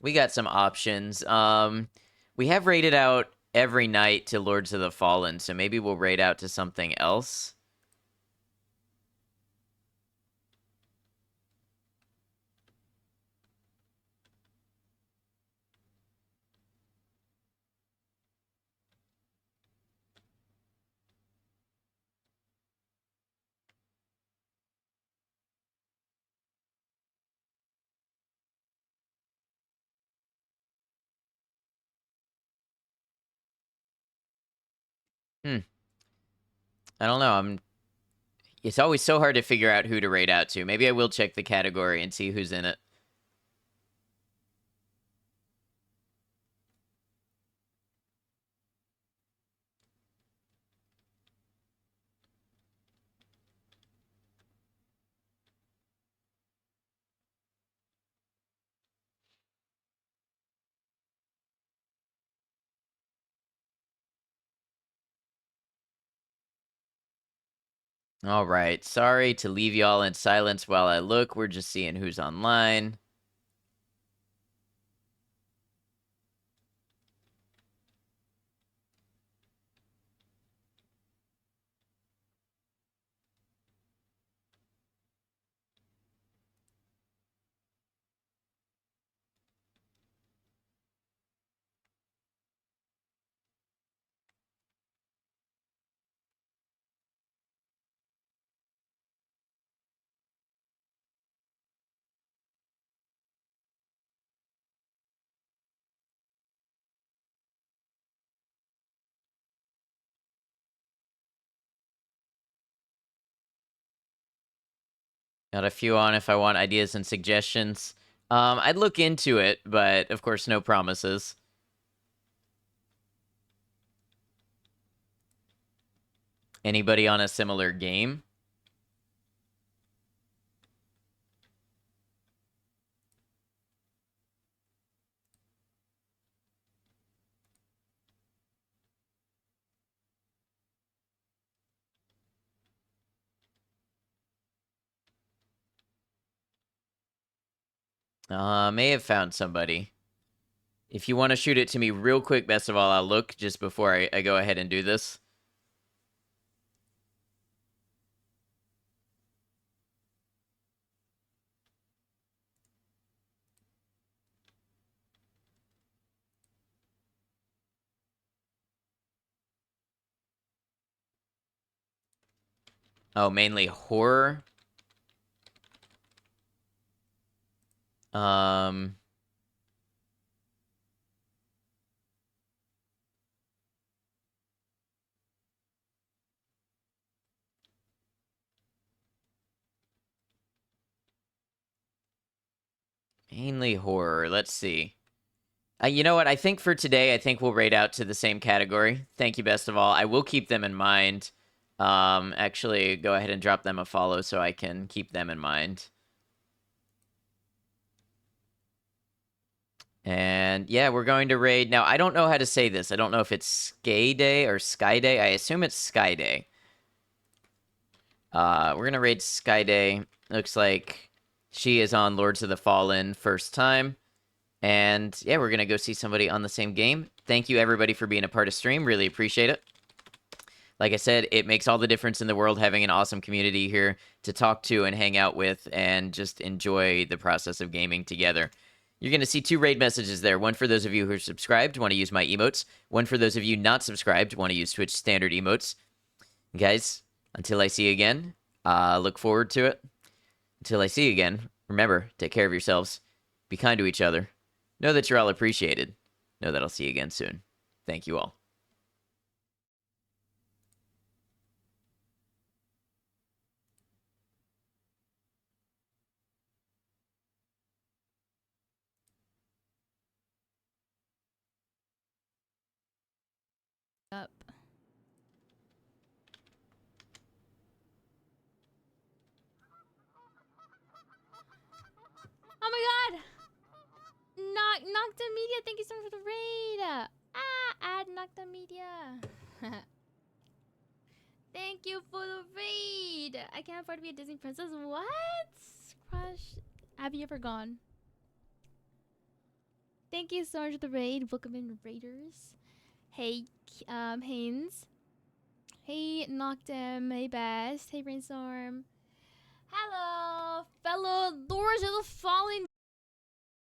We got some options. We have raided out every night to Lords of the Fallen, so maybe we'll raid out to something else. I don't know. It's always so hard to figure out who to raid out to. Maybe I will check the category and see who's in it. All right. Sorry to leave y'all in silence while I look. We're just seeing who's online. Got a few on if I want ideas and suggestions. I'd look into it, but of course, no promises. Anybody on a similar game? May have found somebody. If you want to shoot it to me real quick, best of all, I'll look just before I go ahead and do this. Oh, mainly horror. Um... Mainly horror. Let's see. You know what? I think for today, I think we'll rate out to the same category. Thank you, best of all. I will keep them in mind. Actually, go ahead and drop them a follow so I can keep them in mind. And yeah, we're going to raid. Now, I don't know how to say this. I don't know if it's Sky Day or Sky Day. I assume it's Sky Day. We're going to raid Sky Day. Looks like she is on Lords of the Fallen first time. And yeah, we're going to go see somebody on the same game. Thank you, everybody, for being a part of stream. Really appreciate it. Like I said, it makes all the difference in the world having an awesome community here to talk to and hang out with and just enjoy the process of gaming together. You're going to see 2 raid messages there. One for those of you who are subscribed, want to use my emotes. One for those of you not subscribed, want to use Twitch standard emotes. Guys, until I see you again, look forward to it. Until I see you again, remember, take care of yourselves. Be kind to each other. Know that you're all appreciated. Know that I'll see you again soon. Thank you all. Up. Oh my god! Nocta Media, thank you so much for the raid! Add Nocta Media. Thank you for the raid! I can't afford to be a Disney princess. What? Crush. Have you ever gone? Thank you so much for the raid. Welcome in, raiders. Hey, Haynes. Hey, Noctem. Hey, Best. Hey, Brainstorm. Hello, fellow Lords of the Fallen